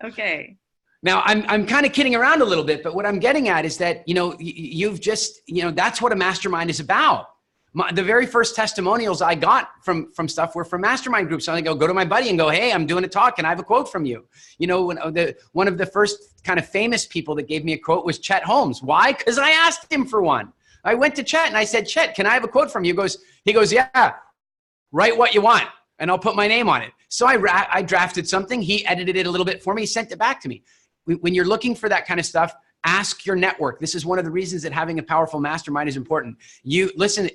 Okay. Now, I'm kind of kidding around a little bit, but what I'm getting at is that, you know, you've just, you know, that's what a mastermind is about. The very first testimonials I got from stuff were from mastermind groups. So I go to my buddy and go, hey, I'm doing a talk and I have a quote from you. You know, one of the first kind of famous people that gave me a quote was Chet Holmes. Why? Because I asked him for one. I went to Chet and I said, Chet, can I have a quote from you? He goes, yeah, write what you want and I'll put my name on it. So I drafted something. He edited it a little bit for me. He sent it back to me. When you're looking for that kind of stuff, ask your network. This is one of the reasons that having a powerful mastermind is important. You listen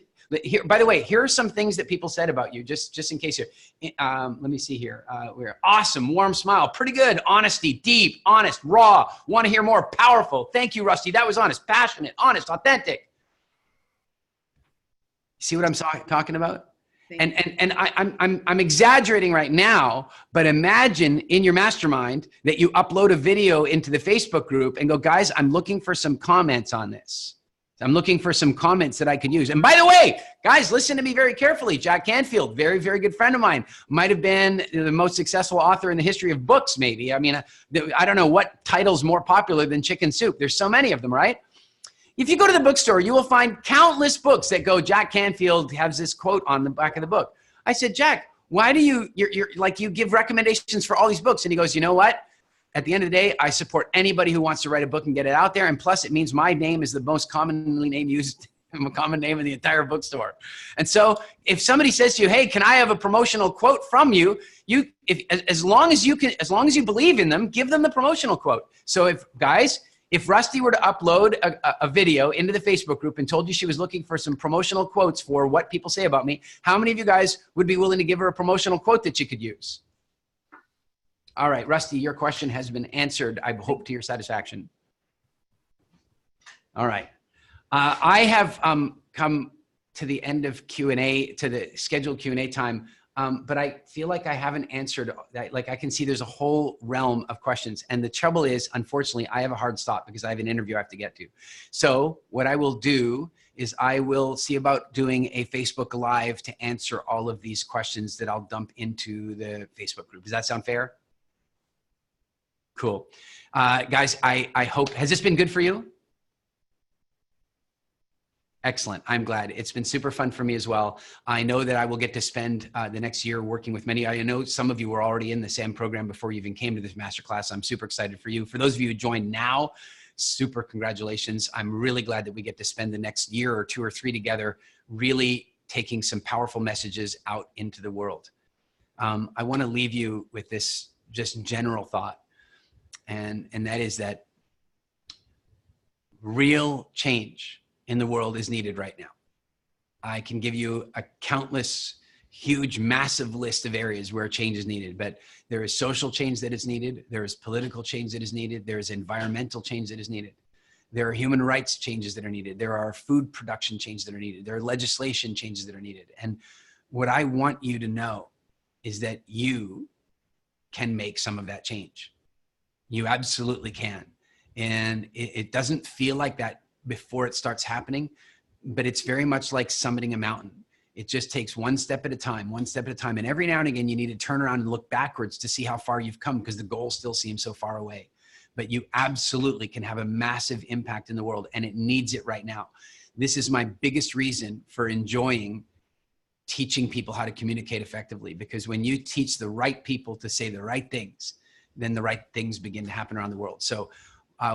here. By the way, here are some things that people said about you, just in case you're, let me see here. We're awesome, warm smile, pretty good, honesty, deep, honest, raw, want to hear more, powerful. Thank you, Rusty. That was honest, passionate, honest, authentic. See what I'm talking about? And I'm exaggerating right now, but imagine in your mastermind that you upload a video into the Facebook group and go, guys, I'm looking for some comments on this. I'm looking for some comments that I could use. And by the way, guys, listen to me very carefully. Jack Canfield, very, very good friend of mine, might have been the most successful author in the history of books, maybe. I mean, I don't know what title's more popular than Chicken Soup. There's so many of them, right? If you go to the bookstore, you will find countless books that go, Jack Canfield has this quote on the back of the book. I said, Jack, why do you give recommendations for all these books? And he goes, you know what? At the end of the day, I support anybody who wants to write a book and get it out there. And plus it means my name is the most commonly named used, a common name in the entire bookstore. And so if somebody says to you, hey, can I have a promotional quote from you? As long as you believe in them, give them the promotional quote. So if Rusty were to upload a video into the Facebook group and told you she was looking for some promotional quotes for what people say about me, how many of you guys would be willing to give her a promotional quote that you could use? All right, Rusty, your question has been answered, I hope, to your satisfaction. All right. I have come to the end of Q&A, to the scheduled Q&A time. But I feel like I haven't answered that. Like I can see there's a whole realm of questions. And the trouble is, unfortunately, I have a hard stop because I have an interview I have to get to. So what I will do is I will see about doing a Facebook Live to answer all of these questions that I'll dump into the Facebook group. Does that sound fair? Cool. Guys, I hope, has this been good for you? Excellent. I'm glad. It's been super fun for me as well. I know that I will get to spend the next year working with many. I know some of you were already in the SAM program before you even came to this masterclass. I'm super excited for you. For those of you who joined now, super congratulations. I'm really glad that we get to spend the next year or 2 or 3 together, really taking some powerful messages out into the world. I want to leave you with this just general thought. And that is that real change in the world is needed right now. I can give you a countless, huge, massive list of areas where change is needed, but there is social change that is needed. There is political change that is needed. There is environmental change that is needed. There are human rights changes that are needed. There are food production changes that are needed. There are legislation changes that are needed. And what I want you to know is that you can make some of that change. You absolutely can. And it doesn't feel like that before it starts happening, but it's very much like summiting a mountain. It just takes one step at a time, one step at a time. And every now and again, you need to turn around and look backwards to see how far you've come, because the goal still seems so far away. But you absolutely can have a massive impact in the world, and it needs it right now. This is my biggest reason for enjoying teaching people how to communicate effectively, because when you teach the right people to say the right things, then the right things begin to happen around the world. So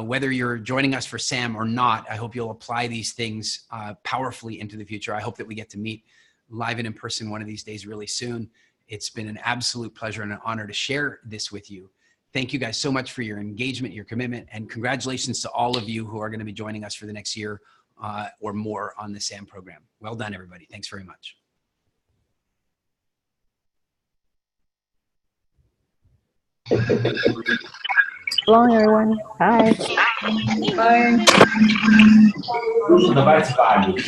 whether you're joining us for SAM or not, I hope you'll apply these things powerfully into the future. I hope that we get to meet live and in person one of these days really soon. It's been an absolute pleasure and an honor to share this with you. Thank you guys so much for your engagement, your commitment, and congratulations to all of you who are going to be joining us for the next year or more on the SAM program. Well done, everybody. Thanks very much. So long, everyone. Bye. Bye. Давайте память.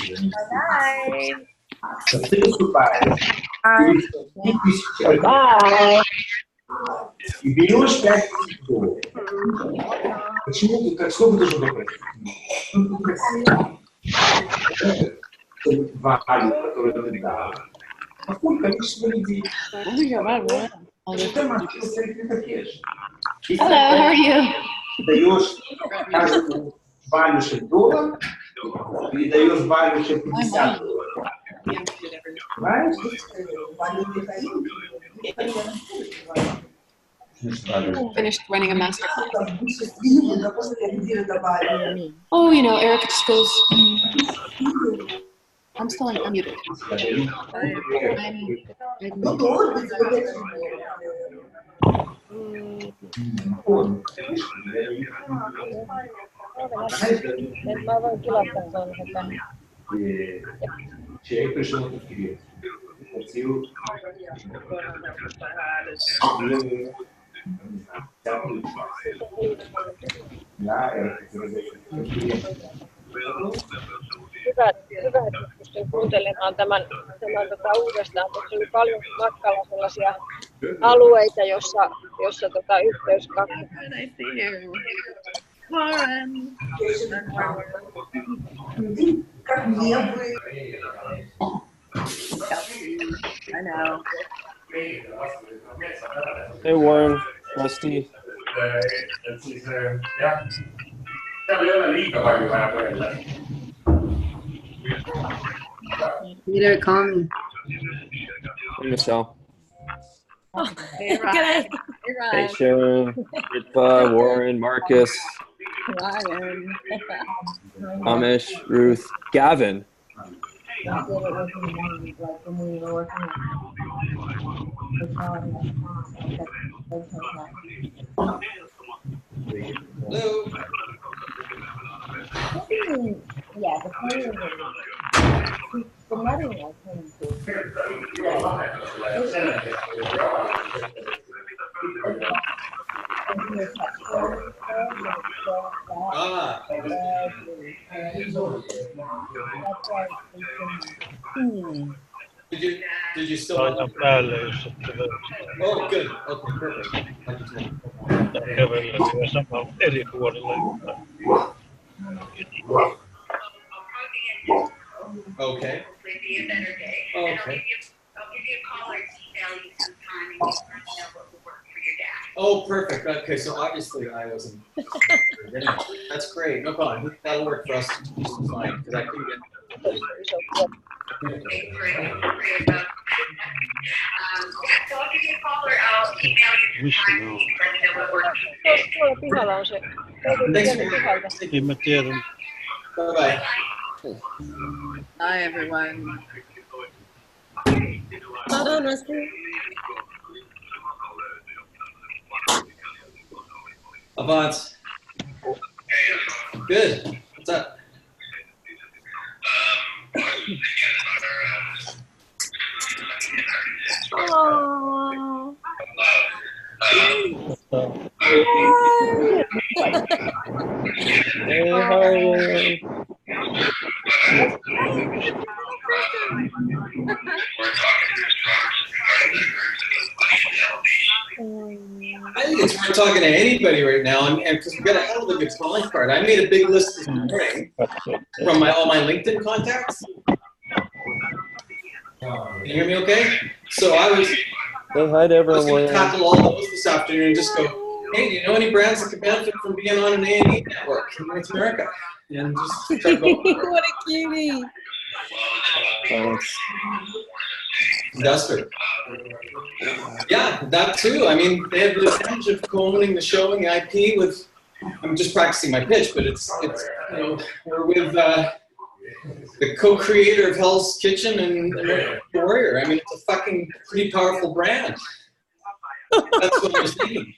Bye. И берешь 5 долларов. Почему ты, сколько ты должен доплатить? Валю, которую ты дал. Какое количество людей? Hello, how are you? Даешь каждому валюше доллар, или даешь валюше 50 долларов. Понимаешь? Finished running a masterclass. Oh, you know, Eric just goes, I'm still unmuted. Человек пришел на конференцию, хотел Hyvä, että pystyn kuuntelemaan tämän uudestaan. Tuossa oli paljon matkalla sellaisia alueita, jossa yhteys katkesi. I know. Hey Warren, Rusty. Peter, call me. Hey Michelle. Hey, Ryan. Hey, Ryan. Hey Sharon, Ritva, Warren, Marcus, Ryan. Amish, Ruth, Gavin. Did you still Oh, good. Okay, perfect. eri puolilla. Okay. Okay. Oh, perfect. Okay, so obviously I wasn't. That's great. No problem. That'll work for us just fine because I couldn't get. So I'll give you a call or I'll email you some time. Let me know what works. Tuolla pihalla on se. En mä tiedä. Bye-bye. Hi, everyone. Avant. Good. What's up? Oh. Hey, Harlan. I think it's worth talking to anybody right now, and because we've got a hell of a good calling card. I made a big list this morning from all my LinkedIn contacts. Can you hear me okay? So I was Say hi to going everyone. to tackle all those this afternoon and just go, hey, do you know any brands that could benefit from being on an A&E network in North America? And just try to go. What a cutie. Thanks. Industrial. Yeah, that too. I mean, they have the advantage of co-owning the show and the IP with, I'm just practicing my pitch, but it's you know, we're with the co-creator of Hell's Kitchen and Warrior. I mean, it's a fucking pretty powerful brand. That's what I was thinking.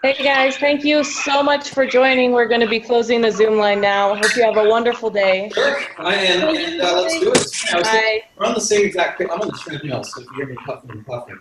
Hey guys, thank you so much for joining. We're going to be closing the Zoom line now. Hope you have a wonderful day. Sure. And let's do it. Bye. We're on the same exact page. I'm on the treadmill, so if you hear me puffing and puffing.